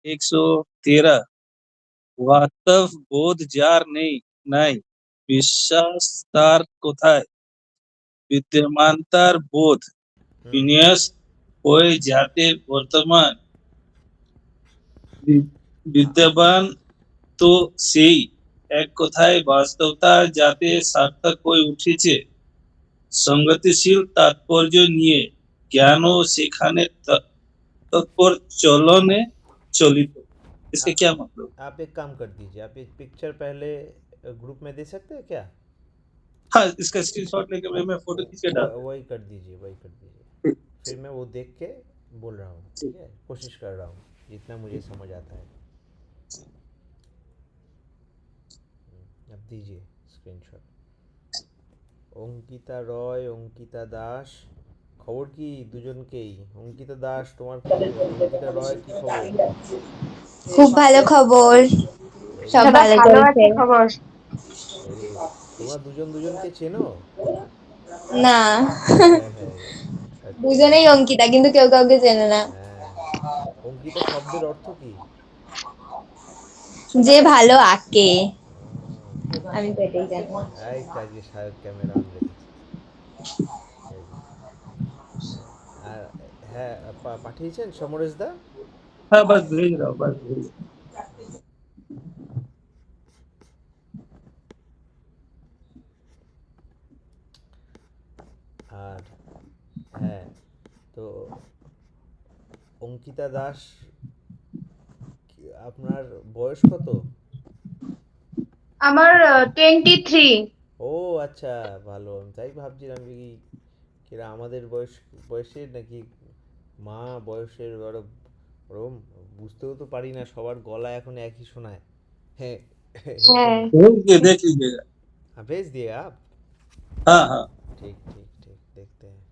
113। वास्तव बोध যার নেই নাই, বিশ্বাস তার কোথায়? বিদ্যমান তার বোধ হুম। বিন্যাস হয়ে যাতে বর্তমান, বিদ্যমান তো সেই এক কথায় বাস্তবতা যাতে সার্থক হয়ে উঠেছে সংগতিশীল তাৎপর্য নিয়ে, জ্ঞানও সেখানে तत्पर चलने चलित। इसके आ- क्या मतलब? आप एक काम कर दीजिए, आप एक पिक्चर पहले ग्रुप में दे सकते हैं क्या? हाँ, इसका स्क्रीनशॉट लेके मैं फोटो खींच के डाल देता वही कर दीजिए, वही कर दीजिए। हूँ। फिर मैं वो देख के बोल रहा हूँ, ठीक ठीक, है, कोशिश कर रहा हूँ जितना मुझे समझ आता है। अब दीजिए स्क्रीनशॉट। অঙ্কিতা রয়, অঙ্কিতা দাস, খবর কি দুজনকেই? অঙ্কিতা দাস, তোমার কি খবর? অঙ্কিতা রয়, কি খবর? খুব ভালো খবর। ভেরি সব গুড, দাদা ভালো ভালো চলছে। আছে খবর? Very good. তোমরা দুজন দুজনকে চেনো? না, হ্যাঁ হ্যাঁ। আচ্ছা। দুজনেই অঙ্কিতা কিন্তু কেউ কাউকে চেনে না। হ্যাঁ। অঙ্কিতা শব্দের অর্থ কি? যে ভালো আঁকে, আহ, আমি তো এটাই জানি। এই তো আজকে সায়ক ক্যামেরাম্যান রেখেছি। এই যে। আর হ্যাঁ, পাঠিয়েছেন সমরেশ দা? हाँ बस भेज रहा हूँ, बस भेज रहा আর হ্যাঁ, তো অঙ্কিতা দাস, আপনার বয়স কত? আমার 23। ও আচ্ছা, ভালো। আমি তাই ভাবছিলাম যে কি কিরা আমাদের বয়সের নাকি, মা বয়সের আরো ওরম। বুঝতেও তো পারি না, সবার গলা এখন একই শোনায়। হ্যাঁ। হ্যাঁ। হেডফোন। हूँ, भेज के देख लीजिएगा। भेज दिए आप? हाँ हाँ ঠিক ঠিক ঠিক, দেখতে হ্যাঁ।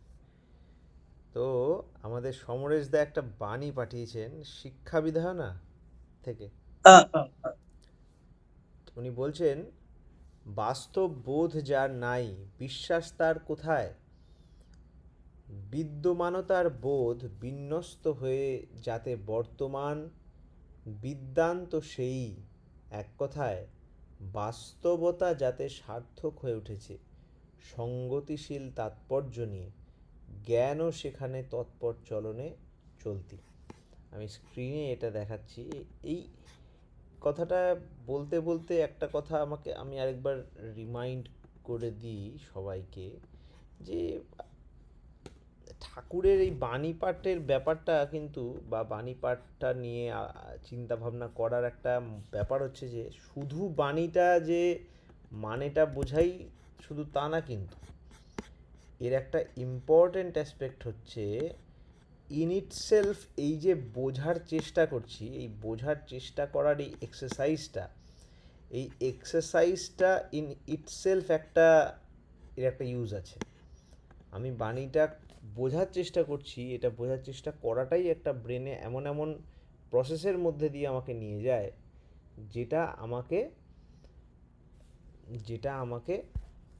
তো আমাদের সমরেশ দা একটা বাণী পাঠিয়েছেন শিক্ষা বিধায়না থেকে। हाँ हाँ हाँ। উনি বলছেন, বাস্তব বোধ যার নাই, বিশ্বাস তার কোথায়? বিদ্যমানতার বোধ বিন্যস্ত হয়ে যাতে বর্তমান, বিদ্যান তো সেই, এক কথায় বাস্তবতা যাতে সার্থক হয়ে উঠেছে সঙ্গতিশীল তাৎপর্য নিয়ে, জ্ঞানও সেখানে তৎপর চলনে চলতি। আমি স্ক্রিনে এটা দেখাচ্ছি। এই কথাটা বলতে বলতে একটা কথা আমাকে, আমি আরেকবার রিমাইন্ড করে দিই সবাইকে, যে ঠাকুরের এই বাণী পাঠের ব্যাপারটা কিন্তু, বা বাণী পাঠটা নিয়ে চিন্তা ভাবনা করার একটা ব্যাপার হচ্ছে যে শুধু বাণীটা যে মানেটা বোঝাই শুধু তা না, কিন্তু এর একটা ইম্পর্ট্যান্ট অ্যাসপেক্ট হচ্ছে ইন ইটসেলফ, এই যে বোঝার চেষ্টা করছি, এই বোঝার চেষ্টা করার এই এক্সারসাইজটা, এই এক্সারসাইজটা ইন ইটসেলফ একটা, এর একটা ইউজ আছে। আমি বাণীটা বোঝার চেষ্টা করছি, এটা বোঝার চেষ্টা করাটাই একটা ব্রেনে এমন এমন প্রসেসের মধ্যে দিয়ে আমাকে নিয়ে যায়, যেটা আমাকে যেটা আমাকে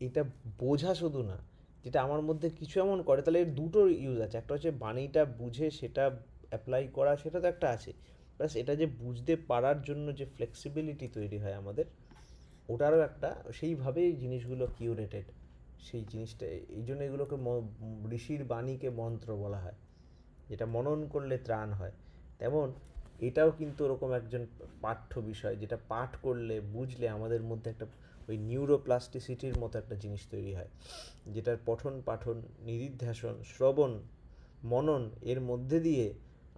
এটা বোঝা শুধু না, যেটা আমার মধ্যে কিছু এমন করে। তাহলে এর দুটো ইউজ আছে, একটা হচ্ছে বাণীটা বুঝে সেটা অ্যাপ্লাই করা, সেটা তো একটা আছে, প্লাস এটা যে বুঝতে পারার জন্য যে ফ্লেক্সিবিলিটি তৈরি হয় আমাদের, ওটারও একটা, সেইভাবেই জিনিসগুলো কিউরেটেড। সেই জিনিসটা, এই জন্য এগুলোকে ঋষির বাণীকে মন্ত্র বলা হয়, যেটা মনন করলে ত্রাণ হয়। তেমন এটাও কিন্তু ওরকম একজন পাঠ্য বিষয়, যেটা পাঠ করলে বুঝলে আমাদের মধ্যে একটা ওই নিউরোপ্লাস্টিসিটির মতো একটা জিনিস তৈরি হয়, যেটার পঠন পাঠন নিদিধ্যাসন শ্রবণ মনন এর মধ্যে দিয়ে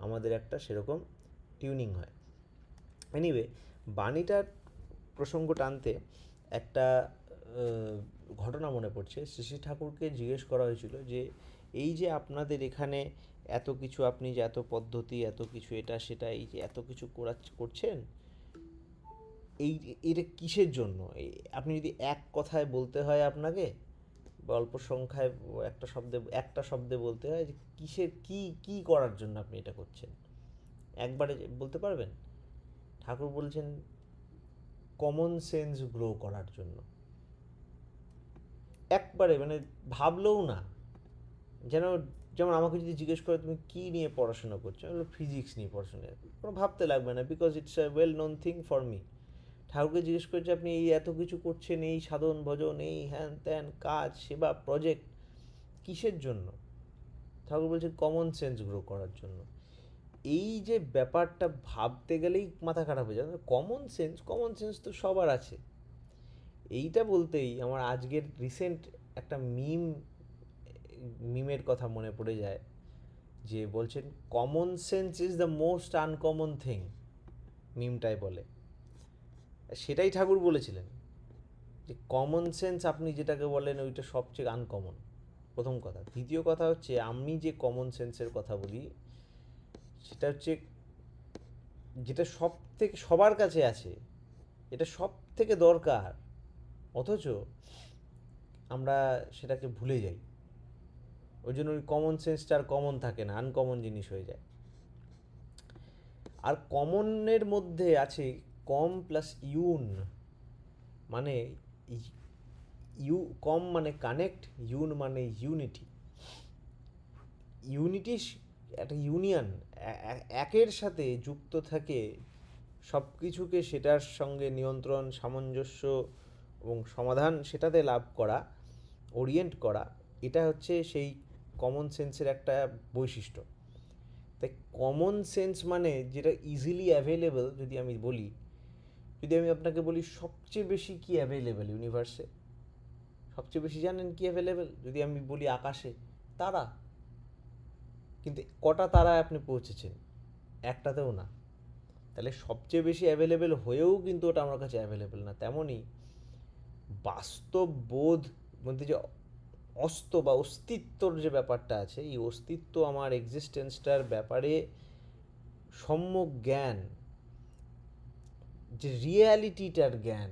আমাদের একটা সেরকম টিউনিং হয়। এনিওয়ে, বাণীটার প্রসঙ্গ টানতে একটা ঘটনা মনে পড়ছে। শ্রী শ্রী ঠাকুরকে জিজ্ঞেস করা হয়েছিল যে এই যে আপনাদের এখানে এত কিছু, আপনি যে এত পদ্ধতি, এত কিছু এটা সেটা, এই যে এত কিছু করছেন, এই এটা কিসের জন্য? আপনি যদি এক কথায় বলতে হয় আপনাকে, বা অল্প সংখ্যায় একটা শব্দে বলতে হয় যে কিসের, কি কি করার জন্য আপনি এটা করছেন, একবারে বলতে পারবেন? ঠাকুর বলছেন কমন সেন্স গ্রো করার জন্য। একবারে মানে ভাবলেও না, যেন যেমন আমাকে যদি জিজ্ঞেস করে তুমি কী নিয়ে পড়াশোনা করছো, আমি ফিজিক্স নিয়ে পড়াশোনা, কোনো ভাবতে লাগবে না, because it's a well known thing for me. ঠাকুরকে জিজ্ঞেস করছে আপনি এই এত কিছু করছেন, এই সাধন ভজন, এই হ্যান ত্যান কাজ সেবা প্রজেক্ট, কিসের জন্য? ঠাকুর বলছেন কমন সেন্স গ্রো করার জন্য। এই যে ব্যাপারটা ভাবতে গেলেই মাথা খারাপ হয়ে যায়। কমন সেন্স তো সবার আছে। এইটা বলতেই আমার আজকের রিসেন্ট একটা মিমের কথা মনে পড়ে যায়, যে বলছেন common sense is the most uncommon thing, মিমটাই বলে। সেটাই ঠাকুর বলেছিলেন, যে কমন সেন্স আপনি যেটাকে বলেন ওইটা সবচেয়ে আনকমন, প্রথম কথা। দ্বিতীয় কথা হচ্ছে আমি যে কমন সেন্সের কথা বলি সেটা হচ্ছে যেটা সব থেকে সবার কাছে আছে, এটা সব থেকে দরকার, অথচ আমরা সেটাকে ভুলে যাই। ওই জন্য ওই কমন সেন্সটা আর কমন থাকে না, আনকমন জিনিস হয়ে যায়। আর কমনের মধ্যে আছে কম প্লাস ইউন, মানে কম মানে কানেক্ট, ইউন মানে ইউনিটি। ইউনিটি একটা ইউনিয়ন, একের সাথে যুক্ত থাকে সব কিছুকে সেটার সঙ্গে নিয়ন্ত্রণ, সামঞ্জস্য এবং সমাধান সেটাতে লাভ করা, ওরিয়েন্ট করা, এটা হচ্ছে সেই কমন সেন্সের একটা বৈশিষ্ট্য। তাই কমন সেন্স মানে যেটা ইজিলি অ্যাভেলেবল, যদি আমি বলি, যদি আমি আপনাকে বলি সবচেয়ে বেশি কি অ্যাভেলেবল ইউনিভার্সে, সবচেয়ে বেশি জানেন কি অ্যাভেলেবল? যদি আমি বলি আকাশে তারা, কিন্তু কটা তারায় আপনি পৌঁছেছেন? একটাতেও না। তাহলে সবচেয়ে বেশি অ্যাভেলেবেল হয়েও কিন্তু ওটা আমার কাছে অ্যাভেলেবেল না। তেমনই বাস্তব বোধ মধ্যে যে বা অস্তিত্বর যে ব্যাপারটা আছে, এই অস্তিত্ব আমার এক্সিস্টেন্সটার ব্যাপারে সম্যক জ্ঞান, যে রিয়ালিটিটার জ্ঞান,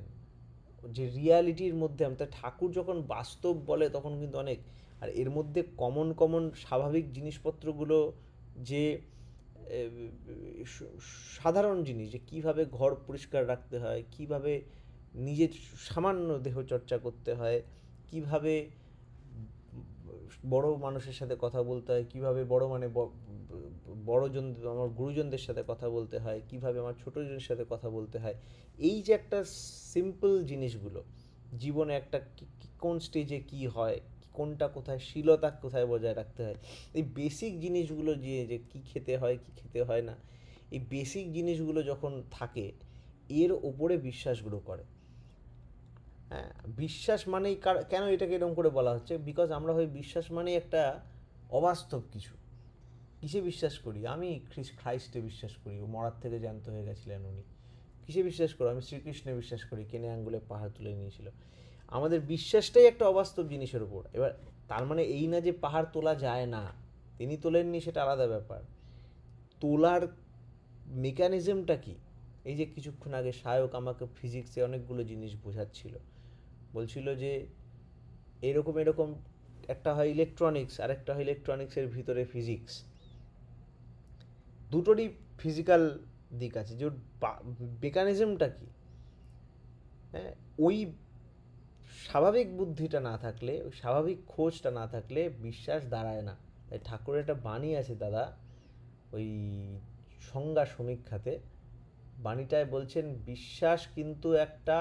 যে রিয়ালিটির মধ্যে আমাদের ঠাকুর যখন বাস্তব বলে তখন কিন্তু অনেক, আর এর মধ্যে কমন স্বাভাবিক জিনিসপত্রগুলো, যে সাধারণ জিনিস, যে কীভাবে ঘর পরিষ্কার রাখতে হয়, কীভাবে নিজের সামান্য দেহ চর্চা করতে হয়, কীভাবে বড় মানুষের সাথে কথা বলতে হয়, কীভাবে বড়জন আমার গুরুজনদের সাথে কথা বলতে হয়, কীভাবে আমার ছোটোজনের সাথে কথা বলতে হয়, এই যে একটা সিম্পল জিনিসগুলো জীবনে একটা কোন স্টেজে কি হয়, কোনটা কোথায় শীলতা কোথায় বজায় রাখতে হয়, এই বেসিক জিনিসগুলো, যে কী খেতে হয় কী খেতে হয় না, এই বেসিক জিনিসগুলো যখন থাকে, এর ওপরে বিশ্বাসগুলো করে। হ্যাঁ, বিশ্বাস মানেই কেন এটাকে এরকম করে বলা হচ্ছে? বিকজ আমরা হয় বিশ্বাস মানেই একটা অবাস্তব কিছু। কিসে বিশ্বাস করি? আমি খ্রাইস্টে বিশ্বাস করি, ও মরার থেকে জ্যান্ত হয়ে গেছিলেন উনি। কিসে বিশ্বাস করো? আমি শ্রীকৃষ্ণে বিশ্বাস করি, কেনে আঙ্গুলে পাহাড় তুলে নিয়েছিল। আমাদের বিশ্বাসটাই একটা অবাস্তব জিনিসের উপর। এবার তার মানে এই না যে পাহাড় তোলা যায় না, তিনি তোলেননি, সেটা আলাদা ব্যাপার। তোলার মেকানিজমটা কি? এই যে কিছুক্ষণ আগে সায়ক আমাকে ফিজিক্সে অনেকগুলো জিনিস বোঝাচ্ছিল, বলছিল যে এরকম একটা হয় ইলেকট্রনিক্স, আর একটা হয় ইলেকট্রনিক্সের ভিতরে ফিজিক্স, দুটোরই ফিজিক্যাল দিক আছে, যে মেকানিজমটা কি। হ্যাঁ, ওই স্বাভাবিক বুদ্ধিটা না থাকলে, ওই স্বাভাবিক খোঁজটা না থাকলে বিশ্বাস দাঁড়ায় না। তাই ঠাকুরের একটা বাণী আছে দাদা, ওই সংজ্ঞা সমীক্ষাতে বাণীটায় বলছেন বিশ্বাস কিন্তু একটা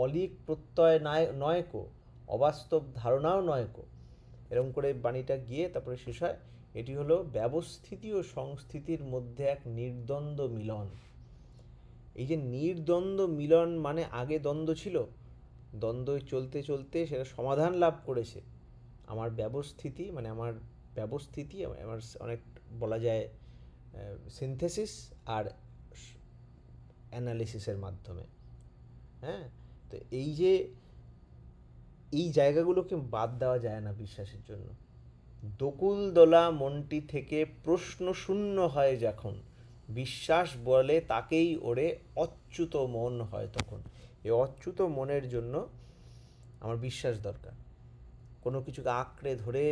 অলিক প্রত্যয় নয় কো, অবাস্তব ধারণাও নয় কো, এরকম করে বাণীটা গিয়ে তারপরে শেষ হয়, এটি হলো ব্যবস্থিতি ও সংস্থিতির মধ্যে এক নির্দ্বন্দ্ব মিলন। এই যে নির্দ্বন্দ্ব মিলন মানে আগে দ্বন্দ্ব ছিল, দ্বন্দ্ব চলতে চলতে সেটা সমাধান লাভ করেছে। আমার ব্যবস্থিতি মানে আমার অনেক বলা যায় সিনথেসিস আর অ্যানালিসিসের মাধ্যমে। হ্যাঁ, তো এই জায়গাগুলোকে বাদ দেওয়া যায় না বিশ্বাসের জন্য। দকুল দোলা মনটি থেকে প্রশ্ন শূন্য হয় যখন, বিশ্বাস বলে তাকেই ওরে অচ্যুত মন হয় তখন। এই অচ্যুত মনের জন্য আমার বিশ্বাস দরকার। কোনো কিছুকে আঁকড়ে ধরে,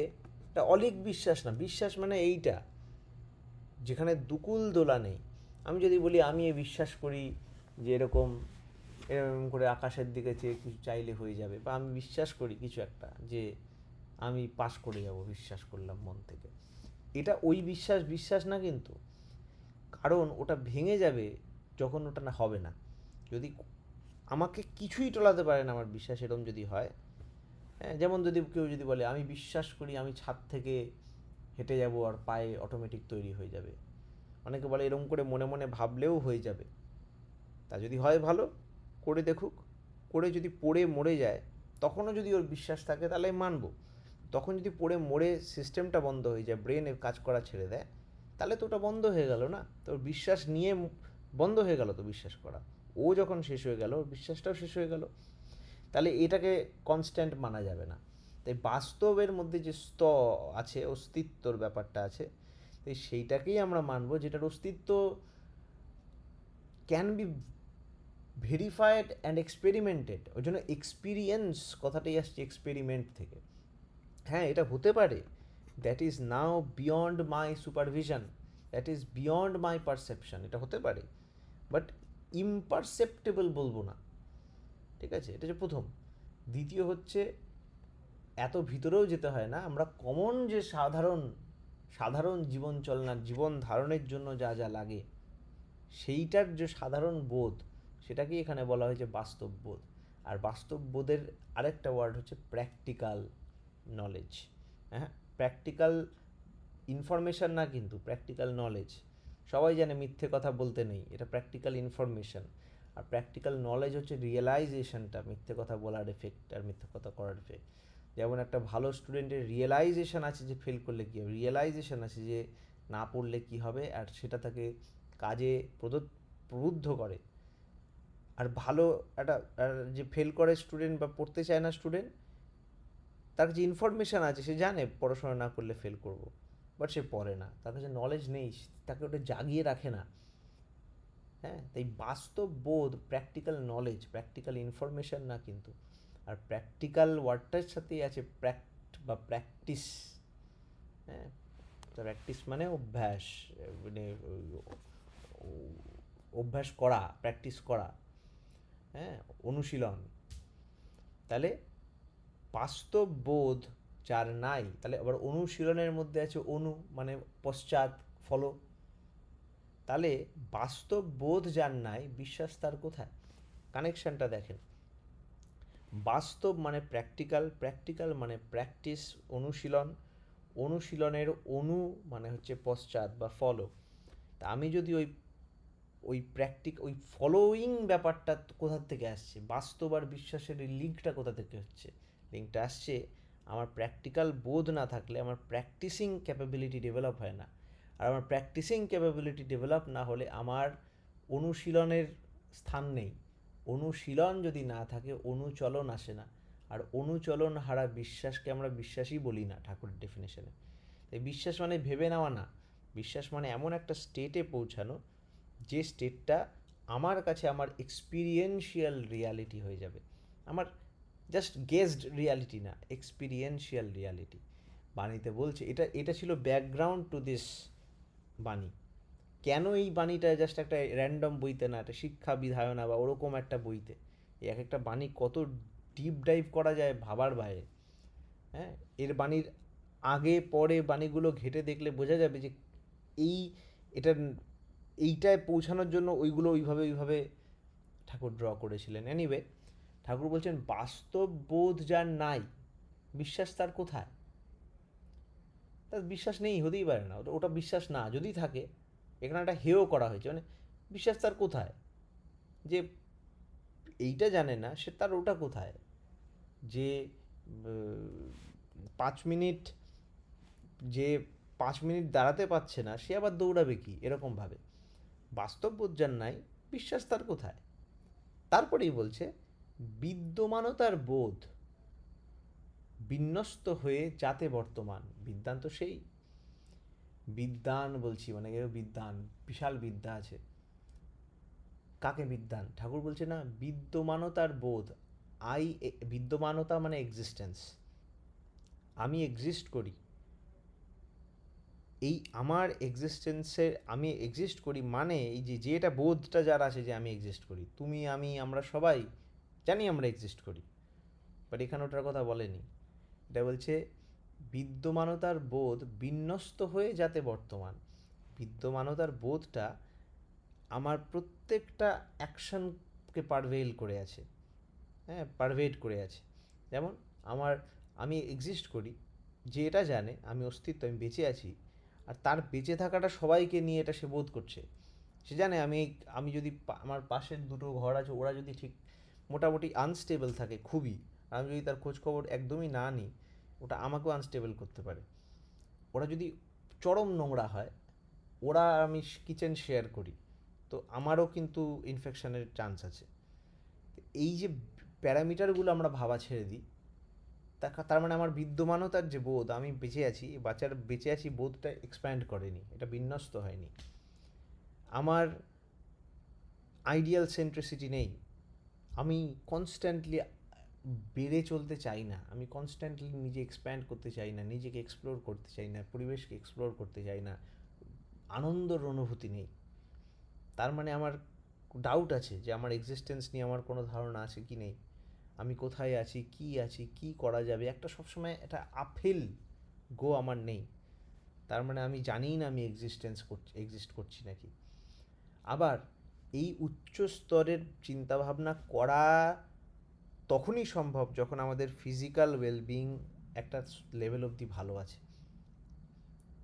এটা অলিক বিশ্বাস না, বিশ্বাস মানে এইটা যেখানে দুকুল দোলা নেই। আমি যদি বলি আমি বিশ্বাস করি যে এরকম করে আকাশের দিকে চেয়ে কিছু চাইলে হয়ে যাবে, বা আমি বিশ্বাস করি কিছু একটা, যে আমি পাশ করে যাব, বিশ্বাস করলাম মন থেকে। এটা ওই বিশ্বাস না কিন্তু, কারণ ওটা ভেঙে যাবে যখন ওটা না হবে না। যদি আমাকে কিছুই টলাতে পারে না আমার বিশ্বাস, এরকম যদি হয়, হ্যাঁ, যেমন যদি কেউ যদি বলে আমি বিশ্বাস করি আমি ছাদ থেকে হেঁটে যাব আর পায়ে অটোমেটিক তৈরি হয়ে যাবে, অনেকে বলে এরকম করে মনে মনে ভাবলেও হয়ে যাবে। তা যদি হয় ভালো, করে দেখুক, করে যদি পড়ে মরে যায় তখনও যদি ওর বিশ্বাস থাকে তাহলে মানবো। তখন যদি পড়ে মরে সিস্টেমটা বন্ধ হয়ে যায়, ব্রেনে কাজ করা ছেড়ে দেয়, তাহলে তো ওটা বন্ধ হয়ে গেল না, তোর বিশ্বাস নিয়ে বন্ধ হয়ে গেল তো বিশ্বাস করা। ও যখন শেষ হয়ে গেল ওর বিশ্বাসটাও শেষ হয়ে গেল। তাহলে এটাকে কনস্ট্যান্ট মানা যাবে না। তাই বাস্তবের মধ্যে যে আছে, অস্তিত্বর ব্যাপারটা আছে, তাই সেইটাকেই আমরা মানবো, যেটার অস্তিত্ব can be verified and experimented. ওই জন্য এক্সপিরিয়েন্স কথাটাই আসছে এক্সপেরিমেন্ট থেকে। হ্যাঁ, এটা হতে পারে, that is now beyond my supervision, that is beyond my perception, এটা হতে পারে, বাট ইমপারসেপ্টেবল বলবো না। ঠিক আছে, এটা হচ্ছে প্রথম। দ্বিতীয় হচ্ছে এত ভিতরেও যেতে হয় না, আমরা কমন যে সাধারণ জীবন চলনার জীবন ধারণের জন্য যা যা লাগে সেইটার যে সাধারণ বোধ, সেটাকেই এখানে বলা হয়েছে বাস্তব বোধ। আর বাস্তব বোধের আরেকটা ওয়ার্ড হচ্ছে প্র্যাকটিক্যাল নলেজ। হ্যাঁ, প্র্যাকটিক্যাল ইনফরমেশান না, কিন্তু প্র্যাকটিক্যাল নলেজ। সবাই জানে মিথ্যে কথা বলতে নেই, এটা প্র্যাকটিক্যাল ইনফরমেশান। আর প্র্যাকটিক্যাল নলেজ হচ্ছে রিয়েলাইজেশনটা, মিথ্যে কথা বলার এফেক্ট আর মিথ্যে কথা করার এফেক্ট। যেমন একটা ভালো স্টুডেন্টের রিয়েলাইজেশন আছে যে ফেল করলে কী হবে, রিয়েলাইজেশন আছে যে না পড়লে কী হবে, আর সেটা তাকে কাজে প্রবুদ্ধ করে। আর ভালো একটা যে ফেল করে স্টুডেন্ট বা পড়তে চায় না স্টুডেন্ট, তার যে ইনফরমেশান আছে, সে জানে পড়াশোনা না করলে ফেল করব, বাট সে পড়ে না, তার কাছে নলেজ নেই, তাকে ওটা জাগিয়ে রাখে না। হ্যাঁ, তাই বাস্তব বোধ প্র্যাকটিক্যাল নলেজ, প্র্যাকটিক্যাল ইনফরমেশান না কিন্তু। আর প্র্যাকটিক্যাল ওয়ার্ডটার সাথেই আছে বা প্র্যাকটিস। হ্যাঁ, প্র্যাকটিস মানে অভ্যাস, মানে অভ্যাস করা, প্র্যাকটিস করা, হ্যাঁ, অনুশীলন। তাহলে বাস্তব বোধ যার নাই, তাহলে আবার অনুশীলনের মধ্যে আছে মানে পশ্চাৎ, ফলো। তাহলে বাস্তব বোধ যার নাই, বিশ্বাস তার কোথায়? কানেকশনটা দেখেন, বাস্তব মানে প্র্যাকটিক্যাল, প্র্যাকটিক্যাল মানে প্র্যাকটিস, অনুশীলন, অনুশীলনের মানে হচ্ছে পশ্চাৎ বা ফলো। তা আমি যদি ওই ফলোয়িং ব্যাপারটা কোথা থেকে আসছে, বাস্তব আর বিশ্বাসের এই লিঙ্কটা কোথা থেকে হচ্ছে? লিঙ্কটা আসছে আমার প্র্যাকটিক্যাল বোধ না থাকলে আমার প্র্যাকটিসিং ক্যাপাবিলিটি ডেভেলপ হয় না। আর আমার প্র্যাকটিসিং ক্যাপাবিলিটি ডেভেলপ না হলে আমার অনুশীলনের স্থান নেই। অনুশীলন যদি না থাকে অনুচলন আসে না, আর অনুচলন হারা বিশ্বাসকে আমরা বিশ্বাসই বলি না ঠাকুরের ডেফিনেশনে। তাই বিশ্বাস মানে ভেবে নেওয়া না, বিশ্বাস মানে এমন একটা স্টেটে পৌঁছানো যে স্টেটটা আমার কাছে আমার এক্সপিরিয়েন্সিয়াল রিয়ালিটি হয়ে যাবে, আমার জাস্ট গেসড রিয়ালিটি না, এক্সপিরিয়েন্সিয়াল রিয়ালিটি। বাণীতে বলছে, এটা ছিল ব্যাকগ্রাউন্ড টু দিস বাণী। কেন এই বাণীটা জাস্ট একটা র্যান্ডম বইতে না, একটা শিক্ষা বিধায়না বা ওরকম একটা বইতে, এক একটা বাণী কত ডিপ ডাইভ করা যায় ভাবার বাইরে। হ্যাঁ, এর বাণীর আগে পরে বাণীগুলো ঘেটে দেখলে বোঝা যাবে যে এইটায় পৌঁছানোর জন্য ওইভাবে ঠাকুর ড্র করেছিলেন। এনিওয়ে, ঠাকুর বলছেন বাস্তব বোধ যার নাই, বিশ্বাস তার কোথায়? তার বিশ্বাস নেই, হতেই পারে না, ওটা বিশ্বাস না। যদি থাকে, এখানে একটা হেয় করা হয়েছে, মানে বিশ্বাস তার কোথায়? যে এইটা জানে না সে, তার ওটা কোথায়? যে 5 মিনিট যে 5 মিনিট দাঁড়াতে পারছে না, সে আবার দৌড়াবে কি এরকমভাবে? বাস্তব বোধ যার নাই, বিশ্বাস তার কোথায়? তারপরেই বলছে বিদ্যমানতার বোধ বিন্যস্ত হয়ে যাতে বর্তমান। বিদ্যান তো সেই বিদ্যান বলছি, মানে বিদ্যান, বিশাল বিদ্যা আছে। কাকে বিদ্যান? ঠাকুর বলছে না, বিদ্যমানতার বোধ। বিদ্যমানতা মানে এক্সিস্টেন্স, আমি এক্সিস্ট করি। এই আমার এক্সিস্টেন্সের, আমি এক্সিস্ট করি মানে এই যে এটা বোধটা যার আছে যে আমি এক্সিস্ট করি, তুমি আমি আমরা সবাই জানি আমরা এক্সিস্ট করি, বাট এখানে ওটার কথা বলেনি। এটা বলছে বিদ্যমানতার বোধ বিন্যস্ত হয়ে যাতে বর্তমান। বিদ্যমানতার বোধটা আমার প্রত্যেকটা অ্যাকশনকে পারভেইল করে আছে, হ্যাঁ, পারভেড করে আছে। যেমন আমার, আমি এক্সিস্ট করি, যে এটা জানে আমি অস্তিত্ব, আমি বেঁচে আছি, আর তার বেঁচে থাকাটা সবাইকে নিয়ে এটা সে বোধ করছে। সে জানে আমি যদি আমার পাশের দুটো ঘর আছে, ওরা যদি ঠিক মোটামুটি আনস্টেবল থাকে খুবই, আমি যদি তার খোঁজখবর একদমই না নিই, ওটা আমাকেও আনস্টেবল করতে পারে। ওরা যদি চরম নোংরা হয়, ওরা আমি কিচেন শেয়ার করি, তো আমারও কিন্তু ইনফেকশনের চান্স আছে। এই যে প্যারামিটারগুলো আমরা ভাবা ছেড়ে দিই, তার মানে আমার বিদ্যমানতার যে বোধ, আমি বেঁচে আছি, বাচ্চার বেঁচে আছি বোধটা এক্সপ্যান্ড করেনি, এটা বিন্যস্ত হয়নি। আমার আইডিয়াল সেন্ট্রিসিটি নেই, আমি কনস্ট্যান্টলি বেড়ে চলতে চাই না, আমি কনস্ট্যান্টলি নিজে এক্সপ্যান্ড করতে চাই না, নিজেকে এক্সপ্লোর করতে চাই না, পরিবেশকে এক্সপ্লোর করতে চাই না, আনন্দর অনুভূতি নেই। তার মানে আমার ডাউট আছে যে আমার এক্সিস্টেন্স নিয়ে আমার কোনো ধারণা আছে কি নেই, আমি কোথায় আছি, কি করা যাবে, একটা সবসময় একটা আপহিল গো আমার নেই। তার মানে আমি জানিই না আমি এক্সিস্ট করছি নাকি। আবার এই উচ্চ স্তরের চিন্তাভাবনা করা তখনই সম্ভব যখন আমাদের ফিজিক্যাল ওয়েলবিং একটা লেভেল অবধি ভালো আছে।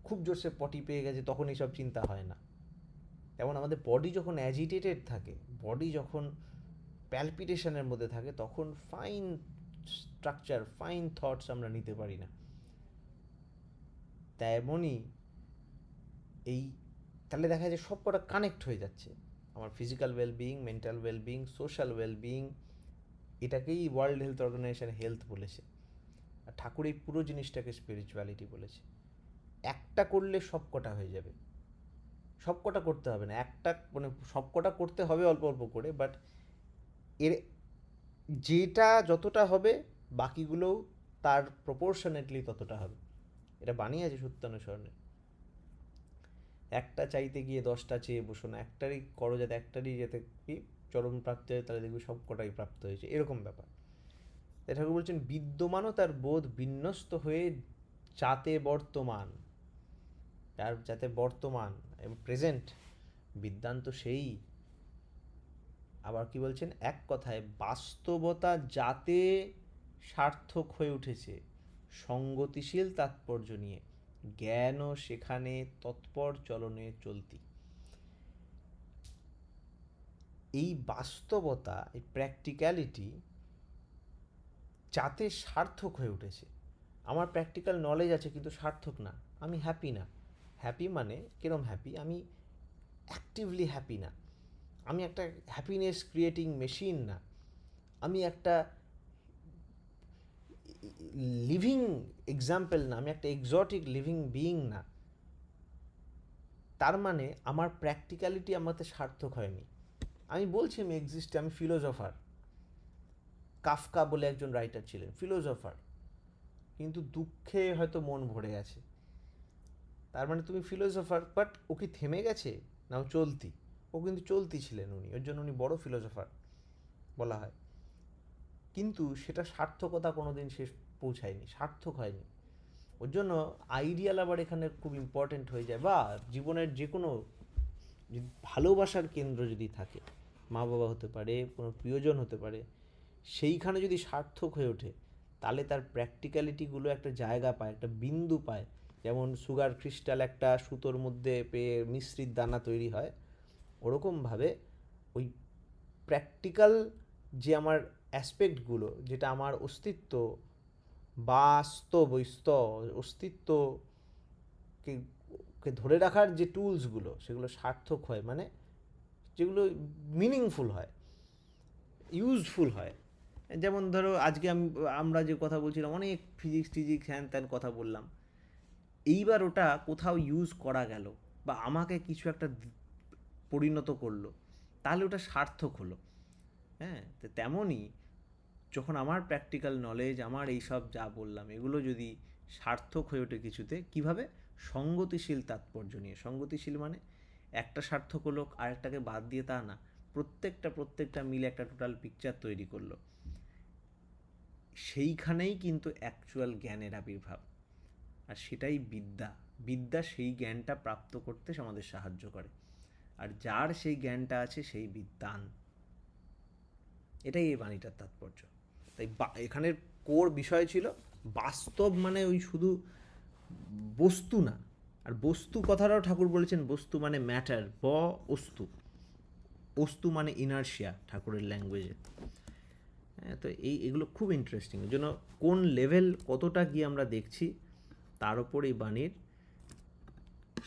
খুব জোরসে পটি পেয়ে গেছে তখন এইসব চিন্তা হয় না। যেমন আমাদের বডি যখন অ্যাজিটেটেড থাকে, বডি যখন প্যালপিটেশনের মধ্যে থাকে, তখন ফাইন স্ট্রাকচার, ফাইন থটস আমরা নিতে পারি না। তেমনই এই, তাহলে দেখা যায় সব কটা কানেক্ট হয়ে যাচ্ছে, আমার physical wellbeing, mental wellbeing, social wellbeing. এটাকেই ওয়ার্ল্ড হেলথ অর্গানাইজেশন হেলথ বলেছে, আর ঠাকুর এই পুরো জিনিসটাকে স্পিরিচুয়ালিটি বলেছে। একটা করলে সব কটা হয়ে যাবে, সব কটা করতে হবে না, একটা মানে সব কটা করতে হবে অল্প অল্প করে, বাট এর যেটা যতটা হবে বাকিগুলোও তার প্রপোর্শনেটলি ততটা হবে। এটা বানিয়ে আছে সত্যানুসরণে, একটা চাইতে গিয়ে 10টা চেয়ে বসো না, একটারই করো যাতে একটারই যাতে কি চরম প্রাপ্তি হয়, তাহলে দেখবি সব কটাই প্রাপ্ত হয়েছে, এরকম ব্যাপার। তাই ঠাকুর বলছেন বিদ্যমানও তার বোধ বিন্যস্ত হয়ে যাতে বর্তমান, তার যাতে বর্তমান এবং প্রেজেন্ট বিদ্যান তো সেই। আবার কি বলছেন, এক কথায় বাস্তবতা যাতে সার্থক হয়ে উঠেছে সঙ্গতিশীল তাৎপর্য নিয়ে, জ্ঞানও সেখানে তৎপর চলনে চলতি। এই বাস্তবতা, এই প্র্যাকটিক্যালিটি যাতে সার্থক হয়ে উঠেছে। আমার প্র্যাকটিক্যাল নলেজ আছে কিন্তু সার্থক না, আমি হ্যাপি না। হ্যাপি মানে কিরম হ্যাপি, আমি অ্যাক্টিভলি হ্যাপি না, আমি একটা হ্যাপিনেস ক্রিয়েটিং মেশিন না, আমি একটা লিভিং এক্সাম্পল না, আমি একটা এক্সোটিক লিভিং বিইং না। তার মানে আমার প্র্যাকটিক্যালিটি আমাতে সার্থক হয়নি। আমি বলছি আমি এক্সিস্ট, আমি ফিলোজফার। কাফকা বলে একজন রাইটার ছিলেন, ফিলোজফার, কিন্তু দুঃখে হয়তো মন ভরে গেছে। তার মানে তুমি ফিলোজফার, বাট ও কি থেমে গেছে না ও চলতি? ও কিন্তু চলতি ছিলেন উনি, ওর জন্য উনি বড় ফিলোজফার বলা হয়। কিন্তু সেটা সার্থকতা কোনো দিন শেষ পৌঁছায়নি, সার্থক হয়নি। ওর জন্য আইডিয়াল আবার এখানে খুব ইম্পর্টেন্ট হয়ে যায়। বা জীবনের যে কোনো ভালোবাসার কেন্দ্র যদি থাকে, মা বাবা হতে পারে, কোনো প্রিয়জন হতে পারে, সেইখানে যদি সার্থক হয়ে ওঠে, তাহলে তার প্র্যাকটিক্যালিটিগুলো একটা জায়গা পায়, একটা বিন্দু পায়। যেমন সুগার ক্রিস্টাল একটা সুতোর মধ্যে পেয়ে মিশ্রিত দানা তৈরি হয়, ওরকমভাবে ওই প্র্যাকটিক্যাল যে আমার অ্যাসপেক্টগুলো, যেটা আমার অস্তিত্ব, অস্তিত্বকে ধরে রাখার যে টুলসগুলো, সেগুলো সার্থক হয়, মানে যেগুলো মিনিংফুল হয়, ইউজফুল হয়। যেমন ধরো আজকে আমরা যে কথা বলছিলাম, অনেক ফিজিক্স হ্যান ত্যান কথা বললাম, এইবার ওটা কোথাও ইউজ করা গেল বা আমাকে কিছু একটা পরিণত করলো, তাহলে ওটা সার্থক হলো। হ্যাঁ, তো তেমনই যখন আমার প্র্যাকটিক্যাল নলেজ, আমার এইসব যা বললাম, এগুলো যদি সার্থক হয়ে ওঠে কিছুতে, কিভাবে? সঙ্গতিশীল তাৎপর্য নিয়ে। সঙ্গতিশীল মানে একটা সার্থক হলো, আরেকটাকে বাদ দিয়ে তা না, প্রত্যেকটা মিলে একটা টোটাল পিকচার তৈরি করলো। সেইখানেই কিন্তু অ্যাকচুয়াল জ্ঞানের আবির্ভাব। আর সেটাই বিদ্যা। বিদ্যা সেই জ্ঞানটা প্রাপ্ত করতে আমাদের সাহায্য করে, আর যার সেই জ্ঞানটা আছে সেই বিদ্বান। এটাই এই বাণীটার তাৎপর্য। তাই এখানের কোর বিষয় ছিল বাস্তব, মানে ওই শুধু বস্তু না। আর বস্তু কথাটাও ঠাকুর বলেছেন, বস্তু মানে ম্যাটার, অস্তু। অস্তু মানে ইনার্শিয়া ঠাকুরের ল্যাঙ্গুয়েজে। হ্যাঁ, তো এগুলো খুব ইন্টারেস্টিং। ওই জন্য কোন লেভেল কতটা গিয়ে আমরা দেখছি তার ওপর এই বাণীর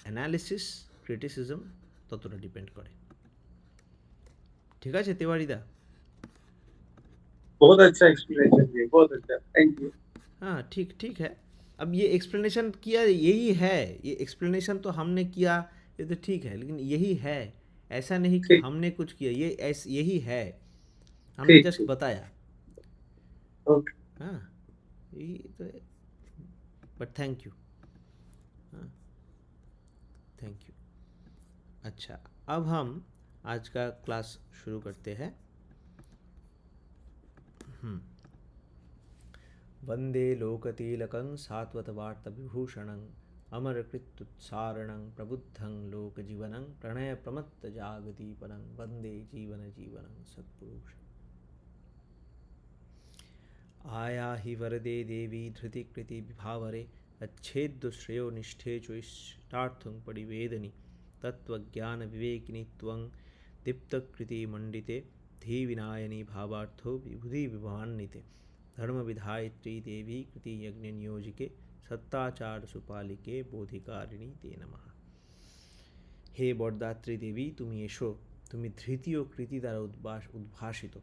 অ্যানালিসিস, ক্রিটিসিজম ততটা ডিপেন্ড করে। ঠিক আছে तिवारीदा? बहुत अच्छा एक्सप्लेनेशन दिया, बहुत अच्छा, थैंक यू। हाँ, ठीक ठीक है। अब ये एक्सप्लेनेशन किया यही है, ये एक्सप्लेनेशन तो हमने किया, ये तो ठीक है, लेकिन यही है। ऐसा नहीं कि ठीक हमने कुछ किया, ये यही है, हमने ठीक जस्ट ठीक, बताया। ओके। हाँ, यही तो, बट थैंक यू। हाँ, थैंक यू। अच्छा, अब हम आज का क्लास शुरू करते हैं। वंदे लोकतिलकं सात्वतवार्तविभूषणं अमरकृत्युत्सारणं प्रबुद्धं लोकजीवनं प्रणयप्रमत्तजागदीपनं वंदे जीवनजीवनं सत्पुरुषम्। आया हि वरदे देवी धृतिकृतिविभावरे अच्छेद्यश्रेयो निष्ठे च इष्टार्थं परिवेदनि तत्त्वज्ञानविवेकिनि त्वं दीप्तकृतिमण्डिते धीविनायनि भावार्थो विभुधिविभान्विते धर्मविधायित्री देवी कृति यज्ञ नियोजिके सत्ताचार सुपालिके बोधिकारिणी ते नमः। हे বরদাত্রী দেবী, তুমি এসো। তুমি ধৃতি ও কৃতি দ্বারা উদ্ভাসিত,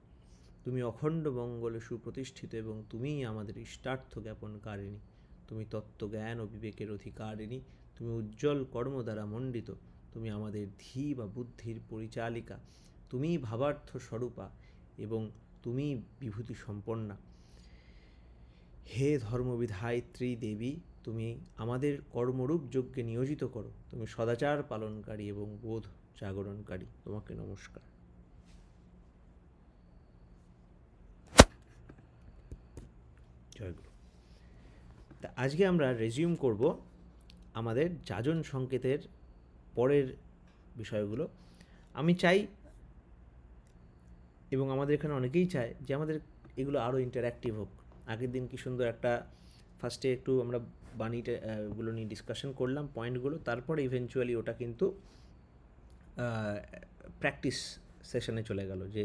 তুমি অখণ্ড মঙ্গলে সুপ্রতিষ্ঠিত এবং তুমিই আমাদের ইষ্টার্থ জ্ঞাপনকারিণী। তুমি তত্ত্বজ্ঞান ও বিবেকের অধিকারিণী, তুমি উজ্জ্বল কর্ম দ্বারা মণ্ডিত, তুমি আমাদের ধী বা বুদ্ধির পরিচালিকা, তুমিই ভাবার্থ স্বরূপা এবং তুমিই বিভূতি সম্পন্না। হে ধর্মবিধায়িত্রী দেবী, তুমি আমাদের কর্মরূপ যজ্ঞে নিয়োজিত করো, তুমি সদাচার পালনকারী এবং বোধ জাগরণকারী। তোমাকে নমস্কার। জয়গুরু। তা আজকে আমরা রেজিউম করব আমাদের যাজন সংকেতের পরের বিষয়গুলো। আমি চাই, এবং আমাদের এখানে অনেকেই চায়, যে আমাদের এগুলো আরও ইন্টারঅ্যাক্টিভ হোক। আগের দিন কি সুন্দর একটা ফার্স্টে একটু আমরা বাণীটা গুলো নিয়ে ডিসকাশন করলাম, পয়েন্টগুলো, তারপরে ইভেনচুয়ালি ওটা কিন্তু প্র্যাকটিস সেশনে চলে গেল, যে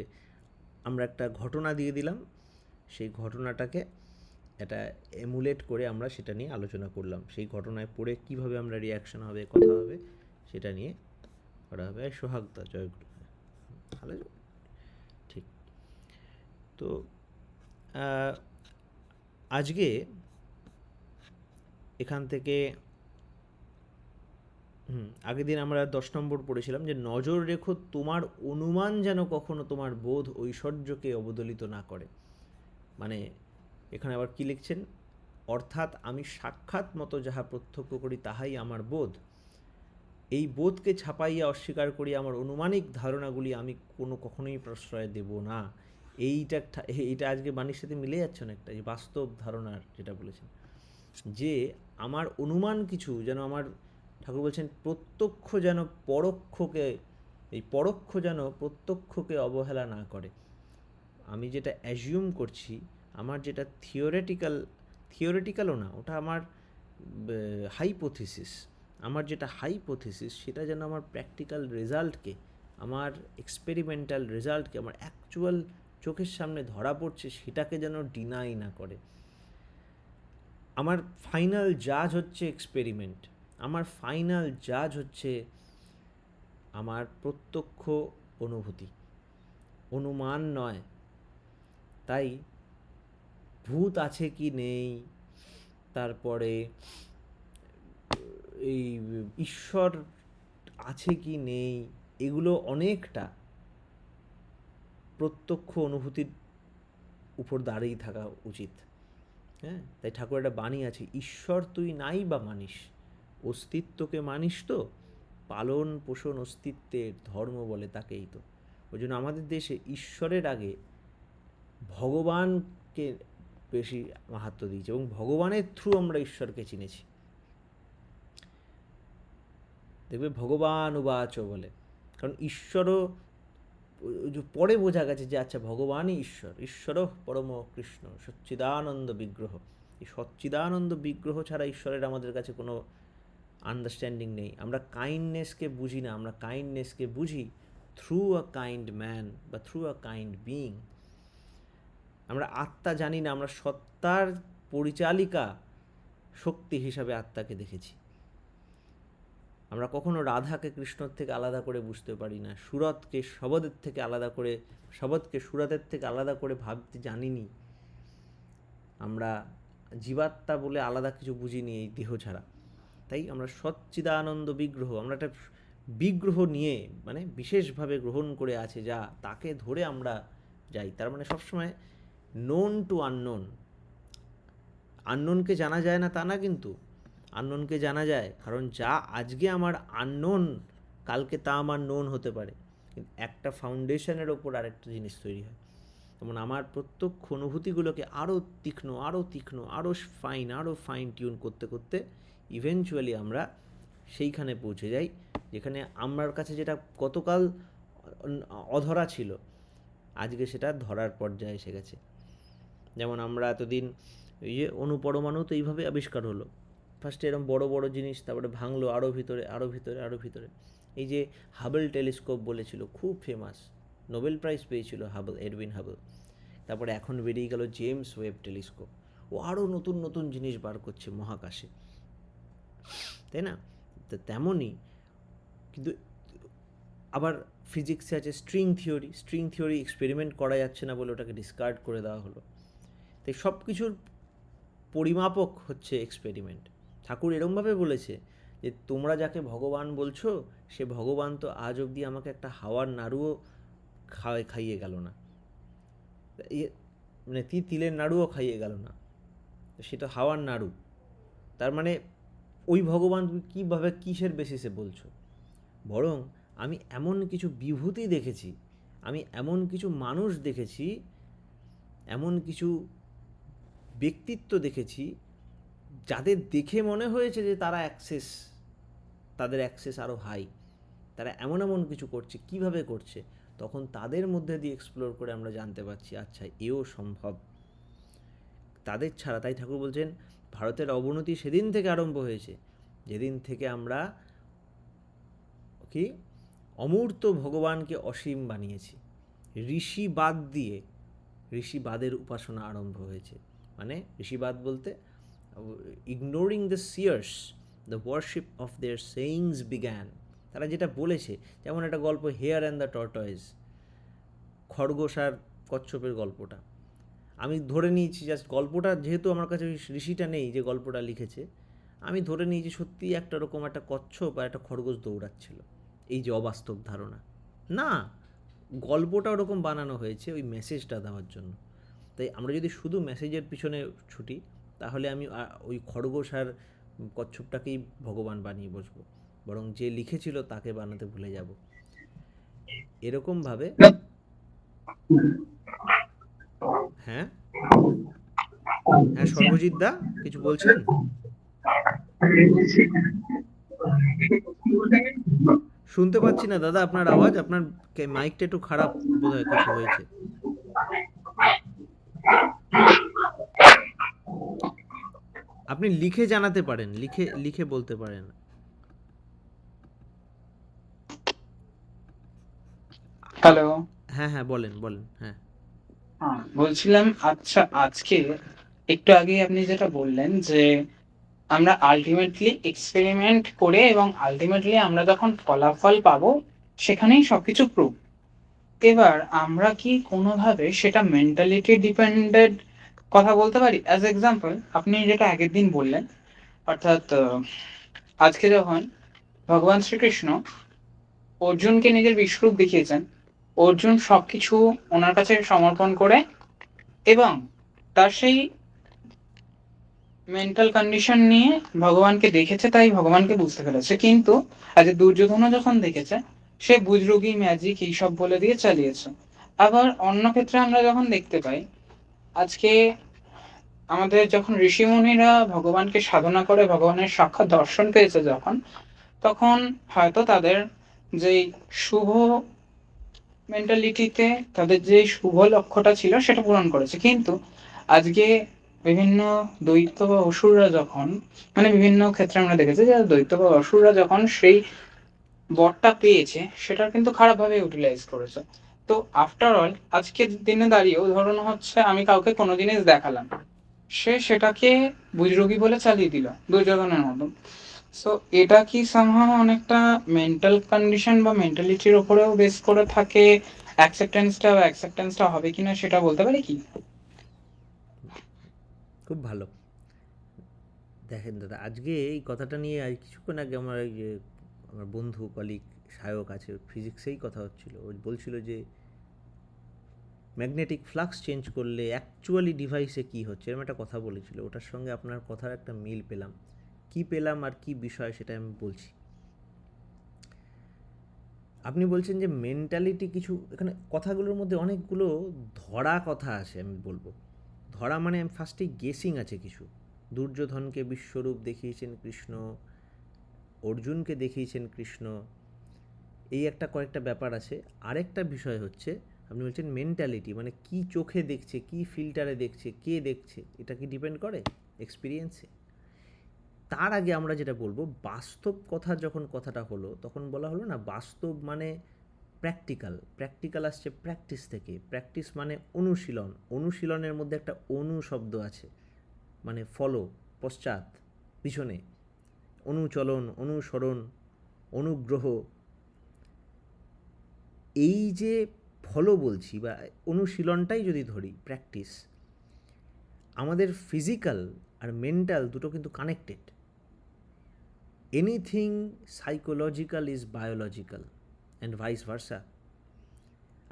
আমরা একটা ঘটনা দিয়ে দিলাম, সেই ঘটনাটাকে এটা এমুলেট করে আমরা সেটা নিয়ে আলোচনা করলাম। সেই ঘটনায় পড়ে কীভাবে আমরা রিয়াকশন হবে, কথা হবে, সেটা নিয়ে করা হবে। সোহাগদা, জয়গুরু। ভালো, ঠিক। তো আজকে এখান থেকে আগের দিন আমরা 10 নম্বর পড়েছিলাম, যে নজর রেখো তোমার অনুমান যেন কখনো তোমার বোধ ঐশ্বর্যকে অবদলিত না করে। মানে এখানে আবার কি লিখছেন, অর্থাৎ আমি সাক্ষাৎ মতো যাহা প্রত্যক্ষ করি তাহাই আমার বোধ, এই বোধকে ছাপাইয়া অস্বীকার করি আমার অনুমানিক ধারণাগুলি আমি কখনোই প্রশ্রয় দেব না। এইটা আজকে বাণীর সাথে মিলে যাচ্ছে অনেকটা, যে বাস্তব ধারণার যেটা বলেছেন, যে আমার অনুমান কিছু যেন আমার, ঠাকুর বলছেন প্রত্যক্ষ যেন পরোক্ষকে, এই পরোক্ষ যেন প্রত্যক্ষকে অবহেলা না করে। আমি যেটা অ্যাজিউম করছি, আমার যেটা থিওরিটিক্যালও না, ওটা আমার হাইপোথিসিস, আমার যেটা হাইপোথিসিস সেটা যেন আমার প্র্যাকটিক্যাল রেজাল্টকে, আমার এক্সপেরিমেন্টাল রেজাল্টকে, আমার অ্যাকচুয়াল চোখের সামনে ধরা পড়ছে সেটাকে যেন ডিনাই না করে। আমার ফাইনাল জাজ হচ্ছে এক্সপেরিমেন্ট, আমার ফাইনাল জাজ হচ্ছে আমার প্রত্যক্ষ অনুভূতি, অনুমান নয়। তাই ভূত আছে কি নেই, তারপরে এই ঈশ্বর আছে কি নেই, এগুলো অনেকটা প্রত্যক্ষ অনুভূতির উপর দাঁড়িয়ে থাকা উচিত। হ্যাঁ, তাই ঠাকুর একটা বাণী আছে, ঈশ্বর তুই নাই বা মানিস, অস্তিত্বকে মানিস তো, পালন পোষণ অস্তিত্বের ধর্ম বলে তাকেই তো। ওই জন্য আমাদের দেশে ঈশ্বরের আগে ভগবানকে বেশি মাহাত্ম্য দিয়েছে, এবং ভগবানের থ্রু আমরা ঈশ্বরকে চিনেছি। দেখবে ভগবান উবাচ বলে, কারণ ঈশ্বরও ওই যে পরে বোঝা গেছে যে আচ্ছা ভগবানই ঈশ্বর, ঈশ্বরও পরম কৃষ্ণ সচ্চিদানন্দ বিগ্রহ। এই সচ্চিদানন্দ বিগ্রহ ছাড়া ঈশ্বরের আমাদের কাছে কোনো আন্ডারস্ট্যান্ডিং নেই। আমরা কাইন্ডনেসকে বুঝি না, আমরা কাইন্ডনেসকে বুঝি থ্রু আ কাইন্ড ম্যান বা থ্রু আ কাইন্ড বিইং। আমরা আত্মা জানি না, আমরা সত্তার পরিচালিকা শক্তি হিসাবে আত্মাকে দেখেছি। আমরা কখনো রাধাকে কৃষ্ণর থেকে আলাদা করে বুঝতে পারি না, সুরতকে শবদের থেকে আলাদা করে, শবদকে সুরতের থেকে আলাদা করে ভাবতে জানিনি। আমরা জীবাত্মা বলে আলাদা কিছু বুঝিনি এই দেহ ছাড়া। তাই আমরা সচ্চিদানন্দ বিগ্রহ, আমরা একটা বিগ্রহ নিয়ে মানে বিশেষভাবে গ্রহণ করে আছে যা, তাকে ধরে আমরা যাই। তার মানে সবসময় নোন টু আননোন। আননোনকে জানা যায় না তা না, কিন্তু আননোনকে জানা যায়, কারণ যা আজকে আমার আননোন কালকে তা আমার নোন হতে পারে। কিন্তু একটা ফাউন্ডেশনের ওপর আরেকটা জিনিস তৈরি হয়। যেমন আমার প্রত্যক্ষ অনুভূতিগুলোকে আরও তীক্ষ্ণ, আরও তীক্ষ্ণ, আরও ফাইন, আরও ফাইন টিউন করতে করতে ইভেনচুয়ালি আমরা সেইখানে পৌঁছে যাই যেখানে আমার কাছে যেটা গতকাল অধরা ছিল আজকে সেটা ধরার পর্যায়ে এসে গেছে। যেমন আমরা এতদিন এই যে অণুপরমাণু তো এইভাবে আবিষ্কার হলো, ফার্স্টে এরকম বড় বড় জিনিস, তারপরে ভাঙলো আরও ভিতরে, আরও ভিতরে, আরও ভিতরে। এই যে হাবল টেলিস্কোপ বলেছিল, খুব ফেমাস, নোবেল প্রাইজ পেয়েছিল হাবল, এডউইন হাবল। তারপরে এখন বেরিয়ে গেল জেমস ওয়েব টেলিস্কোপ, ও আরও নতুন নতুন জিনিস বার করছে মহাকাশে, তাই না? তো তেমনই কিন্তু আবার ফিজিক্সে আছে string theory. String theory experiment করা যাচ্ছে না বলে ওটাকে ডিসকার্ড করে দেওয়া হলো। তাই সব কিছুর পরিমাপক হচ্ছে এক্সপেরিমেন্ট। ঠাকুর এরমভাবে বলেছে যে তোমরা যাকে ভগবান বলছো সে ভগবান তো আজ অবধি আমাকে একটা হাওয়ার নাড়ুও খাইয়ে গেল না, মানে তিলের নাড়ুও খাইয়ে গেল না, সেটা হাওয়ার নাড়ু। তার মানে ওই ভগবান তুমি কীভাবে কিসের বেসিসে বলছো? বরং আমি এমন কিছু বিভূতি দেখেছি, আমি এমন কিছু মানুষ দেখেছি, এমন কিছু ব্যক্তিত্ব দেখেছি যাদের দেখে মনে হয়েছে যে তারা তাদের অ্যাক্সেস আরও হাই, তারা এমন এমন কিছু করছে, কিভাবে করছে, তখন তাদের মধ্যে দিয়ে এক্সপ্লোর করে আমরা জানতে পারছি আচ্ছা এও সম্ভব। তাদের ছাড়া, তাই ঠাকুর বলছেন ভারতের অবনতি সেদিন থেকে আরম্ভ হয়েছে যেদিন থেকে আমরা কি অমূর্ত ভগবানকে অসীম বানিয়েছি। ঋষিবাদ দিয়ে, ঋষিবাদের উপাসনা আরম্ভ হয়েছে। মানে ঋষিবাদ বলতে ignoring the সিয়ার্স, the worship of their sayings began. তারা যেটা বলেছে, যেমন একটা গল্প হেয়ার অ্যান্ড দ্য টর্টয়েস, খরগোশ আর কচ্ছপের গল্পটা আমি ধরে নিয়েছি, জাস্ট গল্পটা যেহেতু আমার কাছে ঋষিটা নেই যে গল্পটা লিখেছে, আমি ধরে নিয়েছি সত্যি একটা রকম একটা কচ্ছপ আর একটা খরগোশ দৌড়াচ্ছিল। এই যে অবাস্তব ধারণা, না, গল্পটা ওরকম বানানো হয়েছে ওই মেসেজটা দেওয়ার জন্য। তাই আমরা যদি শুধু মেসেজের পিছনে ছুটি তাহলে আমি ওই খরগোশ আর কচ্ছপটাকেই ভগবান বানিয়ে বসবো, বরং যে লিখেছিল তাকে বানাতে ভুলে যাব। এরকমভাবে হ্যাঁ হ্যাঁ সর্বজিৎ দা কিছু বলছেন? শুনতে পাচ্ছি না দাদা আপনার আওয়াজ, আপনার মাইকটা একটু খারাপ বোধহয় কিছু হয়েছে। আপনি লিখে জানাতে পারেন, লিখে বলতে পারেন। হ্যালো, হ্যাঁ হ্যাঁ বলেন বলেন। হ্যাঁ বলছিলাম আচ্ছা আজকে একটু আগে আপনি যেটা বললেন যে আমরা আলটিমেটলি এক্সপেরিমেন্ট করে এবং আলটিমেটলি আমরা যখন ফলাফল পাবো সেখানেই সবকিছু প্রুভ। এবার আমরা কি কোনোভাবে সেটা মেন্টালিটি ডিপেন্ডেন্ট কথা বলতে পারি? অ্যাজ এক্সাম্পল আপনি যেটা আগের দিন বললেন, অর্থাৎ আজকে যখন ভগবান শ্রীকৃষ্ণ অর্জুনকে নিজের বিশ্বরূপ দেখিয়েছেন, অর্জুন সবকিছু ওনার কাছে সমর্পণ করে এবং তার সেই মেন্টাল কন্ডিশন নিয়ে ভগবানকে দেখেছে, তাই ভগবানকে বুঝতে পেরেছে। কিন্তু আজ দুর্যোধনও যখন দেখেছে, সে বুজরুগি ম্যাজিক এইসব বলে দিয়ে চালিয়েছে। আবার অন্য ক্ষেত্রে আমরা যখন দেখতে পাই, আজকে আমাদের যখন ঋষিমুনিরা ভগবানকে সাধনা করে ভগবানের সাক্ষাৎ দর্শন পেয়েছে, যখন তখন হয়তো তাদের যেই শুভ মেন্টালিটিতে তাদের যে শুভ লক্ষ্যটা ছিল সেটা পূরণ করেছে। কিন্তু আজকে বিভিন্ন দৈত্য বা অসুররা যখন, মানে বিভিন্ন ক্ষেত্রে আমরা দেখেছি যে দৈত্য বা অসুররা যখন সেই বরটা পেয়েছে সেটা কিন্তু খারাপভাবে ইউটিলাইজ করেছে। তো আফটার অল আজকের দিনে দাঁড়িয়েও ধরুন হচ্ছে আমি কাউকে কোনো জিনিস দেখালাম, সে সেটাকে বুজরুগি বলে চালিয়ে দিল দুর্যোধনের মতো। সো এটা কি সামহাও অনেকটা মেন্টাল কন্ডিশন বা মেন্টালিটির ওপরেও বেস করে থাকে? অ্যাকসেপ্টেন্সটা হবে কিনা সেটা বলতে পারি কি? খুব ভালো। দেখেন দাদা, আজকে এই কথাটা নিয়ে আজ কিছুক্ষণ আগে আমার এই যে আমার বন্ধু কলিগ সায়ক আছে, ফিজিক্সেই কথা হচ্ছিল। ও বলছিল যে ম্যাগনেটিক ফ্লাক্স চেঞ্জ করলে অ্যাকচুয়ালি ডিভাইসে কী হচ্ছে, এরকম একটা কথা বলেছিল। ওটার সঙ্গে আপনার কথার একটা মিল পেলাম। কি পেলাম আর কি বিষয় সেটা আমি বলছি। আপনি বলছেন যে মেন্টালিটি কিছু, এখানে কথাগুলোর মধ্যে অনেকগুলো ধরা কথা আছে। আমি বলবো ধরা মানে ফার্স্টেই গেসিং আছে কিছু। দুর্যোধনকে বিশ্বরূপ দেখিয়েছেন কৃষ্ণ, অর্জুনকে দেখিয়েছেন কৃষ্ণ, এই একটা কয়েকটা ব্যাপার আছে। আরেকটা বিষয় হচ্ছে আপনি বলছেন মেন্টালিটি, মানে কি চোখে দেখছে, কি ফিল্টারে দেখছে, কে দেখছে, এটা কি ডিপেন্ড করে এক্সপিরিয়েন্সে। তার আগে আমরা যেটা বলবো, বাস্তব কথা যখন কথাটা হলো তখন বলা হলো না বাস্তব মানে প্র্যাকটিক্যাল। প্র্যাকটিক্যাল আসছে প্র্যাকটিস থেকে। প্র্যাকটিস মানে অনুশীলন। অনুশীলনের মধ্যে একটা অনু শব্দ আছে, মানে ফলো, পশ্চাৎ, পিছনে, অনুচলন, অনুসরণ, অনুগ্রহ। এই যে ফলো বলছি বা অনুশীলনটাই যদি ধরি প্র্যাকটিস, আমাদের ফিজিক্যাল আর মেন্টাল দুটো কিন্তু connected. Anything psychological is biological and vice versa.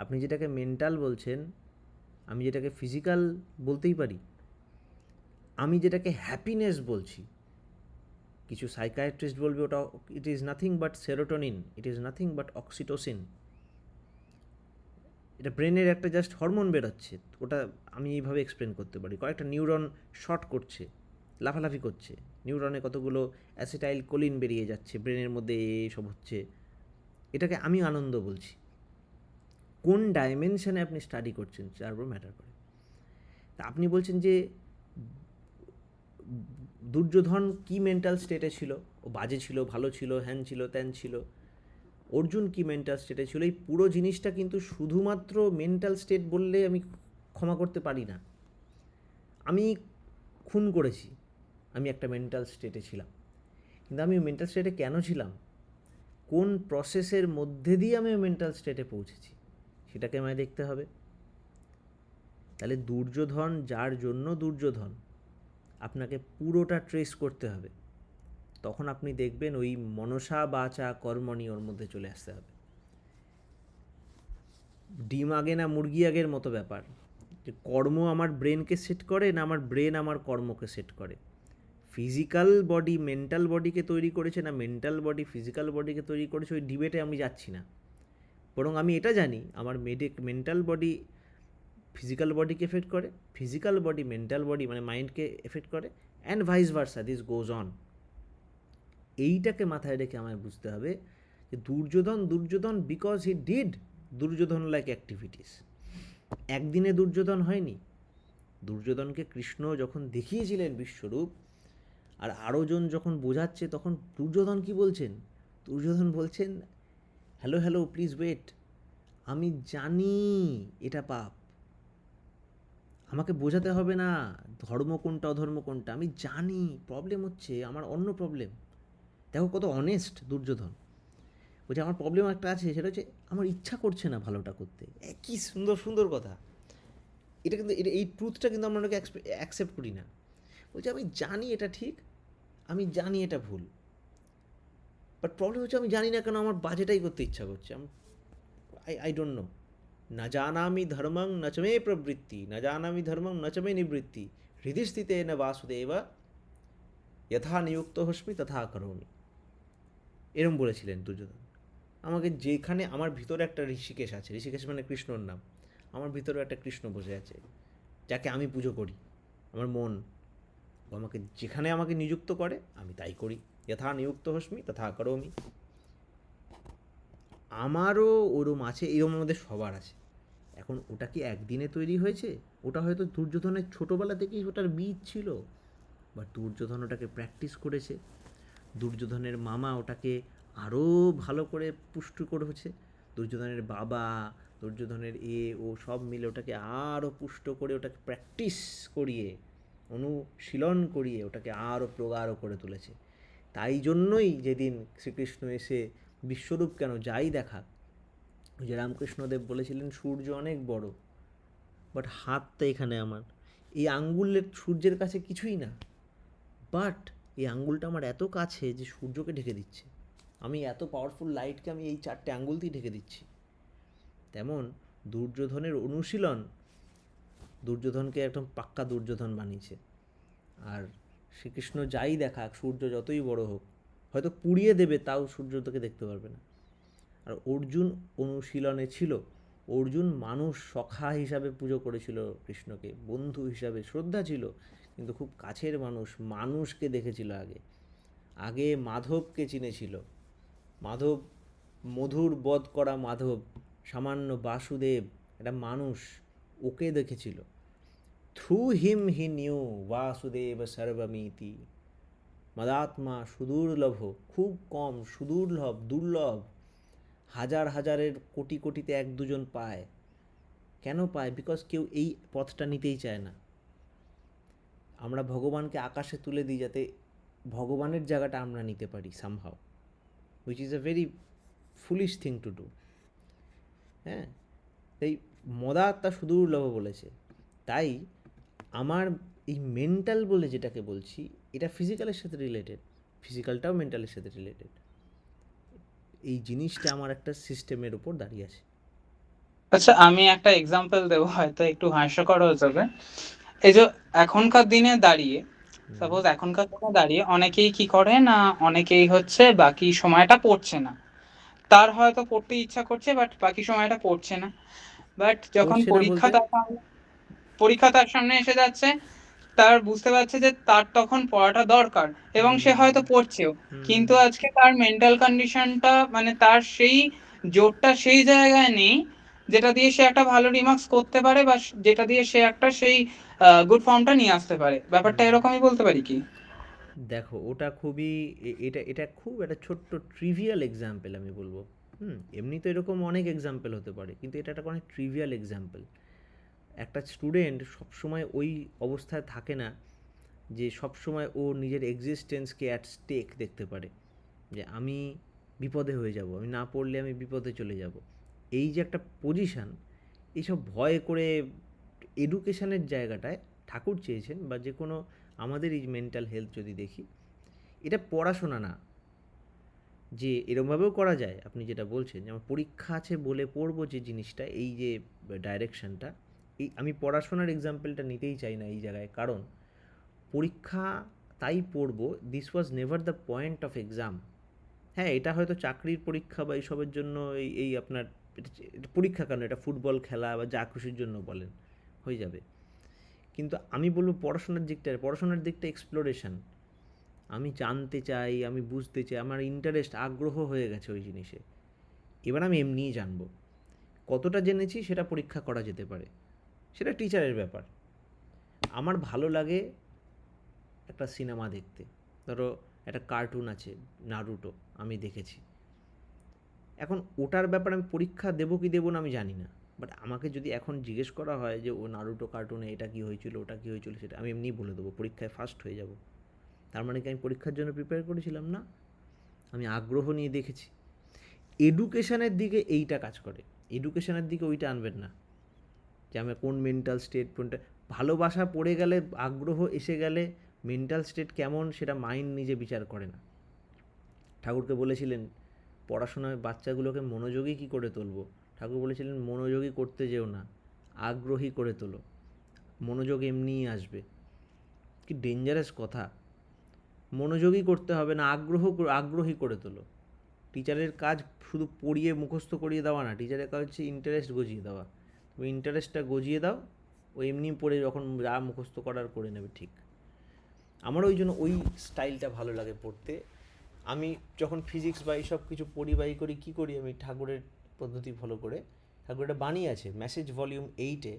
আপনি যেটাকে মেন্টাল বলছেন, আমি যেটাকে ফিজিক্যাল বলতেই পারি। আমি যেটাকে হ্যাপিনেস বলছি, কিছু সাইকায়াট্রিস্ট বলবে ওটা it is nothing but serotonin, it is nothing but oxytocin. এটা ব্রেনের একটা জাস্ট হরমোন বেরোচ্ছে, ওটা আমি এইভাবে এক্সপ্লেন করতে পারি। কয়েকটা নিউরন শর্ট করছে, লাফালাফি করছে, নিউরনে কতগুলো অ্যাসিটাইল কোলিন বেরিয়ে যাচ্ছে, ব্রেনের মধ্যে সব হচ্ছে। এটাকে আমি আনন্দ বলছি। কোন ডাইমেনশনে আপনি স্টাডি করছেন তার উপর ম্যাটার করে। তা আপনি বলছেন যে দুর্যোধন কি মেন্টাল স্টেটে ছিল, ও বাজে ছিল, ভালো ছিল, হ্যান ছিল, ত্যান ছিল। অর্জুন কি মেন্টাল স্টেটে ছিল, এই পুরো জিনিসটা কিন্তু শুধুমাত্র মেন্টাল স্টেট বললে আমি ক্ষমা করতে পারি না। আমি খুন করেছি, আমি একটা মেন্টাল স্টেটে ছিলাম। কিন্তু আমি মেন্টাল স্টেটে কেন ছিলাম, কোন প্রসেসের মধ্যে দিয়ে আমি মেন্টাল স্টেটে পৌঁছেছি, সেটাকে আমায় দেখতে হবে। তাহলে দুর্যোধন যার জন্য দুর্যোধন, আপনাকে পুরোটা ট্রেস করতে হবে। তখন আপনি দেখবেন ওই মনসা বাচা কর্মণি ওর মধ্যে চলে আসতে হবে। ডিম আগে না মুরগি আগের মতো ব্যাপার, যে কর্ম আমার ব্রেনকে সেট করে না আমার ব্রেন আমার কর্মকে সেট করে। ফিজিক্যাল বডি মেন্টাল বডিকে তৈরি করেছে না মেন্টাল বডি ফিজিক্যাল বডিকে তৈরি করেছে, ওই ডিবেটে আমি যাচ্ছি না। বরং আমি এটা জানি আমার মেন্টাল বডি ফিজিক্যাল বডিকে এফেক্ট করে, ফিজিক্যাল বডি মেন্টাল বডি মানে মাইন্ডকে এফেক্ট করে, and vice versa, this goes on. এইটাকে মাথায় রেখে আমায় বুঝতে হবে যে Duryodhan because he did Duryodhan like activities. একদিনে দুর্যোধন হয়নি। দুর্যোধনকে কৃষ্ণ যখন দেখিয়েছিলেন বিশ্বরূপ, আর আরও জন যখন বোঝাচ্ছে, তখন দুর্যোধন কি বলছেন, দুর্যোধন বলছেন হ্যালো প্লিজ ওয়েট, আমি জানি এটা পাপ, আমাকে বোঝাতে হবে না ধর্ম কোনটা অধর্ম কোনটা, আমি জানি প্রবলেম হচ্ছে আমার, অন্য প্রবলেম। দেখো কত অনেস্ট দুর্যোধন। বলছে আমার প্রবলেম একটা আছে, সেটা হচ্ছে আমার ইচ্ছা করছে না ভালোটা করতে। কী সুন্দর সুন্দর কথা। এটা কিন্তু এই ট্রুথটা কিন্তু আমরা অনেকে অ্যাকসেপ্ট করি না। বলছে আমি জানি এটা ঠিক, আমি জানি এটা ভুল, বাট প্রবলেম হচ্ছে আমি জানি না কেন আমার বাজেটাই করতে ইচ্ছা করছে। I don't know. না জানামি ধর্মং নচমে প্রবৃত্তি, না জানামি ধর্মং নচমে নিবৃত্তি, হৃদিস্থিতে ন বাসুদেব যথা নিযুক্ত হস্মি তথা করোমি। এরম বলেছিলেন দুর্যোধন। আমাকে যেখানে আমার ভিতরে একটা ঋষিকেশ আছে, ঋষিকেশ মানে কৃষ্ণর নাম, আমার ভিতরে একটা কৃষ্ণ বসে আছে যাকে আমি পুজো করি, আমার মন। আমাকে যেখানে আমাকে নিযুক্ত করে আমি তাই করি। যথা নিযুক্ত হস্মি তথা করোমি। আমারও ওরম আছে, এরম আমাদের সবার আছে। এখন ওটা কি একদিনে তৈরি হয়েছে? ওটা হয়তো দুর্যোধনের ছোটোবেলা থেকেই ওটার বীজ ছিল, বাট দুর্যোধন ওটাকে প্র্যাকটিস করেছে, দুর্যোধনের মামা ওটাকে আরও ভালো করে পুষ্টি করেছে, দুর্যোধনের বাবা, দুর্যোধনের ও সব মিলে ওটাকে আরও পুষ্ট করে, ওটাকে প্র্যাকটিস করিয়ে, অনুশীলন করিয়ে ওটাকে আরও প্রগাঢ় করে তুলেছে। তাই জন্যই যেদিন শ্রীকৃষ্ণ এসে বিশ্বরূপ কেন যাই দেখা, যে রামকৃষ্ণদেব বলেছিলেন সূর্য অনেক বড়, বাট হাতটা এখানে আমার, এই আঙ্গুলের সূর্যের কাছে কিছুই না, বাট এই আঙ্গুলটা আমার এত কাছে যে সূর্যকে ঢেকে দিচ্ছে, আমি এত পাওয়ারফুল লাইটকে আমি এই 4টে আঙ্গুল দিয়ে ঢেকে দিচ্ছি। তেমন দুর্যোধনের অনুশীলন দুর্যোধনকে একদম পাক্কা দুর্যোধন বানিয়েছে। আর শ্রীকৃষ্ণ যাই দেখাক, সূর্য যতই বড় হোক, হয়তো পুড়িয়ে দেবে, তাও সূর্য তোকে দেখতে পারবে না। আর অর্জুন অনুশীলনে ছিল, অর্জুন মানুষ সখা হিসাবে পুজো করেছিল কৃষ্ণকে, বন্ধু হিসাবে শ্রদ্ধা ছিল, কিন্তু খুব কাছের মানুষ, মানুষকে দেখেছিল আগে, আগে মাধবকে চিনেছিল। মাধব, মধুর বধ করা মাধব, সামান্য বাসুদেব, একটা মানুষ, ওকে দেখেছিল। থ্রু হিম হি নিউ বাসুদেব সর্বমিতি। মদাত্মা সুদুর্লভ, খুব কম, সুদুর্লভ, দুর্লভ, হাজার হাজারের কোটি কোটিতে 1-2 পায়। কেন পায়? বিকজ কেউ এই পথটা নিতেই চায় না। আমরা ভগবানকে আকাশে তুলে দিই যাতে ভগবানের জায়গাটা আমরা নিতে পারি somehow, which is a very foolish thing to do. হ্যাঁ, তাই মদাত্মা সুদুর্লভ বলেছে। তাই আমার এই মেন্টাল বলে যেটাকে বলছি, এটা ফিজিক্যালের সাথে রিলেটেড, ফিজিক্যালটাও মেন্টালের সাথে রিলেটেড। এই জিনিসটা আমার একটা সিস্টেমের উপর দাঁড়িয়ে আছে। আচ্ছা, আমি একটা এক্সাম্পল দেবো, হয়তো একটু হাস্যকর হয়ে যাবে। এই যে এখনকার দিনে দাঁড়িয়ে, সাপোজ এখনকার দিনে দাঁড়িয়ে অনেকেই কি করে না, অনেকেই হচ্ছে বাকি সময়টা পড়ছে না, তার হয়তো পড়তে ইচ্ছা করছে বাট বাকি সময়টা পড়ছে না। বাট যখন পড়ছে না বলতে পরীক্ষা তার সামনে এসে যাচ্ছে, তার বুঝতে পারছে যে তার তখন পড়াটা দরকার, এবং সে হয়তো পড়ছেও, কিন্তু আজকে তার মেন্টাল কন্ডিশনটা, মানে তার সেই জোরটা সেই জায়গায় নেই যেটা দিয়ে সে একটা ভালো রিমার্কস করতে পারে, বা যেটা দিয়ে সে একটা সেই গুড ফর্মটা নিয়ে আসতে পারে। ব্যাপারটা এরকমই বলতে পারি কি? দেখো, ওটা খুবই এটা এটা খুব একটা ছোট্ট ট্রিভিয়াল এক্সাম্পল আমি বলবো। এমনি তো এরকম অনেক এক্সাম্পল হতে পারে, কিন্তু এটা একটা অনেক ট্রিভিয়াল এক্সাম্পল। একটা স্টুডেন্ট সবসময় ওই অবস্থায় থাকে না যে সবসময় ও নিজের এক্সিস্টেন্সকে অ্যাট স্টেক দেখতে পারে, যে আমি বিপদে হয়ে যাব, আমি না পড়লে আমি বিপদে চলে যাব, এই যে একটা পজিশান, এইসব ভয় করে এডুকেশানের জায়গাটায় ঠাকুর চেয়েছেন, বা যে কোনো আমাদের এই মেন্টাল হেলথ যদি দেখি, এটা পড়াশোনা না, যে এরমভাবেও করা যায় আপনি যেটা বলছেন, যেমন পরীক্ষা আছে বলে পড়বো যে জিনিসটা, এই যে ডাইরেকশানটা, এই আমি পড়াশোনার এক্সাম্পলটা নিতেই চাই না এই জায়গায়, কারণ পরীক্ষা তাই পড়বো, this was never the point of exam. হ্যাঁ, এটা হয়তো চাকরির পরীক্ষা বা এইসবের জন্য, এই আপনার এটা পরীক্ষা, কারণ এটা ফুটবল খেলা বা যা খুশির জন্য বলেন, হয়ে যাবে। কিন্তু আমি বলবো পড়াশোনার দিকটা এক্সপ্লোরেশন, আমি জানতে চাই, আমি বুঝতে চাই, আমার ইন্টারেস্ট, আগ্রহ হয়ে গেছে ওই জিনিসে, এবার আমি এমনিই জানবো। কতটা জেনেছি সেটা পরীক্ষা করা যেতে পারে, সেটা টিচারের ব্যাপার। আমার ভালো লাগে একটা সিনেমা দেখতে, ধরো একটা কার্টুন আছে নারুটো, আমি দেখেছি, এখন ওটার ব্যাপারে আমি পরীক্ষা দেবো কি দেবো না আমি জানি না, বাট আমাকে যদি এখন জিজ্ঞেস করা হয় যে ও নারুটো কার্টুনে এটা কী হয়েছিল, ওটা কী হয়েছিল, সেটা আমি এমনিই বলে দেবো, পরীক্ষায় ফার্স্ট হয়ে যাব। তার মানে কি আমি পরীক্ষার জন্য প্রিপেয়ার করেছিলাম? না, আমি আগ্রহ নিয়ে দেখেছি। এডুকেশানের দিকে এইটা কাজ করে, এডুকেশানের দিকে ওইটা আনবেন না, যে আমি কোন মেন্টাল স্টেট, কোনটা ভালোবাসা পড়ে গেলে, আগ্রহ এসে গেলে মেন্টাল স্টেট কেমন সেটা মাইন্ড নিজে বিচার করে না। ঠাকুরকে বলেছিলেন পড়াশোনায় বাচ্চাগুলোকে মনোযোগী কী করে তুলবো, ঠাকুর বলেছিলেন মনোযোগী করতে যেও না, আগ্রহী করে তোলো, মনোযোগ এমনিই আসবে। কি ডেঞ্জারাস কথা! মনোযোগী করতে হবে না, আগ্রহী করে তোলো। টিচারের কাজ শুধু পড়িয়ে মুখস্থ করিয়ে দেওয়া না, টিচারের কাজ হচ্ছে ইন্টারেস্ট গজিয়ে দেওয়া। তুমি ইন্টারেস্টটা গজিয়ে দাও, ও এমনি পড়ে যখন যা মুখস্থ করার করে নেবে। ঠিক, আমার ওই জন্য ওই স্টাইলটা ভালো লাগে পড়তে, আমি যখন ফিজিক্স বা এইসব কিছু পড়ি বা করি কী করি, আমি ঠাকুরের পদ্ধতি ফলো করে, ঠাকুরের একটা বাণী আছে মেসেজ ভলিউম 8-এ,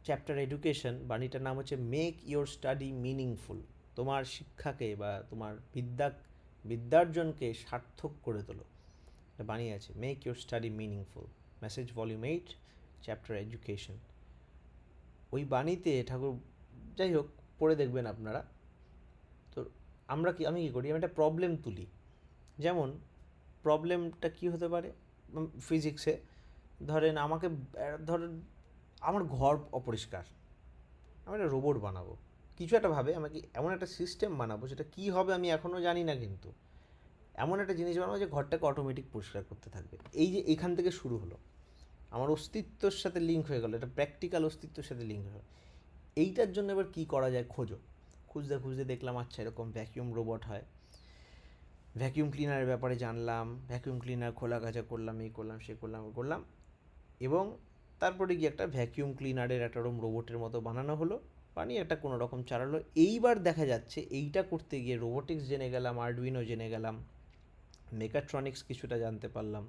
চ্যাপ্টার এডুকেশন, বাণীটার নাম হচ্ছে মেক ইয়োর স্টাডি মিনিংফুল। তোমার শিক্ষাকে বা তোমার বিদ্যার্জনকে সার্থক করে তোলো, একটা বাণী আছে, make your study meaningful, message volume 8, chapter education. ওই বাণীতে ঠাকুর, যাই হোক পড়ে দেখবেন আপনারা। তো আমি কী করি, আমি একটা প্রবলেম তুলি। যেমন প্রবলেমটা কী হতে পারে ফিজিক্সে, ধরেন আমার ঘর অপরিষ্কার, আমি একটা রোবট বানাবো, কিছু একটা ভাবে আমাকে এমন একটা সিস্টেম বানাবো, সেটা কী হবে আমি এখনও জানি না, কিন্তু এমন একটা জিনিস বানাবো যে ঘরটাকে অটোমেটিক পরিষ্কার করতে থাকবে। এই যে এখান থেকে শুরু হলো, আমার অস্তিত্বর সাথে লিঙ্ক হয়ে গেল, এটা প্র্যাকটিক্যাল অস্তিত্বের সাথে লিঙ্ক হয়ে গেল। এইটার জন্য এবার কী করা যায় খুঁজতে খুঁজতে দেখলাম আচ্ছা এরকম ভ্যাকিউম রোবট হয়, ভ্যাকিউম ক্লিনারের ব্যাপারে জানলাম, ভ্যাকিউম ক্লিনার খোলা কাচা করলাম, এই করলাম সে করলাম, এবং তারপরে গিয়ে একটা ভ্যাকিউম ক্লিনারের একটা রোবটের মতো বানানো হলো, বানিয়ে একটা কোনো রকম চালালো। এইবার দেখা যাচ্ছে এইটা করতে গিয়ে রোবোটিক্স জেনে গেলাম, আরডুইনো জেনে গেলাম, মেকাট্রনিক্স কিছুটা জানতে পারলাম,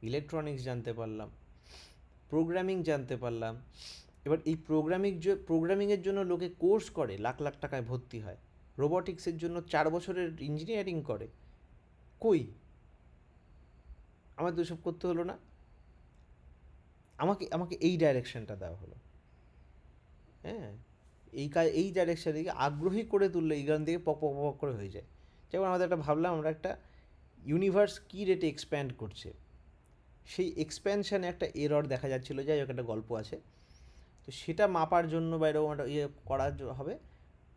ইলেকট্রনিক্স জানতে পারলাম, প্রোগ্রামিং জানতে পারলাম। এবার এই প্রোগ্রামিংয়ের জন্য লোকে কোর্স করে, লাখ লাখ টাকায় ভর্তি হয়, রোবোটিক্সের জন্য 4 বছরের ইঞ্জিনিয়ারিং করে। কই, আমার তো এসব করতে হলো না, আমাকে এই ডাইরেকশানটা দেওয়া হলো। হ্যাঁ, এই ডাইরেকশানে আগ্রহী করে তুললে এইখান থেকে পক পক পক করে হয়ে যায়। যেমন আমাদের একটা ভাবলাম আমরা একটা ইউনিভার্স কী রেটে এক্সপ্যান্ড করছে, সেই এক্সপ্যানশানে একটা এরর দেখা যাচ্ছিলো, যাই হোক একটা গল্প আছে, তো সেটা মাপার জন্য বা এরকম একটা করার হবে,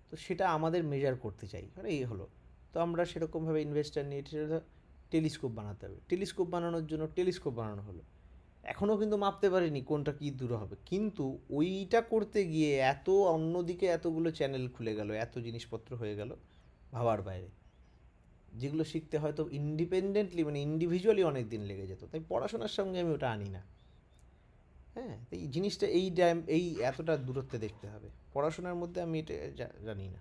তো সেটা আমাদের মেজার করতে চাই, মানে এই হলো। তো আমরা সেরকমভাবে ইনভেস্টার নিয়ে টেলিস্কোপ বানাতে হবে, টেলিস্কোপ বানানোর জন্য টেলিস্কোপ বানানো হলো। এখনও কিন্তু মাপতে পারিনি কোনটা কী দূর হবে, কিন্তু ওইটা করতে গিয়ে অন্যদিকে এতগুলো চ্যানেল খুলে গেল, এত জিনিসপত্র হয়ে গেল ভাবার বাইরে, যেগুলো শিখতে হয়তো ইন্ডিপেন্ডেন্টলি মানে ইন্ডিভিজুয়ালি অনেক দিন লেগে যেত। তাই পড়াশোনার সঙ্গে আমি ওটা আনি না। হ্যাঁ, এই জিনিসটা এই এতটা দূরত্বে দেখতে হবে, পড়াশোনার মধ্যে আমি এটা জানি না।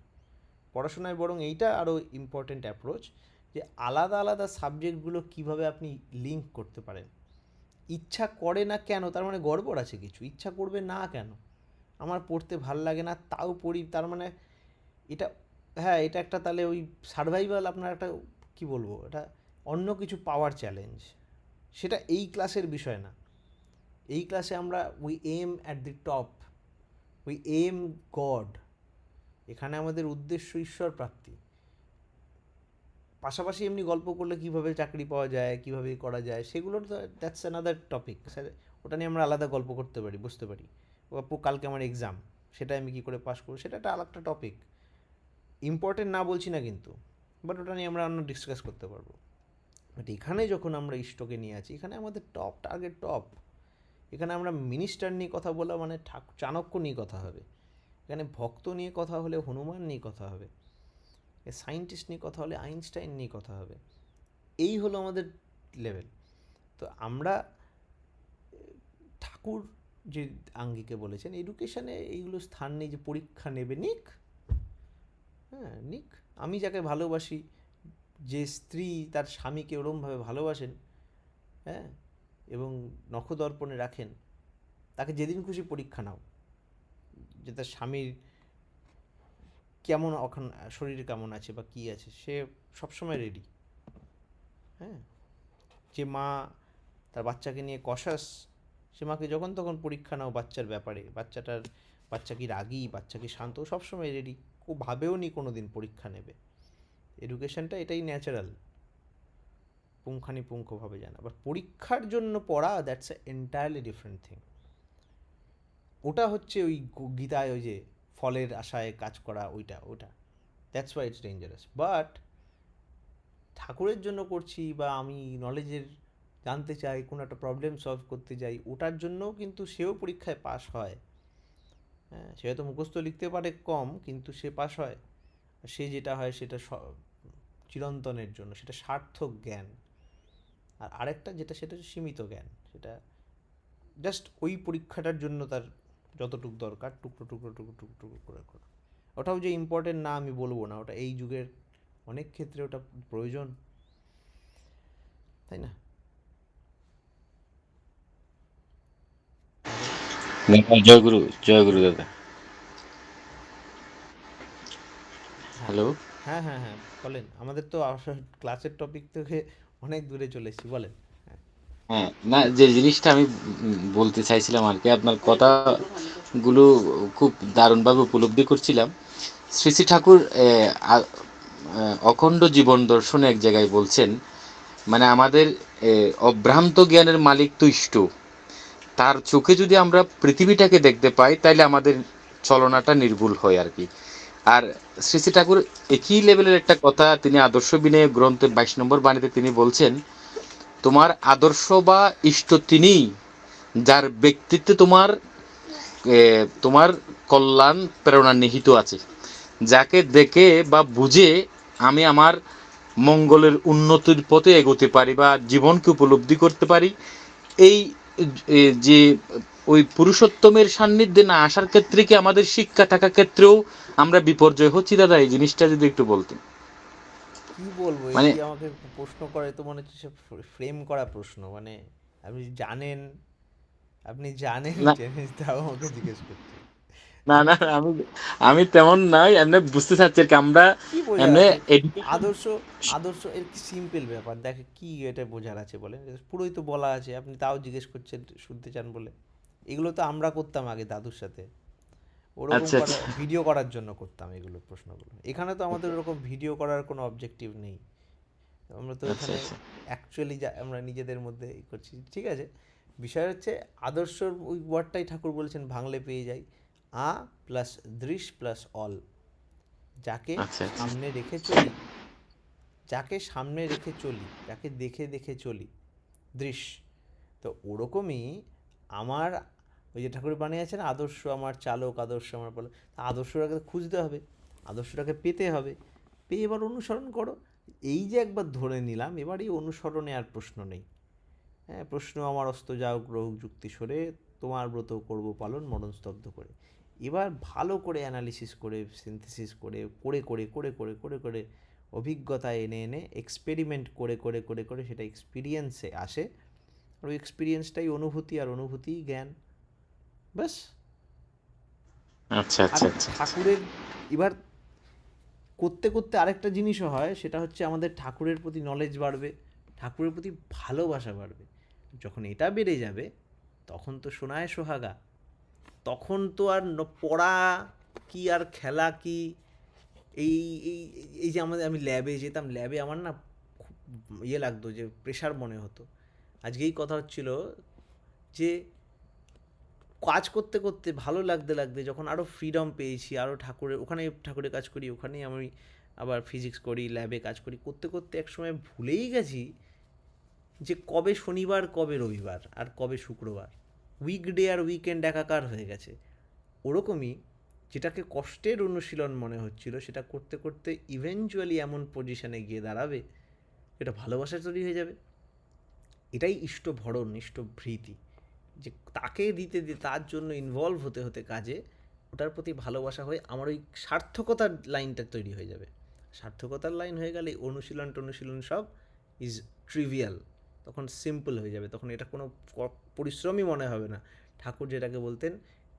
পড়াশোনায় বরং এইটা আরও ইম্পর্ট্যান্ট অ্যাপ্রোচ, যে আলাদা আলাদা সাবজেক্টগুলো কীভাবে আপনি লিঙ্ক করতে পারেন। ইচ্ছা করে না কেন, তার মানে গড়বড় আছে কিছু, ইচ্ছা করবে না কেন, আমার পড়তে ভাল লাগে না তাও পড়ি, তার মানে এটা, হ্যাঁ এটা একটা তাহলে ওই সারভাইভাল, আপনার একটা কী বলবো, এটা অন্য কিছু পাওয়ার চ্যালেঞ্জ। সেটা এই ক্লাসের বিষয় না। এই ক্লাসে আমরা we am at the top, we am God, এখানে আমাদের উদ্দেশ্য ঈশ্বর প্রাপ্তি। পাশাপাশি এমনি গল্প করলে কীভাবে চাকরি পাওয়া যায়, কীভাবে করা যায়, সেগুলোর তো দ্যাটস অ্যানাদার টপিক, স্যার ওটা নিয়ে আমরা আলাদা গল্প করতে পারি, বুঝতে পারি। কালকে আমার এক্সাম, সেটা আমি কী করে পাস করবো, সেটা একটা আলাদা টপিক, ইম্পর্টেন্ট না বলছি না কিন্তু, বাট ওটা নিয়ে আমরা অন্য ডিসকাস করতে পারবো। বাট এখানে যখন আমরা ইষ্টকে নিয়ে আছি, এখানে আমাদের টার্গেট টপ, এখানে আমরা মিনিস্টার নিয়ে কথা বলা মানে চাণক্য নিয়ে কথা হবে, এখানে ভক্ত নিয়ে কথা হলে হনুমান নিয়ে কথা হবে, সায়েন্টিস্ট নিয়ে কথা হলে আইনস্টাইন নিয়ে কথা হবে। এই হলো আমাদের লেভেল। তো আমরা ঠাকুর যে আঙ্গিকে বলেছেন, এডুকেশানে এইগুলো স্থান নেই, যে পরীক্ষা নেবে নিক, হ্যাঁ নিক। আমি যাকে ভালোবাসি, যে স্ত্রী তার স্বামীকে ওরমভাবে ভালোবাসেন, হ্যাঁ, এবং নখদর্পণে রাখেন, তাকে যেদিন খুশি পরীক্ষা নাও, যে তার স্বামীর কেমন শরীর কেমন আছে বা কী আছে, সে সবসময় রেডি। হ্যাঁ, যে মা তার বাচ্চাকে নিয়ে কশাস, সে মাকে যখন তখন পরীক্ষা নাও বাচ্চার ব্যাপারে, বাচ্চা কি রাগী, বাচ্চা কি শান্ত, সবসময় রেডি, ও ভাবেও নি কোনো দিন পরীক্ষা নেবে। এডুকেশনটা এটাই ন্যাচারাল, পুঙ্খানুপুঙ্খভাবে জানা। আবার পরীক্ষার জন্য পড়া, that's a entirely different thing. ওটা হচ্ছে ওই গীতায় ওই যে ফলের আশায় কাজ করা, ওটা that's why it's dangerous. But ঠাকুরের জন্য করছি, বা আমি নলেজের জানতে চাই, কোনো একটা প্রবলেম সলভ করতে যাই, ওটার জন্যও কিন্তু সেও পরীক্ষায় পাস হয়। হ্যাঁ, সে হয়তো মুখস্থ লিখতে পারে কম, কিন্তু সে পাস হয়। সে যেটা হয় সেটা চিরন্তনের জন্য, সেটা সার্থক জ্ঞান। আর আরেকটা যেটা, সেটা সীমিত জ্ঞান, সেটা জাস্ট ওই পরীক্ষাটার জন্য তার যতটুকু দরকার টুকরো করে করা। ওটাও যে ইম্পর্টেন্ট না আমি বলবো না, ওটা এই যুগের অনেক ক্ষেত্রে ওটা প্রয়োজন, তাই না? হ্যালো। জয়গুরু, জয়গুরু জয়। দাদা। হ্যাঁ হ্যালো। হ্যাঁ হ্যাঁ হ্যাঁ, বলেন। আমাদের তো আসলে ক্লাসের টপিক থেকে অনেক দূরে চলে এসেছি, বলেন। হ্যাঁ। হ্যাঁ, না যে জিনিসটা আমি বলতে চাইছিলাম আর কি, আপনার কথাগুলো খুব দারুণভাবে উপলব্ধি করছিলাম। শ্রী শ্রী ঠাকুর অখণ্ড জীবন দর্শনে এক জায়গায় বলছেন, মানে আমাদের অভ্রান্ত জ্ঞানের মালিক তো ইষ্ট, তার চোখে যদি আমরা পৃথিবীটাকে দেখতে পাই তাহলে আমাদের চলনাটা নির্ভুল হয় আর কি। আর শ্রী শ্রী ঠাকুর একই লেভেলের একটা কথা তিনি আদর্শ বিনয় গ্রন্থে 22 নম্বর বাণীতে তিনি বলছেন, তোমার আদর্শ বা ইষ্ট তিনিই যার ব্যক্তিত্বে তোমার কল্যাণ প্রেরণা নিহিত আছে, যাকে দেখে বা বুঝে আমি আমার মঙ্গলের উন্নতির পথে এগোতে পারি বা জীবনকে উপলব্ধি করতে পারি। এই যে ওই পুরুষোত্তমের সান্নিধ্যে না আসার ক্ষেত্রে কি আমাদের শিক্ষা থাকা ক্ষেত্রেও আমরা বিপর্যয় হচ্ছি দাদা? এই জিনিসটা যদি একটু বলতেন। কি বলবো, এই মানে যে আমাকে প্রশ্ন করে তো মনে হচ্ছে সে ফ্রেম করা প্রশ্ন, মানে আপনি জানেন, আপনি জানেন না জেনে তাও আমাকে জিজ্ঞেস করছেন। না আমি না তো আমি আমি তেমন নয়, এমনি বুঝতে চাচ্ছি আর কি আমরা কি বোঝার এমনি আছে? এডুকেশন। আদর্শ, আদর্শ এর কি সিম্পল ব্যাপার, দেখে কি এটা বোঝার আছে বলেন? পুরোই তো বলা আছে, আপনি তাও জিজ্ঞেস করছেন শুনতে চান বলে। এগুলো তো আমরা করতাম আগে দাদুর সাথে, ওরকম আচ্ছা করা আচ্ছা ভিডিও করার জন্য করতাম এগুলো প্রশ্নগুলো। এখানে তো আমাদের ওরকম ভিডিও করার কোনো অবজেক্টিভ নেই, আমরা তো আচ্ছা এখানে আচ্ছা অ্যাকচুয়ালি যা আমরা নিজেদের মধ্যে ই করছি, ঠিক আছে। বিষয় হচ্ছে আদর্শর ওই ওয়ার্ডটাই ঠাকুর বলেছেন ভাঙলে পেয়ে যাই, আ প্লাস দৃশ প্লাস অল, যাকে আচ্ছা আচ্ছা সামনে রেখে চলি, যাকে সামনে রেখে চলি, যাকে দেখে দেখে চলি, দৃশ। তো ওরকমই আমার, ওই যে ঠাকুর বানিয়ে আছেন আদর্শ আমার চালক, আদর্শ আমার বলে, আদর্শটাকে খুঁজতে হবে, আদর্শটাকে পেতে হবে, পেয়ে এবার অনুসরণ করো। এই যে একবার ধরে নিলাম, এবার এই অনুসরণে আর প্রশ্ন নেই। হ্যাঁ, প্রশ্ন আমার অস্ত যাও গ্রহ যুক্তি সরে, তোমার ব্রত করব পালন মরণ স্তব্ধ করে। এবার ভালো করে অ্যানালিসিস করে সিনথেসিস করে করে করে করে করে করে করে অভিজ্ঞতা এনে এনে এক্সপেরিমেন্ট করে করে করে করে সেটা এক্সপিরিয়েন্সে আসে। আর ওই এক্সপিরিয়েন্সটাই অনুভূতি, আর অনুভূতিই জ্ঞান, ব্যাস। আচ্ছা আর আচ্ছা আচ্ছা আচ্ছা। ঠাকুরের এবার করতে করতে আরেকটা জিনিসও হয়, সেটা হচ্ছে আমাদের ঠাকুরের প্রতি নলেজ বাড়বে, ঠাকুরের প্রতি ভালোবাসা বাড়বে। যখন এটা বেড়ে যাবে তখন তো সোনায় সোহাগা, তখন তো আর পড়া কি আর খেলা কি। এই এই এই যে আমাদের, আমি ল্যাবে যেতাম, ল্যাবে আমার না খুব ইয়ে লাগতো, যে প্রেশার মনে হতো। আজকেই কথা হচ্ছিল যে কাজ করতে করতে ভালো লাগতে লাগতে যখন আরও ফ্রিডম পেয়েছি, আরও ঠাকুরের ওখানে ঠাকুরের কাজ করি, ওখানেই আমি আবার ফিজিক্স করি, ল্যাবে কাজ করি, করতে করতে একসময় ভুলেই গেছি যে কবে শনিবার, কবে রবিবার, আর কবে শুক্রবার। উইকডে আর উইকেন্ড একাকার হয়ে গেছে। ওরকমই যেটাকে কষ্টের অনুশীলন মনে হচ্ছিল, সেটা করতে করতে ইভেনচুয়ালি এমন পজিশানে গিয়ে দাঁড়াবে এটা ভালোবাসা তৈরি হয়ে যাবে। এটাই ইষ্টভরণ, ইষ্টভৃতি, যে তাকে দিতে দিতে তার জন্য ইনভলভ হতে হতে কাজে, ওটার প্রতি ভালোবাসা হয়ে আমার ওই সার্থকতার লাইনটা তৈরি হয়ে যাবে। সার্থকতার লাইন হয়ে গেলে অনুশীলন টনুশীলন সব ইজ ট্রিভিয়াল, তখন সিম্পল হয়ে যাবে, তখন এটা কোনো পরিশ্রমই মনে হবে না। ঠাকুর যেটাকে বলতেন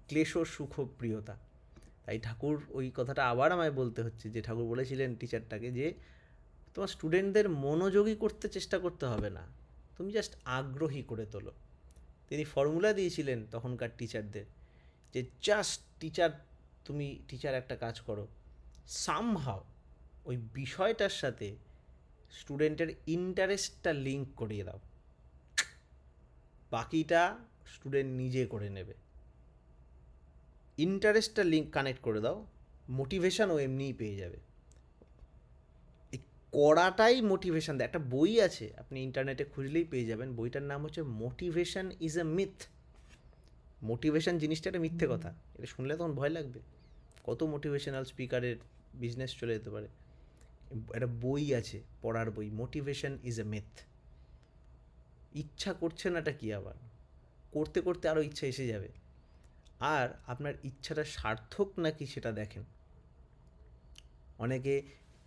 ক্লেশ সুখ প্রিয়তা। তাই ঠাকুর ওই কথাটা আবার আমায় বলতে হচ্ছে, যে ঠাকুর বলেছিলেন টিচারটাকে যে তোমার স্টুডেন্টদের মনোযোগী করতে চেষ্টা করতে হবে না, তুমি জাস্ট আগ্রহী করে তোলো। তিনি ফর্মুলা দিয়েছিলেন তখনকার টিচারদের, যে জাস্ট টিচার, তুমি টিচার একটা কাজ করো, সামহাও ওই বিষয়টার সাথে স্টুডেন্টের ইন্টারেস্টটা লিঙ্ক করিয়ে দাও, বাকিটা স্টুডেন্ট নিজে করে নেবে। ইন্টারেস্টটা লিঙ্ক কানেক্ট করে দাও, মোটিভেশানও এমনিই পেয়ে যাবে। এই করাটাই মোটিভেশান দেয়। একটা বই আছে, আপনি ইন্টারনেটে খুঁজলেই পেয়ে যাবেন, বইটার নাম হচ্ছে motivation is a myth. Motivation জিনিসটা একটা মিথ্যে কথা, এটা শুনলে তখন ভয় লাগবে। কত মোটিভেশনাল স্পিকারের বিজনেস চলে যেতে পারে। একটা বই আছে, পড়ার বই, মোটিভেশন ইজ এ মিথ। ইচ্ছা করছে নাটা কি, আবার করতে করতে আরও ইচ্ছা এসে যাবে। আর আপনার ইচ্ছাটা সার্থক নাকি সেটা দেখেন। অনেকে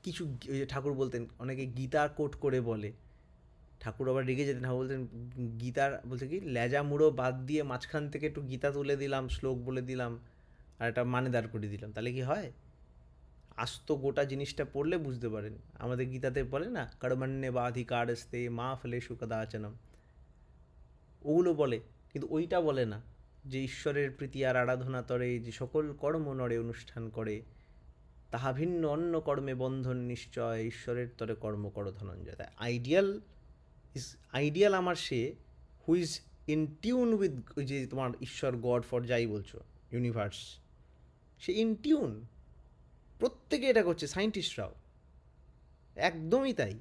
কিছু ওই যে ঠাকুর বলতেন অনেকে গীতা কোট করে বলে, ঠাকুর আবার রেগে যেতেন, ঠাকুর বলতেন গীতার বলছে কি লেজা মুড়ো বাদ দিয়ে মাঝখান থেকে একটু গীতা তুলে দিলাম, শ্লোক বলে দিলাম, আর একটা মানে দাঁড় করে দিলাম, তাহলে কি হয়? আস্ত গোটা জিনিসটা পড়লে বুঝতে পারেন। আমাদের গীতাতে বলে না কর্মণ্যে বাধিকারস্তে মা ফলেষু কদাচনম, ওগুলো বলে, কিন্তু ওইটা বলে না যে ঈশ্বরের প্রীতি আর আরাধনা তরে যে সকল কর্ম নরে অনুষ্ঠান করে, তাহা ভিন্ন অন্য কর্মে বন্ধন নিশ্চয়, ঈশ্বরের তরে কর্ম কর ধনঞ্জয়। তাই আইডিয়াল আমার সে who is in tune with ওই যে তোমার ঈশ্বর, গড, ফর যাই বলছো, ইউনিভার্স, সে ইন টিউন। প্রত্যেকে এটা করছে, সায়েন্টিস্টরাও একদমই তাই।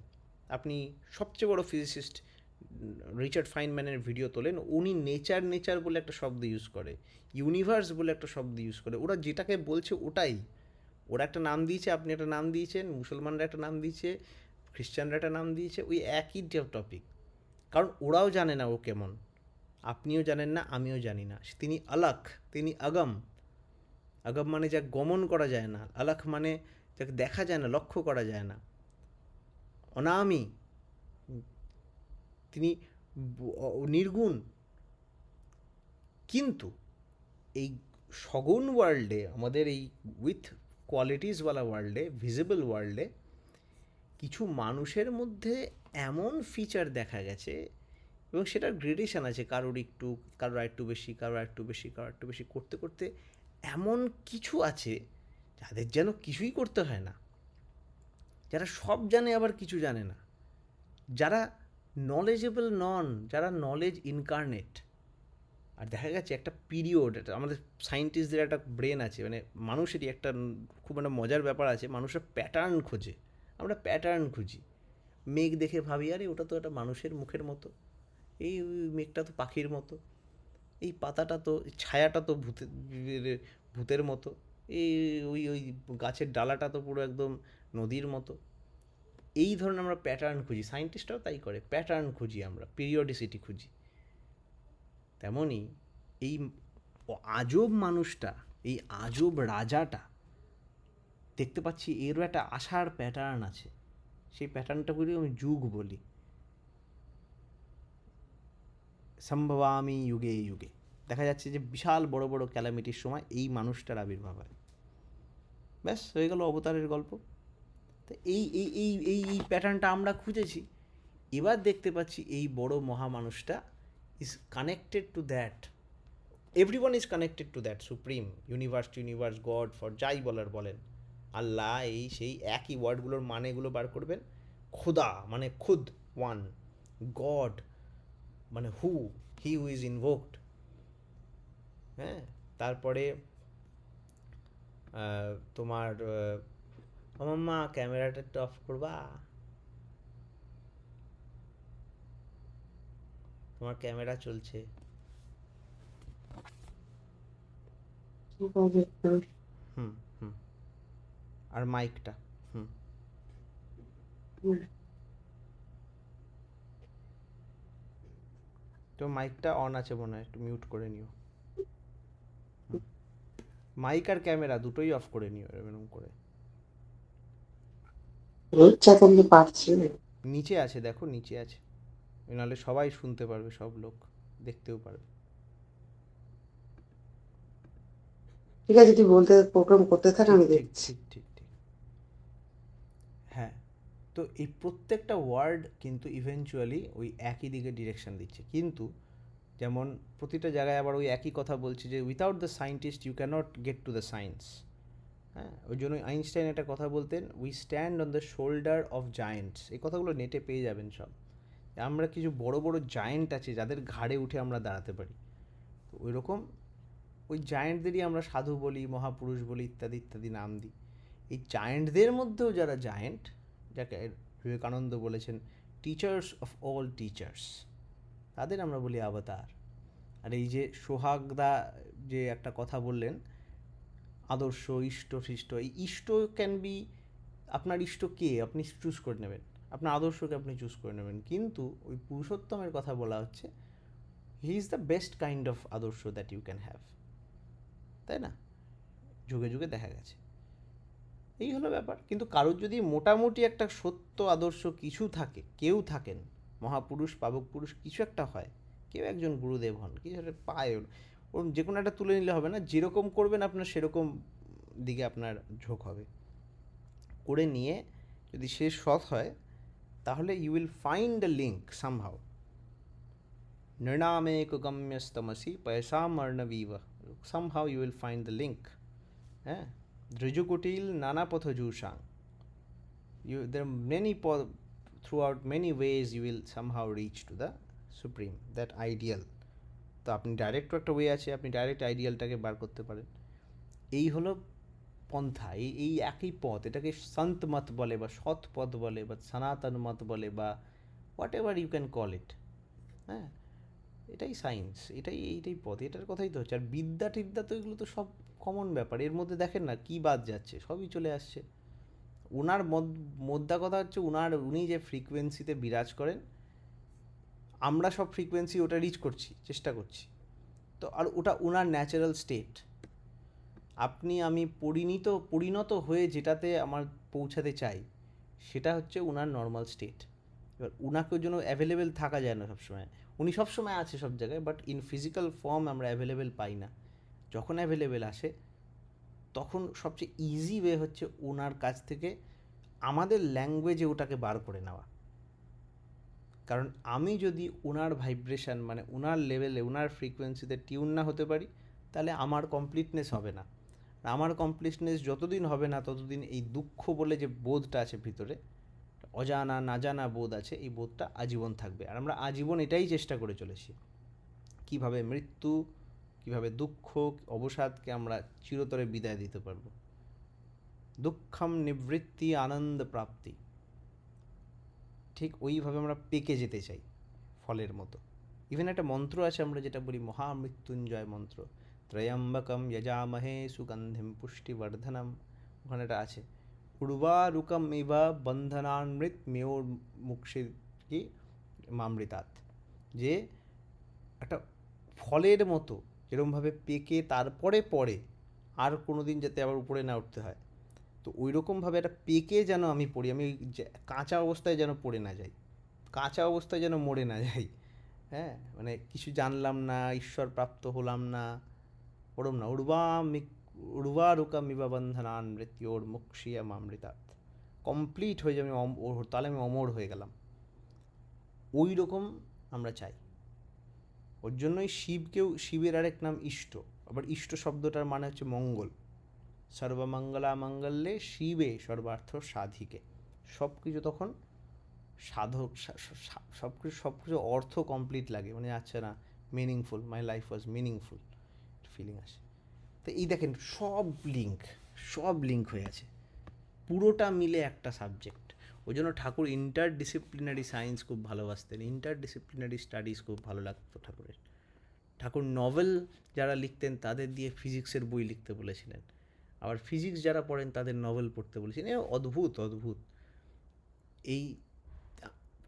আপনি সবচেয়ে বড় ফিজিসিস্ট রিচার্ড ফাইনম্যানের ভিডিও তোলেন, উনি নেচার বলে একটা শব্দ ইউজ করে, ইউনিভার্স বলে একটা শব্দ ইউজ করে, ওরা যেটাকে বলছে ওটাই। ওরা একটা নাম দিয়েছে, আপনি একটা নাম দিয়েছেন, মুসলমানরা একটা নাম দিয়েছে, খ্রিশ্চানরা একটা নাম দিয়েছে, ওই একই টপিক। কারণ ওরাও জানে না ও কেমন, আপনিও জানেন না, আমিও জানি না। তিনি আলাক, তিনি আগম। আগম মানে যা গমন করা যায় না, আলাক মানে যাকে দেখা যায় না, লক্ষ্য করা যায় না। অনামি, তিনি নির্গুণ। কিন্তু এই সগুণ ওয়ার্ল্ডে, আমাদের এই উইথ কোয়ালিটিসওয়ালা ওয়ার্ল্ডে, ভিজিবল ওয়ার্ল্ডে কিছু মানুষের মধ্যে এমন ফিচার দেখা গেছে, এবং সেটার গ্রেডেশন আছে, কারোর একটু বেশি, কারোর একটু বেশি করতে করতে এমন কিছু আছে যাদের যেন কিছুই করতে হয় না, যারা সব জানে আবার কিছু জানে না, যারা নলেজেবল নন, যারা নলেজ ইনকার্নেট। আর দেখা গেছে একটা পিরিয়ড, আমাদের সায়েন্টিস্টদের একটা ব্রেন আছে, মানে মানুষেরই একটা খুব একটা মজার ব্যাপার আছে, মানুষের প্যাটার্ন খোঁজে, আমরা প্যাটার্ন খুঁজি। মেঘ দেখে ভাবি আরে ওটা তো একটা মানুষের মুখের মতো, এই মেঘটা তো পাখির মতো, এই পাতাটা তো, ছায়াটা তো ভূতের মতো, এই ওই ওই গাছের ডালাটা তো পুরো একদম নদীর মতো। এই ধরনের আমরা প্যাটার্ন খুঁজি, সায়েন্টিস্টরাও তাই করে, প্যাটার্ন খুঁজি আমরা, পিরিয়ডিসিটি খুঁজি। তেমনই এই আজব মানুষটা, এই আজব রাজাটা, দেখতে পাচ্ছি এরও একটা আশার প্যাটার্ন আছে, সেই প্যাটার্নটা করি আমি যুগ বলি, সম্ভবামি যুগে যুগে। দেখা যাচ্ছে যে বিশাল বড় বড় ক্যালামিটির সময় এই মানুষটার আবির্ভাব হয়, ব্যাস হয়ে গেল অবতারের গল্প। তো এই এই এই এই এই প্যাটার্নটা আমরা খুঁজেছি, এবার দেখতে পাচ্ছি এই বড় মহামানুষটা is connected to that, everyone is connected to that supreme universe, god, for যাই বলেন, আল্লাহ, এই সেই একই ওয়ার্ডগুলোর মানেগুলো বার করবেন। খোদা মানে খুদ, ওয়ান, গড মানে হি হু ইজ ইনভোকড। হ্যাঁ, তারপরে তোমার মাম্মা ক্যামেরাটা একটু অফ করবা, তোমার ক্যামেরা চলছে। হুম হুম, আর মাইকটা হুম, তো মাইকটা অন আছে মনে হয়, একটু মিউট করে নিও। মাইক আর ক্যামেরা দুটোই অফ করে নিও এরকম করে। নিচে আছে, দেখো নিচে আছে, নাহলে সবাই শুনতে পারবে, সব লোক দেখতেও পারবে। ঠিক আছে, তুই বলতে প্রোগ্রাম করতে থাক, আমি দেখছি। ঠিক। হ্যাঁ, তো এই প্রত্যেকটা ওয়ার্ড কিন্তু ইভেনচুয়ালি ওই একই দিকে ডিরেকশন দিচ্ছে, কিন্তু যেমন প্রতিটা জায়গায় আবার ওই একই কথা বলছে যে without the scientist you cannot get to the science. হ্যাঁ, ওই জন্য আইনস্টাইন একটা কথা বলতেন, we stand on the shoulder of giants. এই কথাগুলো নেটে পেয়ে যাবেন সব। আমরা কিছু বড় বড় জায়েন্ট আছে যাদের ঘাড়ে উঠে আমরা দাঁড়াতে পারি, তো ওই রকম ওই জায়েন্টদেরই আমরা সাধু বলি, মহাপুরুষ বলি, ইত্যাদি ইত্যাদি নাম দিই। এই জায়েন্টদের মধ্যেও যারা জায়েন্ট, যাকে বিবেকানন্দ বলেছেন টিচার্স অফ অল টিচার্স, তাদের আমরা বলি অবতার। আর এই যে সোহাগদা যে একটা কথা বললেন, আদর্শ, ইষ্ট, সৃষ্ট, এই ইষ্ট ক্যান বি, আপনার ইষ্ট কে আপনি চুজ করে নেবেন, আপনার আদর্শকে আপনি চুজ করে নেবেন, কিন্তু ওই পুরুষোত্তমের কথা বলা হচ্ছে he is the best kind of আদর্শ দ্যাট ইউ ক্যান হ্যাভ, তাই না? যুগে যুগে দেখা গেছে। এই হলো ব্যাপার। কিন্তু কারোর যদি মোটামুটি একটা সত্য আদর্শ কিছু থাকে, কেউ থাকেন, মহাপুরুষ পাবক পুরুষ কিছু একটা হয়, কেউ একজন গুরুদেব হন, কিছু একটা পায় ওর যে কোনো একটা তুলে নিলে হবে না, যেরকম করবেন আপনার সেরকম দিকে আপনার ঝোঁক হবে। করে নিয়ে যদি সে সৎ হয় তাহলে you will find the link somehow. নৃণামেক গম্যস্তমসি পয়সামর্ণবীব, somehow you will find the link. হ্যাঁ, ধৃজুকুটিল নানা পথজুষাং, there are many throughout many ways you will somehow reach to the supreme, that ideal. তো আপনি ডাইরেক্টও একটা ওয়ে আছে, আপনি ডাইরেক্ট আইডিয়ালটাকে বার করতে পারেন। এই হলো পন্থা, এই একই পথ, এটাকে সন্ত মত বলে বা সৎ পথ বলে বা সনাতন মত বলে বা whatever you can call it. হ্যাঁ, এটাই সায়েন্স, এইটাই পথ, এটার কথাই তো হচ্ছে। আর বিদ্যা টিদ্যা তো এগুলো তো সব কমন ব্যাপার, এর মধ্যে দেখেন না কী বাদ যাচ্ছে, সবই চলে আসছে। ওনার মোদ্দা কথা হচ্ছে উনি যে ফ্রিকোয়েন্সিতে বিরাজ করেন, আমরা সব ফ্রিকোয়েন্সি ওটা রিচ করছি, চেষ্টা করছি। তো আর ওটা ওনার ন্যাচারাল স্টেট। আপনি আমি পরিণত হয়ে যেটাতে আমার পৌঁছাতে চাই সেটা হচ্ছে ওনার নর্মাল স্টেট। এবার ওনাকে জন্য অ্যাভেলেবেল থাকা যায় না সবসময়, উনি সবসময় আছে সব জায়গায়, বাট ইন ফিজিক্যাল ফর্ম আমরা অ্যাভেলেবেল পাই না। যখন অ্যাভেলেবেল আসে তখন সবচেয়ে ইজি ওয়ে হচ্ছে ওনার কাছ থেকে আমাদের ল্যাঙ্গুয়েজে ওটাকে বার করে নেওয়া। কারণ আমি যদি ওনার ভাইব্রেশন মানে ওনার লেভেলে ওনার ফ্রিকোয়েন্সিতে টিউন না হতে পারি তাহলে আমার কমপ্লিটনেস হবে না। আমার কমপ্লিটনেস যতদিন হবে না ততদিন এই দুঃখ বলে যে বোধটা আছে ভিতরে, অজানা না জানা বোধ আছে, এই বোধটা আজীবন থাকবে। আর আমরা আজীবন এটাই চেষ্টা করে চলেছি, কিভাবে মৃত্যু, কিভাবে দুঃখ অবসাদকে আমরা চিরতরে বিদায় দিতে পারবো। দুঃখম নিবৃত্তি আনন্দ প্রাপ্তি, ঠিক ওইভাবে আমরা পেকে যেতে চাই ফলের মতো। ইভেন একটা মন্ত্র আছে আমরা যেটা বলি মহামৃত্যুঞ্জয় মন্ত্র, ত্রয়ম্বকম যজামহে সুগন্ধিম পুষ্টিবর্ধনম, ওখানে এটা আছে উর্বারুকম ইব বন্ধনানমৃত মেয়র মুক্ষি কি মামৃতাৎ, যে একটা ফলের মতো যেরকমভাবে পেকে তারপরে পড়ে আর কোনো দিন যাতে আবার উপরে না উঠতে হয়, তো ওই রকমভাবে একটা পেকে যেন আমি পড়ি, আমি কাঁচা অবস্থায় যেন পড়ে না যাই, কাঁচা অবস্থায় যেন মরে না যাই। হ্যাঁ, মানে কিছু জানলাম না, ঈশ্বর প্রাপ্ত হলাম না, ওরম না, উর্বারুকামিবা বন্ধনান মৃত্যুর মুক্ষিয়া মামৃতাৎ, কমপ্লিট হয়ে যাবে, তাহলে আমি অমর হয়ে গেলাম। ওই রকম আমরা চাই। ওর জন্যই শিবের আরেক নাম ইষ্ট। আবার ইষ্ট শব্দটার মানে হচ্ছে মঙ্গল। সর্বমঙ্গলা মঙ্গলে শিবে সর্বার্থ সাধিকে, সব কিছু তখন সাধক, সব কিছু অর্থ কমপ্লিট লাগে, মানে আচ্ছা না meaningful, my life was meaningful feeling আসে। তো এই দেখেন সব লিঙ্ক হয়ে আছে, পুরোটা মিলে একটা সাবজেক্ট। ওই জন্য ঠাকুর ইন্টারডিসিপ্লিনারি সায়েন্স খুব ভালোবাসতেন, ইন্টারডিসিপ্লিনারি স্টাডিজ খুব ভালো লাগতো ঠাকুরের। ঠাকুর নভেল যারা লিখতেন তাদের দিয়ে ফিজিক্সের বই লিখতে বলেছিলেন, আবার ফিজিক্স যারা পড়েন তাদের নভেল পড়তে বলেছিলেন। অদ্ভুত। এই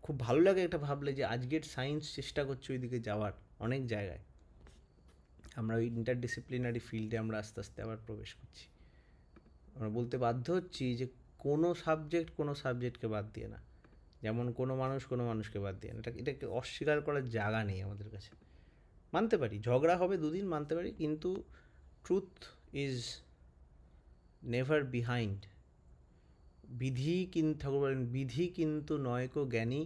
খুব ভালো লাগে এটা ভাবলে যে আজকের সায়েন্স চেষ্টা করছে ওইদিকে যাওয়ার অনেক জায়গায়। আমরা ওই ইন্টারডিসিপ্লিনারি ফিল্ডে আমরা আস্তে আস্তে আবার প্রবেশ করছি। আমরা বলতে বাধ্য হচ্ছি যে কোনো সাবজেক্টকে বাদ দিয়ে না, যেমন কোনো মানুষকে বাদ দিয়ে না। এটাকে অস্বীকার করার জায়গা নেই আমাদের কাছে। মানতে পারি ঝগড়া হবে দুদিন, মানতে পারি, কিন্তু ট্রুথ ইজ নেভার বিহাইন্ড। ঠাকুর বলেন বিধি কিন্তু নয়কো জ্ঞানী,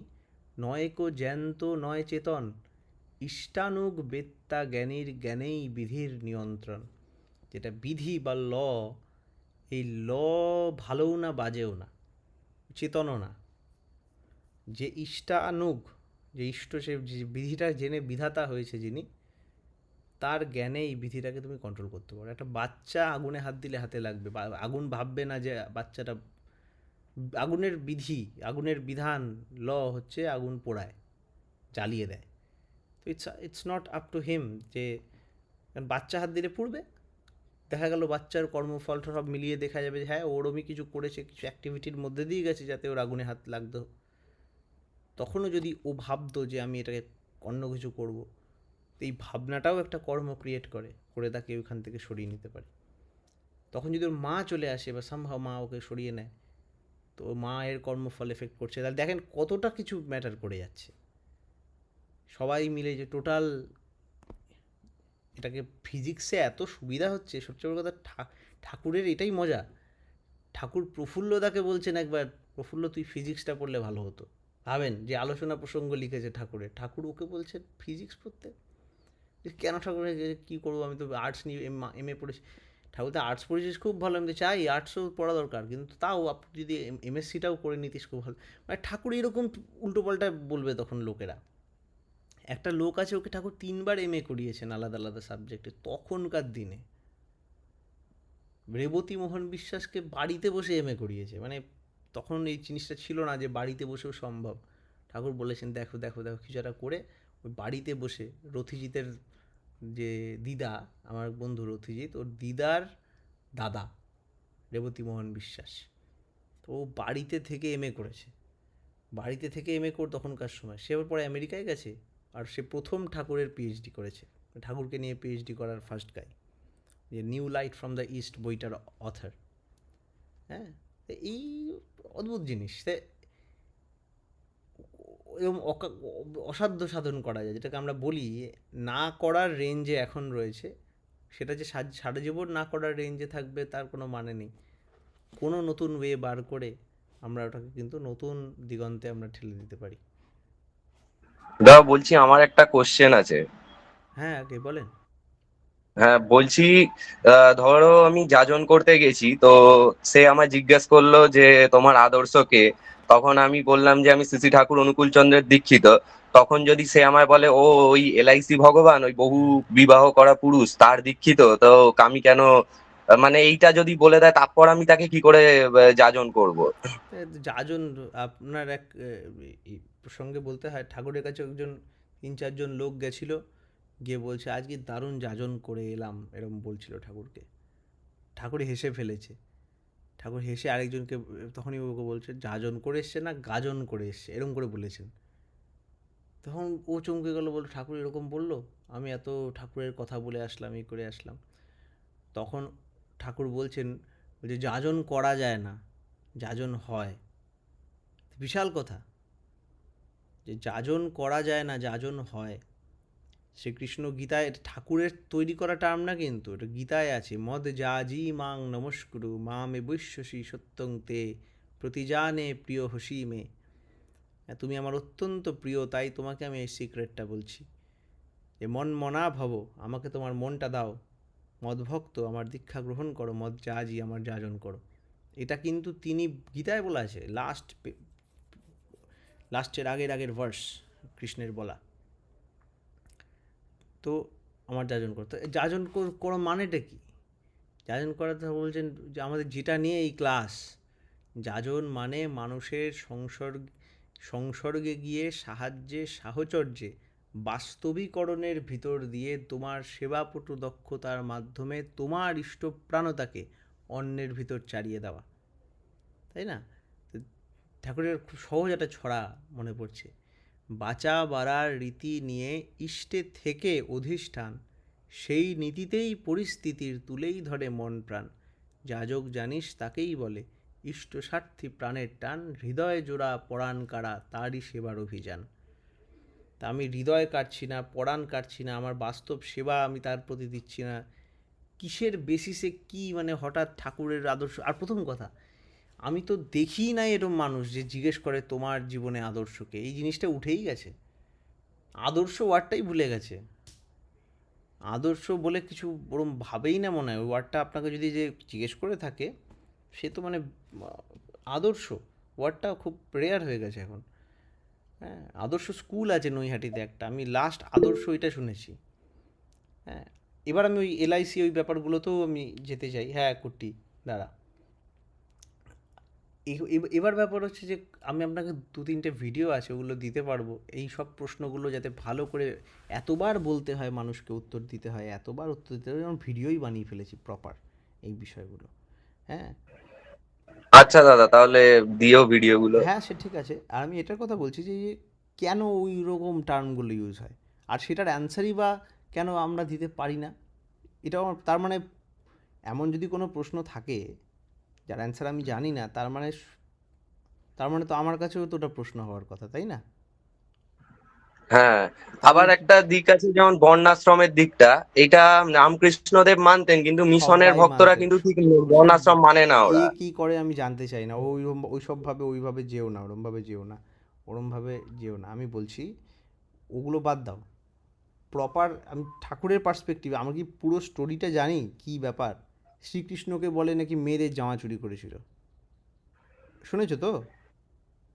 নয়কো জ্যান্ত নয় চেতন, ইষ্টানুগ বেত্তা জ্ঞানীর জ্ঞানেই বিধির নিয়ন্ত্রণ। যেটা বিধি বা ল, এই ল ভালোও না বাজেও না, চেতনও না। যে ইষ্টানুগ, যে ইষ্ট, সে বিধিটা জেনে বিধাতা হয়েছে যিনি, তার জ্ঞানে এই বিধিটাকে তুমি কন্ট্রোল করতে পারো। একটা বাচ্চা আগুনে হাত দিলে হাতে লাগবে, আগুন ভাববে না যে বাচ্চাটা, আগুনের বিধান ল হচ্ছে আগুন পোড়ায়, জ্বালিয়ে দেয়। তো it's not up to him, যে বাচ্চা হাত দিলে পুড়বে, দেখা গেল বাচ্চার কর্মফলটা সব মিলিয়ে দেখা যাবে যে হ্যাঁ ওরমই কিছু করেছে, কিছু অ্যাক্টিভিটির মধ্যে দিয়ে গেছে যাতে ওর আগুনে হাত লাগতো। তখনও যদি ও ভাবতো যে আমি এটাকে অন্য কিছু করবো, এই ভাবনাটাও একটা কর্ম ক্রিয়েট করে তাকে ওইখান থেকে সরিয়ে নিতে পারে। তখন যদি ওর মা চলে আসে বা সামহাও মা ওকে সরিয়ে নেয়, তো ওর মায়ের কর্মফল এফেক্ট করছে, তাহলে দেখেন কতটা কিছু ম্যাটার করে যাচ্ছে। সবাই মিলে যে টোটাল এটাকে ফিজিক্সে এত সুবিধা হচ্ছে, সবচেয়ে বড় কথা ঠাকুরের এটাই মজা। ঠাকুর প্রফুল্লদাকে বলছেন একবার, প্রফুল্ল তুই ফিজিক্সটা পড়লে ভালো হতো। ভাবেন যে আলোচনা প্রসঙ্গ লিখেছে ঠাকুরের, ঠাকুর ওকে বলছেন ফিজিক্স পড়তে। যে কেন ঠাকুরের কী করবো, আমি তো আর্টস নিয়ে এম এ পড়েছি। ঠাকুর তো আর্টস পড়েছিস খুব ভালো, আমি তো চাই আর্টসও পড়া দরকার, কিন্তু তাও আপনি যদি এমএসসিটাও করে নিতিস খুব ভালো। মানে ঠাকুর এরকম উল্টোপাল্টা বলবে তখন লোকেরা। একটা লোক আছে, ওকে ঠাকুর 3বার এমএ করিয়েছেন আলাদা আলাদা সাবজেক্টে তখনকার দিনে। রেবতী মোহন বিশ্বাসকে বাড়িতে বসে এমএ করিয়েছে, মানে তখন এই জিনিসটা ছিল না যে বাড়িতে বসেও সম্ভব। ঠাকুর বলেছেন দেখো দেখো দেখো কিছু একটা করে ওই বাড়িতে বসে, রথিজিতের যে দিদা, আমার বন্ধু রথিজিৎ, ওর দিদার দাদা রেবতী মোহন বিশ্বাস, তো ও বাড়িতে থেকে এমএ করেছে। বাড়িতে থেকে এমএ করে তখনকার সময়, সে আবার পরে আমেরিকায় গেছে, আর সে প্রথম ঠাকুরের পিএইচডি করেছে, ঠাকুরকে নিয়ে পিএইচডি করার ফার্স্ট গাই, যে new light from the east বইটার অথার। হ্যাঁ, এই অদ্ভুত জিনিস এরকম অসাধ্য সাধন করা যায়, যেটাকে আমরা বলি না করার রেঞ্জে এখন রয়েছে, সেটা যে সারা জীবন না করার রেঞ্জে থাকবে তার কোনো মানে নেই। কোনো নতুন ওয়ে বার করে আমরা ওটাকে কিন্তু নতুন দিগন্তে আমরা ঠেলে দিতে পারি। বলছি আমার একটা কোশ্চেন আছে। হ্যাঁ, আগে বলেন। হ্যাঁ বলছি, ধরো আমি যাজন করতে গেছি, তো সে আমায় জিজ্ঞেস করলো যে তোমার আদর্শ কে। তখন আমি বললাম যে আমি শ্রী শ্রী ঠাকুর অনুকূল চন্দ্রের দীক্ষিত। তখন যদি সে আমায় বলে ও ওই এলআইসি ভগবান, ওই বহু বিবাহ করা পুরুষ তার দীক্ষিত, তো আমি কেন, মানে এইটা যদি বলে দেয়, তারপর আমি তাকে কি করে যাজন করব? যাজন আপনার এক এই প্রসঙ্গে বলতে হয়, ঠাকুরের কাছে একজন 3-4জন লোক গেছিল, গিয়ে বলছে আজকে দারুণ যাজন করে এলাম, এরকম বলছিল ঠাকুরকে। ঠাকুর হেসে ফেলেছে। ঠাকুর হেসে আরেকজনকে তখনই ওকে বলছে যাজন করে এসছে না গাজন করে এসছে, এরকম করে বলেছেন। তখন ও চমকে গেল, বলল ঠাকুর এরকম বললো, আমি এত ঠাকুরের কথা বলে আসলাম, এই করে আসলাম। তখন ঠাকুর বলছেন যে যাজন করা যায় না, যাজন হয়। বিশাল কথা, যে যাজন করা যায় না, যাজন হয়। শ্রীকৃষ্ণ গীতায়, এটা ঠাকুরের তৈরি করা টার্ম না, কিন্তু এটা গীতায় আছে, মদ যাজি মাং নমস্কুরু মামে বৈশ্যসী সত্যং তে প্রতিজানে প্রিয় হসি মে। তুমি আমার অত্যন্ত প্রিয়, তাই তোমাকে আমি এই সিক্রেটটা বলছি, যে মন মনা ভব, আমাকে তোমার মনটা দাও, মদভক্ত আমার দীক্ষা গ্রহণ করো, মদ যাজি আমার যাজন করো। এটা কিন্তু তিনি গীতায় বলা আছে, লাস্টের আগের ভার্স কৃষ্ণের বলা। তো আমার যাজন করতে, যাজন করো মানেটা কি? যাজন করাতে বলছেন যে আমাদের যেটা নিয়ে এই ক্লাস, যাজন মানে মানুষের সংসর্গে গিয়ে সাহায্যে সাহচর্যে বাস্তবিকরণের ভিতর দিয়ে তোমার সেবাপটু দক্ষতার মাধ্যমে তোমার ইষ্টপ্রাণতাকে অন্যের ভিতর চালিয়ে দেওয়া, তাই না? ঠাকুরের খুব সহজ একটা ছড়া মনে পড়ছে, বাঁচা বাড়ার রীতি নিয়ে ইষ্টে থেকে অধিষ্ঠান, সেই নীতিতেই পরিস্থিতির তুলেই ধরে মন প্রাণ, যাজক জানিস তাকেই বলে ইষ্টস্বার্থী প্রাণের টান, হৃদয় জোড়া পরাণ কাড়া তারই সেবার অভিযান। তা আমি হৃদয় কাটছি না, পরাণ কাটছি না, আমার বাস্তব সেবা আমি তার প্রতি দিচ্ছি না, কিসের বেসিসে কি, মানে হঠাৎ ঠাকুরের আদর্শ। আর প্রথম কথা, আমি তো দেখি নাই এরকম মানুষ যে জিজ্ঞেস করে তোমার জীবনে আদর্শকে, এই জিনিসটা উঠেই গেছে, আদর্শ ওয়ার্ডটাই ভুলে গেছে। আদর্শ বলে কিছু ওরম ভাবেই না মনে হয়, ওই ওয়ার্ডটা আপনাকে যদি যে জিজ্ঞেস করে থাকে, সে তো মানে আদর্শ ওয়ার্ডটা খুব রেয়ার হয়ে গেছে এখন। হ্যাঁ, আদর্শ স্কুল আছে নৈহাটিতে একটা, আমি লাস্ট আদর্শ এটা শুনেছি। হ্যাঁ, এবার আমি ওই এলআইসি ওই ব্যাপারগুলোতেও আমি যেতে চাই। হ্যাঁ কুট্টি দাঁড়া, এবার ব্যাপার হচ্ছে যে আমি আপনাকে 2-3টে ভিডিও আছে, ওগুলো দিতে পারবো, এই সব প্রশ্নগুলো যাতে ভালো করে এতবার বলতে হয় মানুষকে, উত্তর দিতে হয়, এতবার উত্তর দিতে হয়, যেমন ভিডিওই বানিয়ে ফেলেছি প্রপার এই বিষয়গুলো। হ্যাঁ আচ্ছা দাদা, তাহলে দিও ভিডিওগুলো। হ্যাঁ, সে ঠিক আছে। আর আমি এটার কথা বলছি যে কেন ওই রকম টার্মগুলো ইউজ হয়, আর সেটার অ্যান্সারই বা কেন আমরা দিতে পারি না, এটাও তার মানে এমন যদি কোনো প্রশ্ন থাকে যার অ্যান্সার আমি জানি না, তার মানে তো আমার কাছেও তো ওটা প্রশ্ন হওয়ার কথা, তাই না? হ্যাঁ, তাহলে আবার একটা দিক আছে যেমন বর্ণাশ্রমের দিকটা, এটা রামকৃষ্ণদেব মানতেন, কিন্তু মিশনের সবাই ভক্তরা মানতেন। কিন্তু ঠিক বর্ণাশ্রম মানে না কে ওরা। কি করে আমি জানতে চাই না, ওইভাবে যেও না, ওরমভাবে যেও না, ওরমভাবে যেও না। আমি বলছি ওগুলো বাদ দাও। প্রপার আমি ঠাকুরের পার্সপেক্টিভে আমরা কি পুরো স্টোরিটা জানি কি ব্যাপার? শ্রীকৃষ্ণকে বলে নাকি মেয়েদের জামা চুরি করেছিল, শুনেছো তো?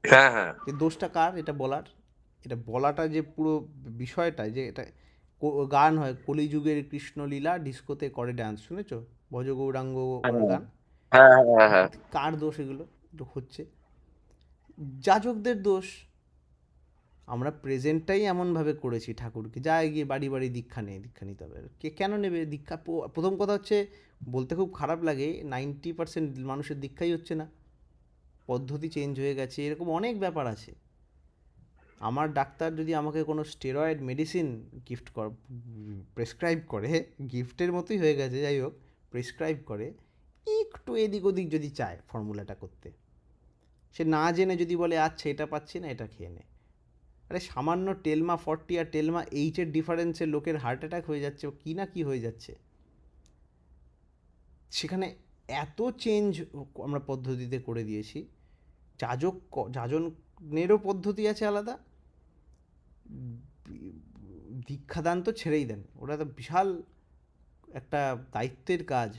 হ্যাঁ, হ্যাঁ, যে দোষটা কার এটা বলার? এটা বলাটা যে পুরো বিষয়টা যে এটা গান হয় কলিযুগের কৃষ্ণলীলা ডিস্কোতে করে ডান্স, শুনেছো? ভজ গৌরাঙ্গ হ্যাঁ, করে গান। হ্যাঁ, হ্যাঁ, হ্যাঁ, কার দোষ এগুলো? তো হচ্ছে যাজকদের দোষ। আমরা প্রেজেন্টটাই এমনভাবে করেছি ঠাকুরকে, যা গিয়ে বাড়ি বাড়ি দীক্ষা নিতে হবে। কে কেন নেবে দীক্ষা? প্রথম কথা হচ্ছে, বলতে খুব খারাপ লাগে, 90% মানুষের দীক্ষাই হচ্ছে না, পদ্ধতি চেঞ্জ হয়ে গেছে, এরকম অনেক ব্যাপার আছে। আমার ডাক্তার যদি আমাকে কোনো স্টেরয়েড মেডিসিন প্রেসক্রাইব করে, গিফটের মতোই হয়ে গেছে, যাই হোক, প্রেসক্রাইব করে, একটু এদিক ওদিক যদি চায় ফর্মুলাটা করতে, সে না জেনে যদি বলে আচ্ছা এটা পাচ্ছি না, এটা খেয়ে নে, আরে সামান্য টেলমা 40 আর টেলমা এইচের ডিফারেন্সে লোকের হার্ট অ্যাটাক হয়ে যাচ্ছে, কি না কি হয়ে যাচ্ছে। সেখানে এত চেঞ্জ আমরা পদ্ধতিতে করে দিয়েছি। যাজনেরও পদ্ধতি আছে আলাদা, দীক্ষাদান তো ছেড়েই দেন, ওটা তো বিশাল একটা দায়িত্বের কাজ।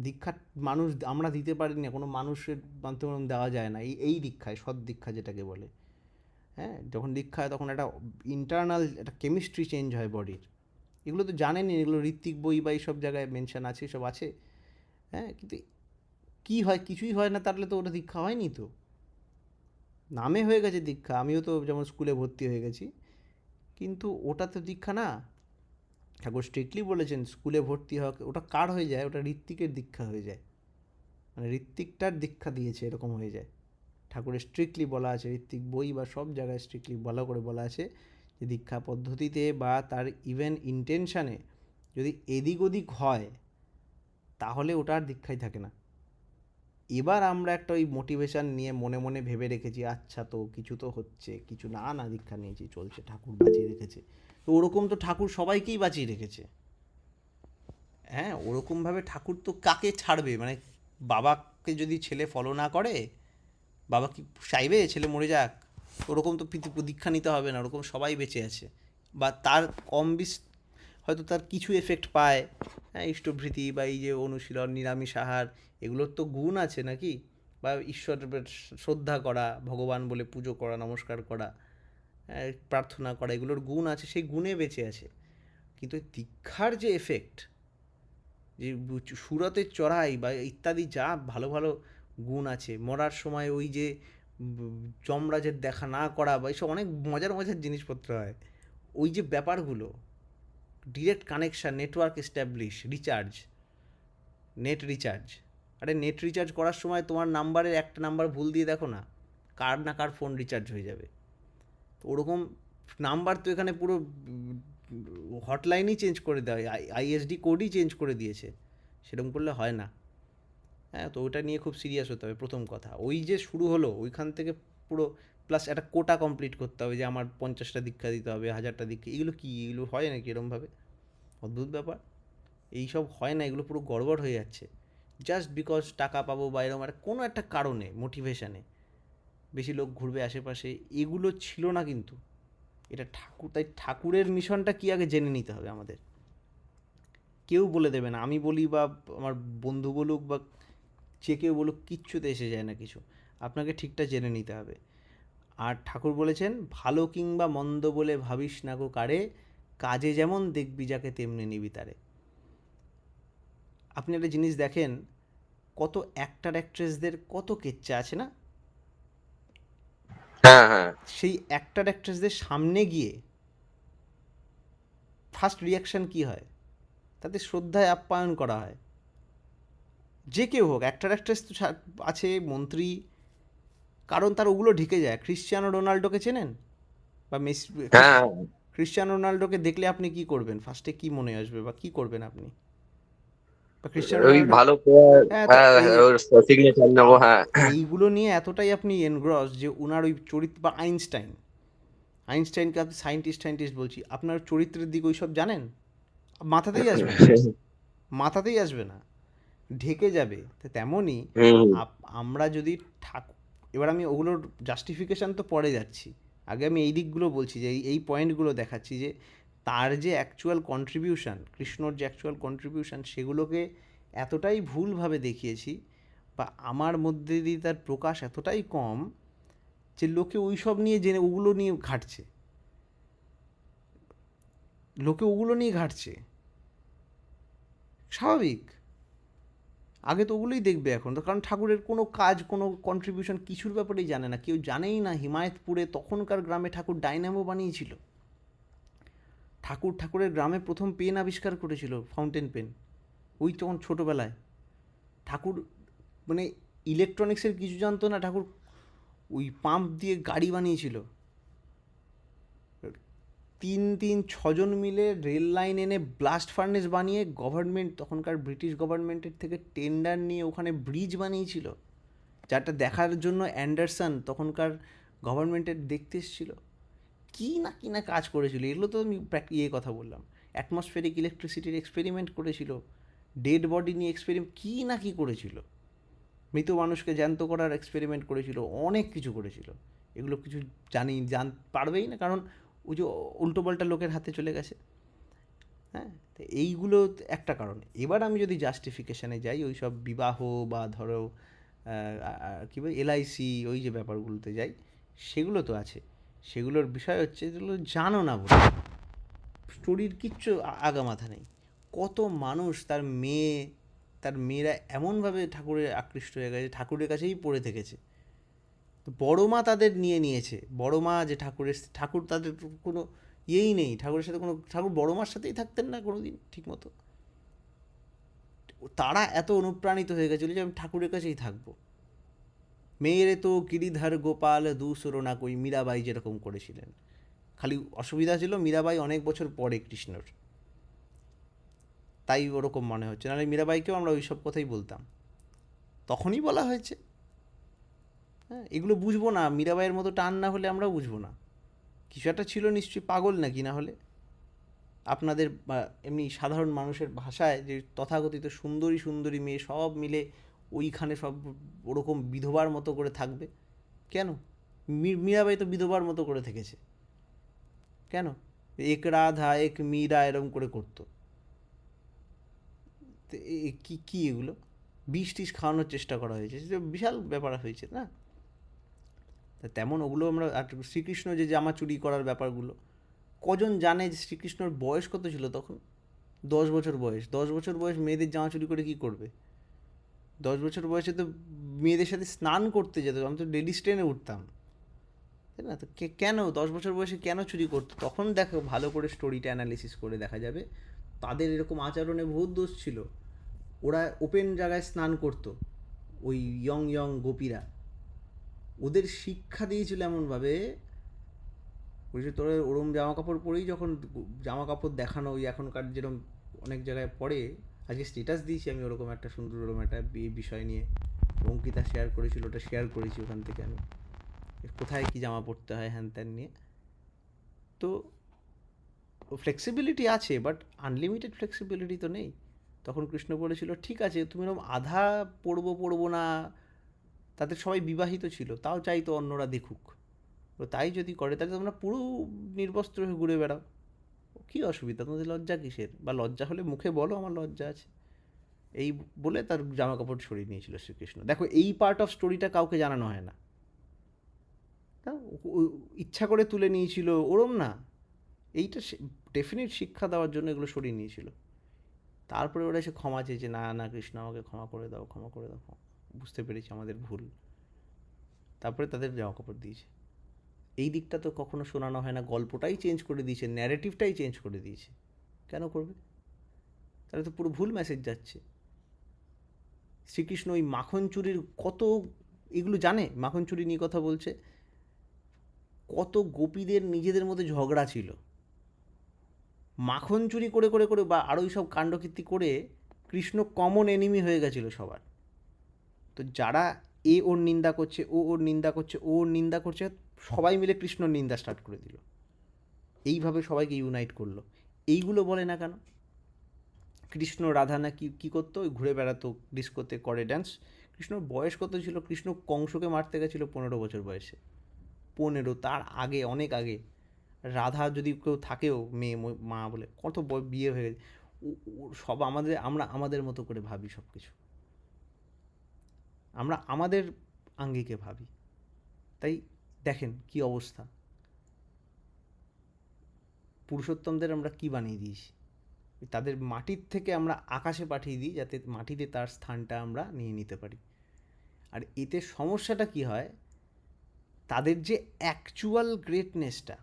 দীক্ষা মানুষ আমরা দিতে পারি না, কোনো মানুষের মাধ্যমে দেওয়া যায় না। এই দীক্ষায়, সৎ দীক্ষা যেটাকে বলে, হ্যাঁ, যখন দীক্ষা হয় তখন একটা ইন্টারনাল একটা কেমিস্ট্রি চেঞ্জ হয় বডির। এগুলো তো জানেনই, এগুলো ঋত্বিক বই বা এইসব জায়গায় মেনশন আছে, সব আছে। হ্যাঁ, কিন্তু কী হয়? কিছুই হয় না, তাহলে তো ওটা দীক্ষা হয়নি তো, নামে হয়ে গেছে দীক্ষা। আমিও তো যেমন স্কুলে ভর্তি হয়ে গেছি, কিন্তু ওটা তো দীক্ষা না। ঠাকুর স্ট্রিক্টলি বলেছেন স্কুলে ভর্তি হওয়া, ওটা কার হয়ে যায়? ওটা ঋত্বিকের দীক্ষা হয়ে যায়, মানে ঋত্বিকটার দীক্ষা দিয়েছে এরকম হয়ে যায়। ঠাকুরের স্ট্রিক্টলি বলা আছে, ঋত্বিক বই বা সব জায়গায় স্ট্রিক্টলি ভালো করে বলা আছে যে দীক্ষা পদ্ধতিতে বা তার ইভেন ইন্টেনশানে যদি এদিক ওদিক হয় তাহলে ওটা আর দীক্ষাই থাকে না। এবার আমরা একটা ওই মোটিভেশান নিয়ে মনে মনে ভেবে রেখেছি আচ্ছা তো কিছু তো হচ্ছে, কিছু না না দীক্ষা নিয়েছি, চলছে, ঠাকুর বাঁচিয়ে রেখেছে। তো ওরকম তো ঠাকুর সবাইকেই বাঁচিয়ে রেখেছে। হ্যাঁ, ওরকমভাবে ঠাকুর তো কাকে ছাড়বে? মানে বাবাকে যদি ছেলে ফলো না করে, বাবা কি চাইবে ছেলে মরে যাক? ওরকম তো দীক্ষা নিতে হবে না, ওরকম সবাই বেঁচে আছে, বা তার কম বেশ হয়তো তার কিছু এফেক্ট পায়। হ্যাঁ, ইষ্টভৃতি বা এই যে অনুশীলন, নিরামিষ আহার, এগুলোর তো গুণ আছে নাকি? বা ঈশ্বরের শ্রদ্ধা করা, ভগবান বলে পুজো করা, নমস্কার করা, প্রার্থনা করা, এগুলোর গুণ আছে, সেই গুণে বেঁচে আছে। কিন্তু দীক্ষার যে এফেক্ট, যে সুরতের চড়াই বা ইত্যাদি যা ভালো ভালো গুণ আছে, মরার সময় ওই যে যমরাজের দেখা না করা, বা এইসব অনেক মজার মজার জিনিসপত্র হয়, ওই যে ব্যাপারগুলো, direct connection, network establish, net recharge. আরে নেট রিচার্জ করার সময় তোমার নাম্বারের একটা নাম্বার ভুল দিয়ে দেখো না, কার না কার ফোন রিচার্জ হয়ে যাবে। তো ওরকম নাম্বার তো এখানে পুরো হটলাইনই চেঞ্জ করে দেওয়া হয়, আইএসডি কোডই চেঞ্জ করে দিয়েছে, সেরকম করলে হয় না। হ্যাঁ, তো ওটা নিয়ে খুব সিরিয়াস হতে হবে প্রথম কথা। ওই যে শুরু হলো ওইখান থেকে পুরো, প্লাস একটা কোটা কমপ্লিট করতে হবে যে আমার 50টা দীক্ষা দিতে হবে, 1000টা দীক্ষা, এগুলো কি, এগুলো হয় নাকি এরমভাবে? অদ্ভুত ব্যাপার। এইসব হয় না, এগুলো পুরো গড়বড় হয়ে যাচ্ছে জাস্ট বিকজ টাকা পাবো বা এরকম একটা কোনো একটা কারণে, মোটিভেশানে বেশি লোক ঘুরবে আশেপাশে, এগুলো ছিল না কিন্তু। এটা ঠাকুর, তাই ঠাকুরের মিশনটা কি আগে জেনে নিতে হবে আমাদের। কেউ বলে দেবে না, আমি বলি বা আমার বন্ধু বলুক বা যে কেউ বলুক, কিচ্ছুতে এসে যায় না কিছু, আপনাকে ঠিকটা জেনে নিতে হবে। আর ঠাকুর বলেছেন ভালো কিংবা মন্দ বলে ভাবিস না গো কারে, কাজে যেমন দেখবি যাকে তেমনি নিবি তারে। আপনি একটা জিনিস দেখেন, কত অ্যাক্টার অ্যাক্ট্রেসদের কত কেচ্চা আছে না? হ্যাঁ, হ্যাঁ, সেই অ্যাক্টার অ্যাক্ট্রেসদের সামনে গিয়ে ফার্স্ট রিয়াকশান কী হয়? তাদের শ্রদ্ধায় আপ্যায়ন করা হয়। যে কেউ হোক, অ্যাক্টার অ্যাক্ট্রেস তো আছে, মন্ত্রী, কারণ তার ওগুলো ঢেকে যায়। ক্রিশ্চিয়ানো রোনাল্ডোকে চেনেন? বা মেসি? হ্যাঁ, ক্রিশ্চিয়ানো রোনাল্ডোকে দেখলে আপনি কি করবেন? ফার্স্টে কি মনে আসবে বা কি করবেন আপনি? বা ক্রিশ্চিয়ানো ওই রোনাল্ডো। ভালো প্লেয়ার, হ্যাঁ, তো হ্যাঁ এই ওর সিগনেচার নেবো, হ্যাঁ। এইগুলো নিয়ে এতটাই আপনি এনগ্রস যে ওনার ওই চরিত্র, বা আইনস্টাইনকে আপনি সায়েন্টিস্ট বলছি, আপনার চরিত্রের দিক ওই সব জানেন, মাথাতেই আসবে না, মাথাতেই আসবে না, ঢেকে যাবে। তো তেমনই হুম আমরা যদি ঠাকুর, এবার আমি ওগুলোর জাস্টিফিকেশান তো পরে যাচ্ছি, আগে আমি এই দিকগুলো বলছি যে এই পয়েন্টগুলো দেখাচ্ছি যে তার যে অ্যাকচুয়াল কন্ট্রিবিউশন, কৃষ্ণর যে অ্যাকচুয়াল কন্ট্রিবিউশন, সেগুলোকে এতটাই ভুলভাবে দেখিয়েছি, বা আমার মধ্যে দিয়ে তার প্রকাশ এতটাই কম যে লোকে ওই সব নিয়ে জেনে ওগুলো নিয়ে ঘাটছে, স্বাভাবিক। আগে তো ওগুলোই দেখবে এখন তো, কারণ ঠাকুরের কোনো কাজ, কোনো কন্ট্রিবিউশন কিছুর ব্যাপারেই জানে না, কেউ জানেই না হিমায়তপুরে তখনকার গ্রামে ঠাকুর ডাইনামো বানিয়েছিল। ঠাকুরের গ্রামে প্রথম পেন আবিষ্কার করেছিল, ফাউন্টেন পেন, ওই তখন ছোটোবেলায়। ঠাকুর মানে ইলেকট্রনিক্সের কিছু জানতো না, ঠাকুর ওই পাম্প দিয়ে গাড়ি বানিয়েছিল। 6জন মিলে রেল লাইন এনে ব্লাস্ট ফার্নেস বানিয়ে গভর্নমেন্ট, তখনকার ব্রিটিশ গভর্নমেন্টের থেকে টেন্ডার নিয়ে ওখানে ব্রিজ বানিয়েছিল, যাটা দেখার জন্য অ্যান্ডারসন তখনকার গভর্নমেন্টের দেখতে এসেছিল। কী না কাজ করেছিল, এগুলো তো আমি কথা বললাম। অ্যাটমসফেরিক ইলেকট্রিসিটির এক্সপেরিমেন্ট করেছিল, ডেড বডি নিয়ে এক্সপেরিমেন্ট, না কি করেছিল, মৃত মানুষকে জ্যান্ত করার এক্সপেরিমেন্ট করেছিল, অনেক কিছু করেছিল। এগুলো কিছু পারবেই না, কারণ ওই যে উল্টোপাল্টা লোকের হাতে চলে গেছে। হ্যাঁ, তো এইগুলো একটা কারণ। এবার আমি যদি জাস্টিফিকেশানে যাই, ওই সব বিবাহ বা ধরো কী বলে এলআইসি, ওই যে ব্যাপারগুলোতে যাই, সেগুলো তো আছে। সেগুলোর বিষয় হচ্ছে যেগুলো জানো না বলে, স্টোরির কিচ্ছু আগা মাথা নেই। কত মানুষ তার মেয়েরা এমনভাবে ঠাকুরের আকৃষ্ট হয়ে গেছে, ঠাকুরের কাছেই পড়ে থেকেছে। তো বড় মা তাদের নিয়েছে, বড় মা যে ঠাকুর তাদের কোনো ইয়েই নেই, ঠাকুরের সাথে কোনো, ঠাকুর বড় মার সাথেই থাকতেন না কোনো দিন ঠিক মতো। তারা এত অনুপ্রাণিত হয়ে গেছিলো যে আমি ঠাকুরের কাছেই থাকবো। মেয়েরে তো গিরিধার গোপাল দুসরো না কই, মীরাবাই যেরকম করেছিলেন। খালি অসুবিধা ছিল মীরাবাই অনেক বছর পরে কৃষ্ণর, তাই ওরকম মনে হচ্ছে, নাহলে মীরাবাইকেও আমরা ওই সব কথাই বলতাম, তখনই বলা হয়েছে। হ্যাঁ, এগুলো বুঝবো না, মীরাবাইয়ের মতো টান না হলে আমরাও বুঝবো না। কিছু একটা ছিল নিশ্চয়ই, পাগল নাকি না হলে আপনাদের এমনি সাধারণ মানুষের ভাষায় যে তথাকথিত সুন্দরী মেয়ে সব মিলে ওইখানে সব ওরকম বিধবার মতো করে থাকবে কেন? মীরাবাই তো বিধবার মতো করে থেকেছে কেন? এক রাধা এক মীরা এরম করে করতো। কি এগুলো বিষ টিষ খাওয়ানোর চেষ্টা করা হয়েছে, সেটা বিশাল ব্যাপার হয়েছে না? তেমন ওগুলো আমরা, আর শ্রীকৃষ্ণ যে জামা চুরি করার ব্যাপারগুলো, কজন জানে যে শ্রীকৃষ্ণর বয়স কত ছিল তখন? 10 বছর বয়স। 10 বছর বয়স মেয়েদের জামা চুরি করে কী করবে? 10 বছর বয়সে তো মেয়েদের সাথে স্নান করতে যেত, আমি তো লেডিস ট্রেনে উঠতাম, তাই না? তো কেন 10 বছর বয়সে কেন চুরি করতো? তখন দেখো ভালো করে স্টোরিটা অ্যানালিসিস করে দেখা যাবে তাদের এরকম আচরণে বহুত দোষ ছিল। ওরা ওপেন জায়গায় স্নান করতো, ওই ইয়ং গোপীরা, ওদের শিক্ষা দিয়েছিল এমনভাবে, ওই যে তোরা ওরম জামা কাপড় পরেই যখন জামা কাপড় দেখানো, ওই এখনকার যেরকম অনেক জায়গায় পড়ে, আজকে স্ট্যাটাস দিয়েছি আমি ওরকম একটা সুন্দর, ওরকম একটা বিষয় নিয়ে অঙ্কিতা শেয়ার করেছিল, ওটা শেয়ার করেছি ওখান থেকে আমি, কোথায় কী জামা পরতে হয় হ্যান ত্যান নিয়ে। তো ফ্লেক্সিবিলিটি আছে, বাট আনলিমিটেড ফ্লেক্সিবিলিটি তো নেই। তখন কৃষ্ণ বলেছিল ঠিক আছে তুমি এরকম আধা পড়বো না, তাদের সবাই বিবাহিত ছিল, তাও চাইতো অন্যরা দেখুক, তো তাই যদি করে তাহলে তোমরা পুরো নির্বস্ত্র হয়ে ঘুরে বেড়াও, কী অসুবিধা, তোমাদের লজ্জা কিসের? বা লজ্জা হলে মুখে বলো আমার লজ্জা আছে, এই বলে তার জামা কাপড় সরিয়ে নিয়েছিল শ্রীকৃষ্ণ। দেখো এই পার্ট অফ স্টোরিটা কাউকে জানানো হয় না, ইচ্ছা করে তুলে নিয়েছিল ওরম না, এইটা ডেফিনেট শিক্ষা দেওয়ার জন্য এগুলো সরিয়ে নিয়েছিল। তারপরে ওরা এসে ক্ষমা চেয়েছে, না কৃষ্ণ আমাকে ক্ষমা করে দাও, বুঝতে পেরেছি আমাদের ভুল, তারপরে তাদের জামা কাপড় দিয়েছে। এই দিকটা তো কখনো শোনানো হয় না, গল্পটাই চেঞ্জ করে দিয়েছে, ন্যারেটিভটাই চেঞ্জ করে দিয়েছে। কেন করবে? তাহলে তো পুরো ভুল মেসেজ যাচ্ছে। শ্রীকৃষ্ণ ওই মাখন চুরির কত এগুলো জানে, মাখন চুরি নিয়ে কথা বলছে, কত গোপীদের নিজেদের মধ্যে ঝগড়া ছিল, মাখন চুরি করে বা আরও সব কাণ্ডকীর্তি করে কৃষ্ণ কমন এনিমি হয়ে গেছিলো সবার। তো যারা ওর নিন্দা করছে, ওর নিন্দা করছে, ওর নিন্দা করছে, সবাই মিলে কৃষ্ণর নিন্দা স্টার্ট করে দিল। এইভাবে সবাইকে ইউনাইট করলো। এইগুলো বলে না কেন? কৃষ্ণ রাধা না কী করতো? ওই ঘুরে বেড়াতো ডিস্কোতে, করে ডান্স। কৃষ্ণর বয়স কত ছিল? কৃষ্ণ কংসকে মারতে গেছিলো 15 বছর বয়সে। 15, তার আগে, অনেক আগে। রাধা যদি কেউ থাকেও, মেয়ে মা বলে, কত বিয়ে হয়ে গেছে। সব আমরা আমাদের মতো করে ভাবি সব কিছু, আমরা আমাদের আঙ্গিকে ভাবি। তাই দেখেন কি অবস্থা। পুরুষোত্তমদের আমরা কি বানিয়ে দিয়েছি, তাদের মাটির থেকে আমরা আকাশে পাঠিয়ে দিই যাতে মাটিতে তার স্থানটা আমরা নিয়ে নিতে পারি। আর এতে সমস্যাটা কি হয়, তাদের যে অ্যাকচুয়াল গ্রেটনেসটা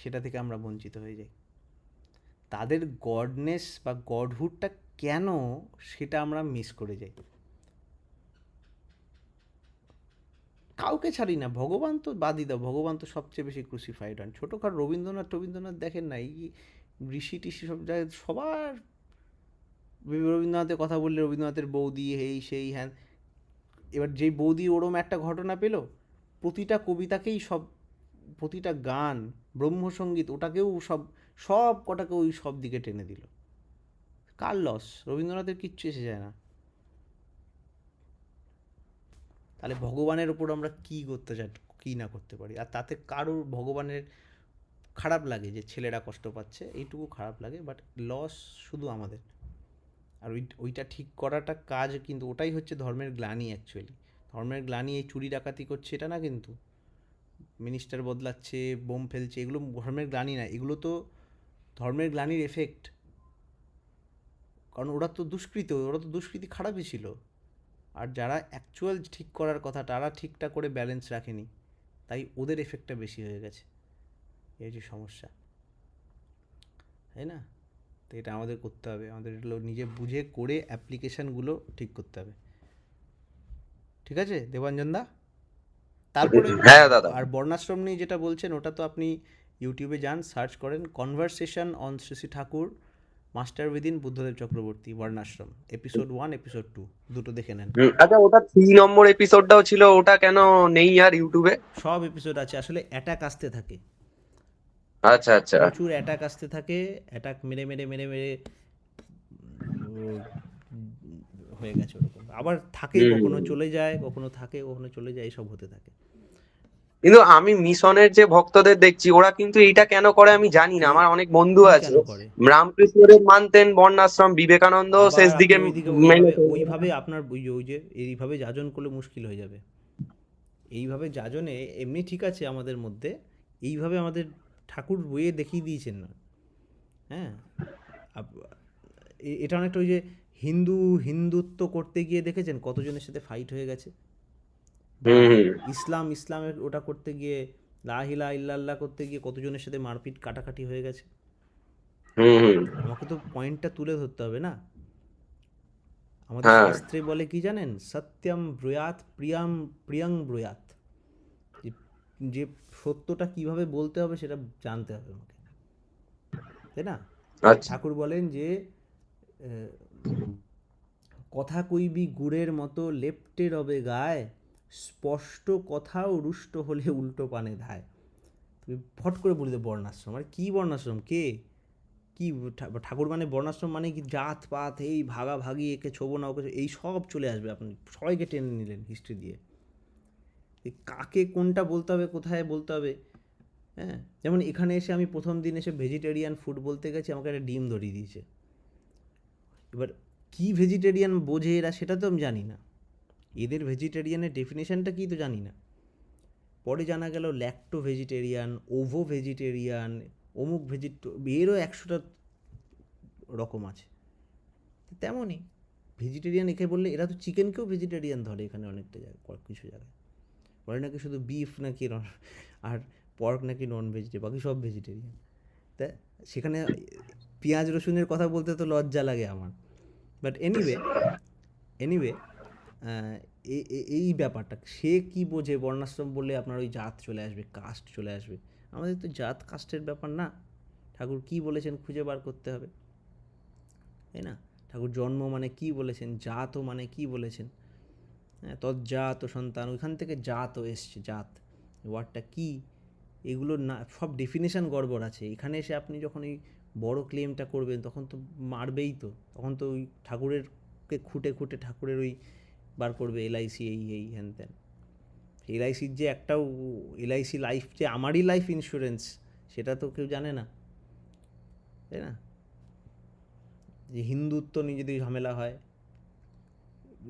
সেটা থেকে আমরা বঞ্চিত হয়ে যাই। তাদের গডনেস বা গডহুডটা কেন সেটা আমরা মিস করে যাই। কাউকে ছাড়ি না, ভগবান তো বাদই দাও, ভগবান তো সবচেয়ে বেশি ক্রুসিফাইড হন। ছোটোখাটো রবীন্দ্রনাথ দেখেন না, এই ঋষি টিষি সব জায়গায় সবার, রবীন্দ্রনাথের কথা বললে রবীন্দ্রনাথের বৌদি এই সেই হ্যান। এবার যেই বৌদি ওরম একটা ঘটনা পেল, প্রতিটা কবিতাকেই সব, প্রতিটা গান, ব্রহ্মসঙ্গীত, ওটাকেও সব কটাকে ওই সব দিকে টেনে দিল। কার লস? রবীন্দ্রনাথের কিচ্ছু এসে যায় না। তাহলে ভগবানের ওপর আমরা কী করতে চাই, কী না করতে পারি। আর তাতে কারোর ভগবানের খারাপ লাগে যে ছেলেরা কষ্ট পাচ্ছে, এইটুকু খারাপ লাগে, বাট লস শুধু আমাদের। আর ওইটা ঠিক করাটা কাজ, কিন্তু ওটাই হচ্ছে ধর্মের গ্লানি অ্যাকচুয়ালি। ধর্মের গ্লানি এই চুরি ডাকাতি করছে এটা না, কিন্তু মিনিস্টার বদলাচ্ছে, বোম ফেলছে, এগুলো ধর্মের গ্লানি না, এগুলো তো ধর্মের গ্লানির এফেক্ট। কারণ ওরা তো দুষ্কৃতি খারাপই ছিল। আর যারা অ্যাকচুয়াল ঠিক করার কথা, তারা ঠিকঠাক করে ব্যালেন্স রাখেনি, তাই ওদের এফেক্টটা বেশি হয়ে গেছে। এই হচ্ছে সমস্যা, তাই না? তো এটা আমাদের করতে হবে, আমাদের এগুলো নিজে বুঝে করে অ্যাপ্লিকেশানগুলো ঠিক করতে হবে। ঠিক আছে দেবাঞ্জন দা? তারপরে হ্যাঁ দাদা। আর বর্ণাশ্রম নিয়ে যেটা বলছেন, ওটা তো আপনি ইউটিউবে যান, সার্চ করেন conversation on Shri Shri Thakur master within Buddhadev Chakraborty বর্ণাশ্রম, এপিসোড 1, এপিসোড 2 দুটো দেখে নেন। আচ্ছা, ওটা 3 নম্বর এপিসোডটাও ছিল, ওটা কেন নেই আর ইউটিউবে? সব এপিসোড আছে, আসলে অ্যাটাক আসতে থাকে, আচ্ছা আচ্ছা। প্রচুর অ্যাটাক আসতে থাকে, অ্যাটাক মেরে মেরে মেরে মেরে হয়ে গেছে ওরকম। আবার থাকে, কখনো চলে যায়, কখনো থাকে, কখনো চলে যায়, এইসব হতে থাকে। কিন্তু আমি মিশনের যে ভক্তদের দেখছি, ওরা কিন্তু এইটা কেন করে আমি জানি না। আমার অনেক বন্ধু কি আছে কেন করে? রামকৃষ্ণদেব মানতেন, বর্ণাশ্রম, বিবেকানন্দ আবার শেষ আপনি দিকে ওইদিকে মেনে ওইভাবে আপনার ওই যে এইভাবে যাজন করলে মুশকিল হয়ে যাবে। এইভাবে যাজনে এমনি ঠিক আছে আমাদের মধ্যে, এইভাবে আমাদের ঠাকুর বইয়ে দেখিয়ে দিয়েছেন না, হ্যাঁ। এটা অনেকটা ওই যে হিন্দুত্ব করতে গিয়ে দেখেছেন কতজনের সাথে ফাইট হয়ে গেছে, বা ইসলামের ওটা করতে গিয়ে, লা ইলাহা ইল্লাল্লাহ করতে গিয়ে কতজনের সাথে মারপিট কাটাকাটি হয়ে গেছে। আমাকে তো পয়েন্টটা তুলে ধরতে হবে না। আমাদের শাস্ত্রে বলে কি জানেন, সত্যম ব্রুয়াত প্রিয়ং ব্রুয়াত, যে সত্যটা কিভাবে বলতে হবে সেটা জানতে হবে আমাকে, তাই না? ঠাকুর বলেন যে কথা কইবি গুড়ের মতো লেপ্টে রবে গায়, স্পষ্ট কথাও রুষ্ট হলে উল্টো পানে ধায়। তুমি ফট করে বলে দেবে বর্ণাশ্রম, আর কি বর্ণাশ্রম, কে কি ঠাকুর মানে বর্ণাশ্রম মানে কি জাত পাত, এই ভাগাভাগি, একে ছোবো না ওকে, এই সব চলে আসবে। আপনি সবাইকে টেনে নিলেন হিস্ট্রি দিয়ে, কাকে কোনটা বলতে হবে, কোথায় বলতে হবে। হ্যাঁ, যেমন এখানে এসে আমি প্রথম দিন এসে ভেজিটেরিয়ান ফুড বলতে গেছি, আমাকে একটা ডিম ধরিয়ে দিয়েছে। এবার কি ভেজিটেরিয়ান বোঝে এরা সেটা তো আমি জানি না, এদের ভেজিটেরিয়ানের ডেফিনেশনটা কী তো জানি না। পরে জানা গেল ল্যাক্টো ভেজিটেরিয়ান, ওভো ভেজিটেরিয়ান, অমুক এরও 100টা রকম আছে। তেমনই ভেজিটেরিয়ান একে বললে, এরা তো চিকেনকেও ভেজিটেরিয়ান ধরে এখানে অনেকটা জায়গায়, কিছু জায়গায় বলে নাকি শুধু বিফ নাকি আর পর্ক নাকি নন ভেজিটেরিয়ান, বাকি সব ভেজিটেরিয়ান। তা সেখানে পেঁয়াজ রসুনের কথা বলতে তো লজ্জা লাগে আমার। বাট এনিওয়ে এই ব্যাপারটা সে কি বোঝে, বর্ণাশ্রম বললে আপনার ওই জাত চলে আসবে, কাস্ট চলে আসবে। আমাদের তো জাত কাস্টের ব্যাপার না, ঠাকুর কি বলেছেন খুঁজে বার করতে হবে, তাই না? ঠাকুর জন্ম মানে কি বলেছেন, জাত মানে কি বলেছেন, হ্যাঁ, তজ্জাত সন্তান, ওইখান থেকে জাত এসছে, জাত ওয়ার্ডটা কি, এগুলো না সব ডেফিনেশন গড়বড় আছে। এখানে এসে আপনি যখন এই বড় ক্লেমটা করবেন তখন তো মারবেই, তো তখন তো ওই ঠাকুরেরকে খুঁটে খুঁটে ঠাকুরের ওই বার করবে এলআইসি এই এই হ্যান ত্যান। এলআইসির যে একটাও, এলআইসি লাইফ যে আমারই লাইফ ইন্স্যুরেন্স সেটা তো কেউ জানে না, তাই না? যে হিন্দুত্ব নিয়ে যদি ঝামেলা হয়,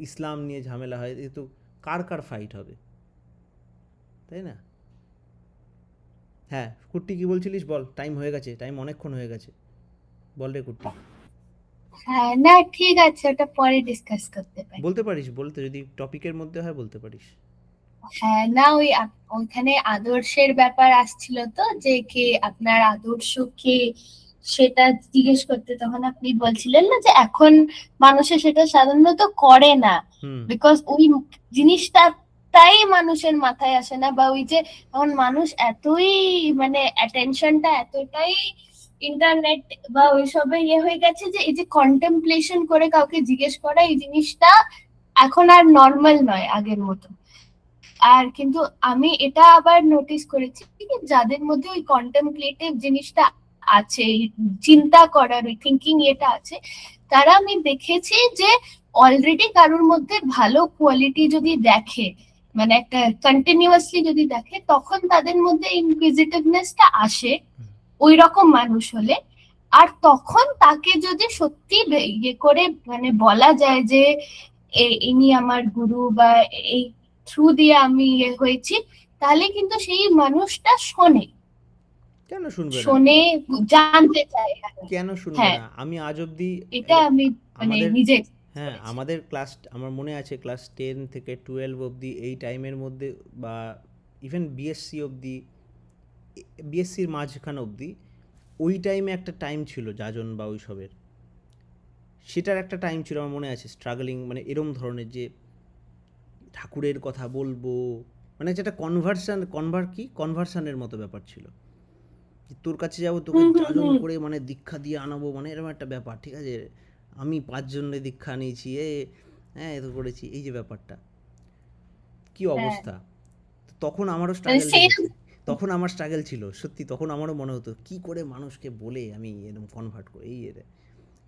ইসলাম নিয়ে ঝামেলা হয়, এ তো কার কার ফাইট হবে, তাই না? হ্যাঁ কুট্টি কি বলছিলিস বল, টাইম হয়ে গেছে, টাইম অনেকক্ষণ হয়ে গেছে, বল রে কুট্টি। হ্যাঁ, না ঠিক আছে, ওটা পরে ডিসকাস করতে পারি। বলতে পারিস, বলতে যদি টপিকের মধ্যে হয় বলতে পারিস। হ্যাঁ, না ওই ওইখানে আদর্শের ব্যাপার আসছিল তো, যে কে আপনার আদর্শ কে সেটা জিজ্ঞেস করতে, তখন আপনি বলছিলেন না যে এখন মানুষে সেটা সাধারণত করে না, হুম বিকজ ওই জিনিসটা তাই মানুষের মাথায় আসে না, বা ওই যে এখন মানুষ এতই মানে অ্যাটেনশনটা এতটাই ইন্টারনেট বা ওইসবে হয়ে গেছে যে এই যে কন্টেম্পলেশন করে কাউকে জিজ্ঞেস করা, এই জিনিসটা এখন আর নর্মাল নয় আগের মতো। আর কিন্তু আমি এটা আবার নোটিস করেছি যে যাদের মধ্যে ওই কন্টেম্পলেটিভ জিনিসটা আছে, এই চিন্তা করার ওই থিঙ্কিং এটা আছে, তারা আমি দেখেছি যে অলরেডি কারোর মধ্যে ভালো কোয়ালিটি যদি দেখে, মানে একটা কন্টিনিউয়াসলি যদি দেখে, তখন তাদের মধ্যে ইনকুইজিটিভনেসটা আসে ওই রকম মানুষ হলে। আর তখন তাকে যদি সত্যি করে মানে বলা যায় যে ইনি আমার গুরু বা এই থ্রু দিয়ে আমি হয়েছি, তাহলে কিন্তু সেই মানুষটা শোনে, কেন শুনবে না, শোনে, জানতে চায়। কেন শুনবে হ্যাঁ, না? আমি আজ অবধি এটা আমি মানে আমাদের, নিজে হ্যাঁ করেছি। আমাদের ক্লাস, আমার মনে আছে ক্লাস 10 থেকে 12 অবধি এই টাইমের মধ্যে, বা ইভেন বিএসসি অবধি, বিএসসির মাঝখানে অবধি, ওই টাইমে একটা টাইম ছিল যাজন বা ওইসবের, সেটার একটা টাইম ছিল আমার মনে আছে, স্ট্রাগলিং মানে এরম ধরনের, যে ঠাকুরের কথা বলবো, মানে যেটা কনভার্সানের মতো ব্যাপার ছিল, যে তোর কাছে যাবো, তোকে যাজন করে মানে দীক্ষা দিয়ে আনাবো, মানে এরকম একটা ব্যাপার, ঠিক আছে, আমি 5 জনের দীক্ষা নিয়েছি, হ্যাঁ এত করেছি, এই যে ব্যাপারটা কি হ্যাঁ, অবস্থা। তো তখন আমারও মানে স্ট্রাগল সেই দেখেছি, তখন আমার স্ট্রাগল ছিল সত্যি, তখন আমারও মনে হতো কি করে মানুষকে বলে আমি এরকম কনভার্ট করি, এই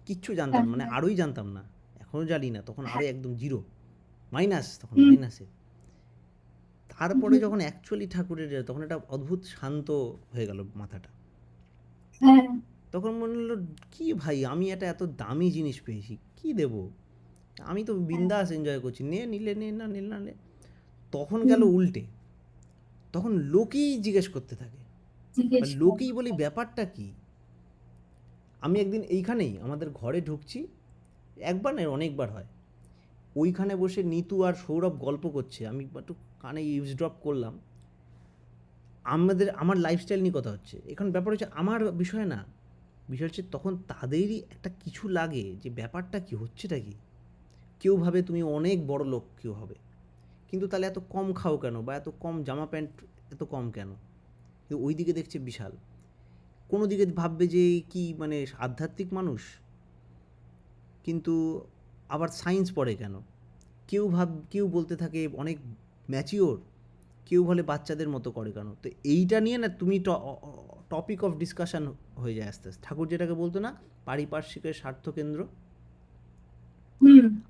কিচ্ছু জানতাম মানে আরোই জানতাম না, এখনও জানি না, তখন আরো একদম জিরো, মাইনাস, তখন মাইনাসে। তারপরে যখন অ্যাকচুয়ালি ঠাকুরের তখন একটা অদ্ভুত শান্ত হয়ে গেল মাথাটা, হ্যাঁ, তখন মনে হলো কি ভাই, আমি এটা এত দামি জিনিস পেয়েছি, কি দেব, আমি তো বিন্দাস এনজয় করছি, নিলে নে, না নিলে না নে। তখন গেল উল্টে, তখন লোকেই জিজ্ঞেস করতে থাকে, জিজ্ঞেস লোকেই বলি ব্যাপারটা কি। আমি একদিন এইখানেই আমাদের ঘরে ঢুকছি, একবার না অনেকবার হয়, ওইখানে বসে নিতু আর সৌরভ গল্প করছে, আমি একটু কানে ইউজড্রপ করলাম, আমার লাইফস্টাইল নিয়ে কথা হচ্ছে। এখন ব্যাপার হচ্ছে আমার বিষয় না, বিষয় হচ্ছে তখন তাদেরই একটা কিছু লাগে যে ব্যাপারটা কি হচ্ছেটা কি। কেউ ভাবে তুমি অনেক বড় লোক কেউ হবে, কিন্তু তাহলে এত কম খাও কেন, বা এত কম জামা প্যান্ট এত কম কেন, কিন্তু ওই দিকে দেখছে বিশাল, কোনো দিকে ভাববে যে কি মানে আধ্যাত্মিক মানুষ, কিন্তু আবার সায়েন্স পড়ে কেন, কেউ বলতে থাকে অনেক ম্যাচিওর, কেউ বলে বাচ্চাদের মতো করে কেন। তো এইটা নিয়ে না তুমি টপিক অফ ডিসকাশন হয়ে যায় আস্তে আস্তে। ঠাকুর যেটাকে বলতো না, পারিপার্শ্বিকের স্বার্থকেন্দ্র,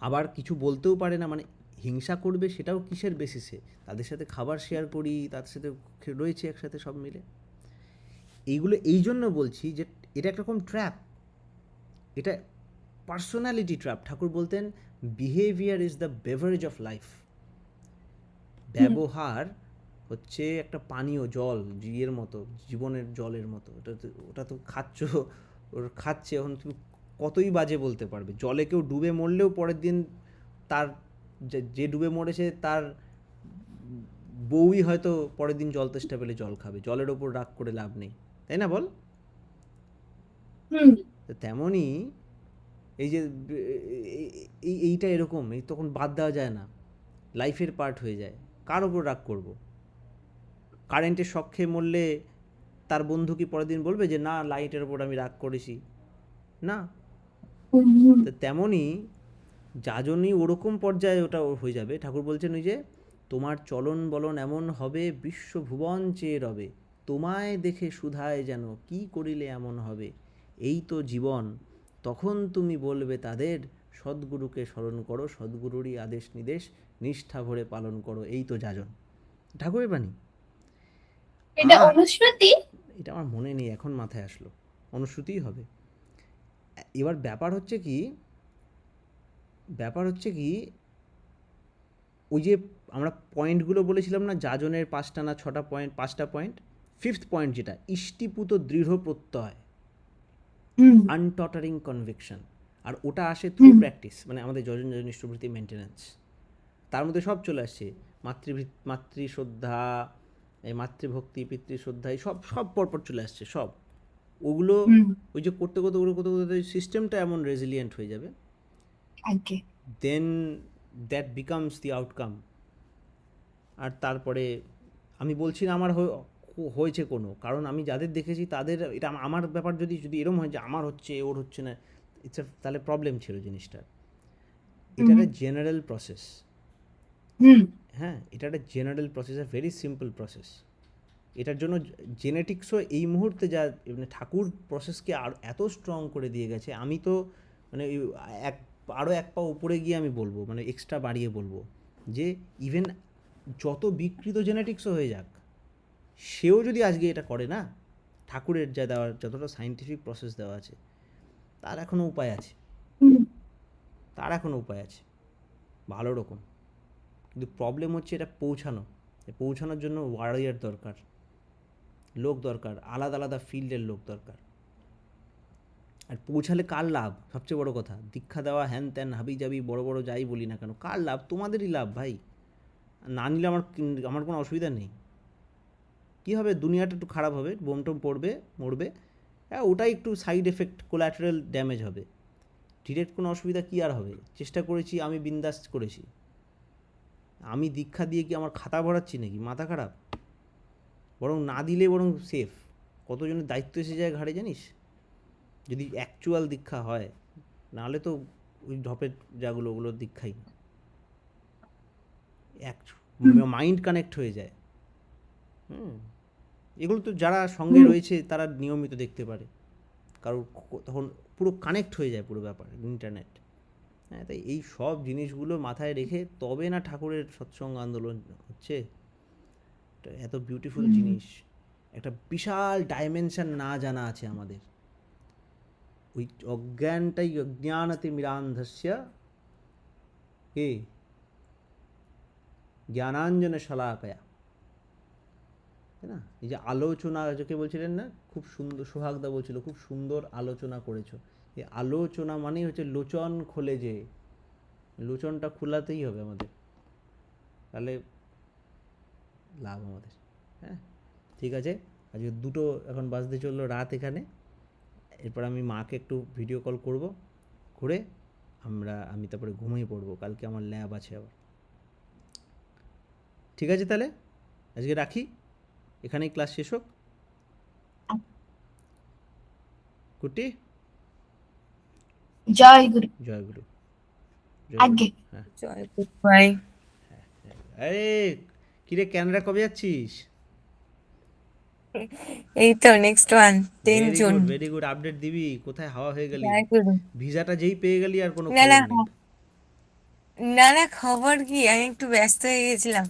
আবার কিছু বলতেও পারে না, মানে হিংসা করবে সেটাও কিসের বেসিসে, তাদের সাথে খাবার শেয়ার করি, তাদের সাথে রয়েছে একসাথে সব মিলে। এইগুলো এই জন্য বলছি যে এটা একরকম ট্র্যাপ, এটা পার্সোনালিটি ট্র্যাপ। ঠাকুর বলতেন behaviour is the beverage of life, ব্যবহার হচ্ছে একটা পানীয় জল, ইয়ের মতো, জীবনের জলের মতো। ওটা তো খাচ্ছে, এখন তুমি কতই বাজে বলতে পারবে, জলে কেউ ডুবে মরলেও পরের দিন তার যে ডুবে মরেছে তার বউই হয়তো পরের দিন জল তেষ্টা পেলে জল খাবে, জলের ওপর রাগ করে লাভ নেই, তাই না বল? তেমনই এই যে এইটা এরকম, এই তখন বাদ দেওয়া যায় না, লাইফের পার্ট হয়ে যায়। কার ওপর রাগ করব? কারেন্টের শক খেয়ে মরলে তার বন্ধু কি পরের দিন বলবে যে না লাইটের ওপর আমি রাগ করেছি? না, তো তেমনই যাজনই ওরকম পর্যায়ে ওটা হয়ে যাবে। ঠাকুর বলছেন ওই যে তোমার চলন বলন এমন হবে বিশ্বভুবন চেয়ে রবে, তোমায় দেখে সুধায় যেন কি করিলে এমন হবে, এই তো জীবন। তখন তুমি বলবে তাদের সদ্গুরুকে স্মরণ করো, সদ্গুরুরই আদেশ নির্দেশ নিষ্ঠা ভরে পালন করো, এই তো যাজন। ঠাকুরের বাণী। এটা আর অনুশ্রুতি। এটা আমার মনে নেই, এখন মাথায় আসলো, অনুশ্রুতিই হবে। এবার ব্যাপার হচ্ছে কি ওই যে আমরা পয়েন্টগুলো বলেছিলাম না, যাজনের 5টা না 6টা পয়েন্ট, 5টা পয়েন্ট। 5th পয়েন্ট যেটা ইষ্টিপুত দৃঢ় প্রত্যয়, আনটটারিং কনভিকশন, আর ওটা আসে থ্রু প্র্যাকটিস, মানে আমাদের যজন যজনিষ্ঠবৃত্তি মেনটেন্যান্স। তার মধ্যে সব চলে আসছে, মাতৃশ্রদ্ধা, এই মাতৃভক্তি, পিতৃশ্রদ্ধা, এই সব সব পরপর চলে আসছে সব। ওগুলো ওই যে করতে সিস্টেমটা এমন রেজিলিয়েন্ট হয়ে যাবে, দেন দ্যাট বিকামস দি আউটকাম। আর তারপরে আমি বলছি না আমার হয়েছে কোনো, কারণ আমি যাদের দেখেছি তাদের, এটা আমার ব্যাপার যদি এরকম হয় যে আমার হচ্ছে ওর হচ্ছে না, তাহলে প্রবলেম ছিল জিনিসটার। এটা একটা জেনারেল প্রসেস। হ্যাঁ, এটা একটা general process, very simple process. এটার জন্য জেনেটিক্সও এই মুহূর্তে যা মানে ঠাকুর প্রসেসকে আর এত স্ট্রং করে দিয়ে গেছে, আমি তো মানে আরও এক পা উপরে গিয়ে আমি বলবো, মানে এক্সট্রা বাড়িয়ে বলবো যে ইভেন যত বিকৃত জেনেটিক্সও হয়ে যাক, সেও যদি আজকে এটা করে না, ঠাকুরের যা দেওয়ার যতটা সায়েন্টিফিক প্রসেস দেওয়া আছে, তার এখনও উপায় আছে, ভালো রকম। কিন্তু প্রবলেম হচ্ছে এটা পৌঁছানোর জন্য ওয়ারিয়ার দরকার, লোক দরকার, আলাদা আলাদা ফিল্ডের লোক দরকার। আর পৌঁছালে কার লাভ? সবচেয়ে বড় কথা, দীক্ষা দেওয়া হ্যান ত্যান হাবি যাবি বড় বড় যাই বলি না কেন, কার লাভ? তোমাদেরই লাভ ভাই। না নিলে আমার কোনো অসুবিধা নেই। কী হবে, দুনিয়াটা একটু খারাপ হবে, বোম টোম পড়বে, মরবে, হ্যাঁ ওটাই একটু সাইড এফেক্ট, কোলাটারাল ড্যামেজ হবে, ডিরেক্ট কোনো অসুবিধা কী আর হবে? চেষ্টা করেছি, আমি বিন্দাস করেছি। আমি দীক্ষা দিয়ে কি আমার খাতা ভরাচ্ছি নাকি? মাথা খারাপ। বরং না দিলে বরং সেফ। কতজনের দায়িত্ব এসে যায় ঘাড়ে জানিস, যদি অ্যাকচুয়াল দীক্ষা হয়। নাহলে তো ওই ঢপের যাগুলো ওগুলোর দীক্ষাই না, মাইন্ড কানেক্ট হয়ে যায়। এগুলো তো যারা সঙ্গে রয়েছে তারা নিয়মিত দেখতে পারে, কারণ তখন পুরো কানেক্ট হয়ে যায় পুরো ব্যাপার, ইন্টারনেট। হ্যাঁ, তাই এই সব জিনিসগুলো মাথায় রেখে তবে না ঠাকুরের সৎসঙ্গ আন্দোলন হচ্ছে। এত বিউটিফুল জিনিস, একটা বিশাল ডাইমেনশন না জানা আছে আমাদের। ওই অজ্ঞানটাই অজ্ঞানতে মিরান্ধস্য কে জ্ঞানাঞ্জন শলাকয়া, তাই না? এই যে আলোচনা যাকে বলছিলেন না, খুব সুন্দর, সোহাগদা বলছিল খুব সুন্দর আলোচনা করেছো। এই আলোচনা মানেই হচ্ছে লোচন খোলে, যে লোচনটা খোলাতেই হবে আমাদের, তাহলে লাভ আমাদের। হ্যাঁ, ঠিক আছে, আজকে 2টো এখন বাজতে চললো রাত এখানে। এরপর আমি মাকে একটু ভিডিও কল করব, করে আমি তারপরে ঘুমিয়ে পড়বো, কালকে আমার ল্যাব আছে আবার। ঠিক আছে, তাহলে আজকে রাখি, এখানেই ক্লাস শেষ হোক। কুটি, জয় গুরু। জয় গুরু। আগে হ্যাঁ, জয় গুরু ভাই। আরে কিরে, ক্যানাডা কবে যাচ্ছিস? এই তো next one 10 June. Very good, update দিবি, কোথায় হাওয়া হয়ে গেলি? জয় গুরু। ভিসাটা যেই পেয়ে গেলি আর কোনো না খবর না নেই। না না, খবর কি, আমি একটু ব্যস্ত হয়ে গেছিলাম।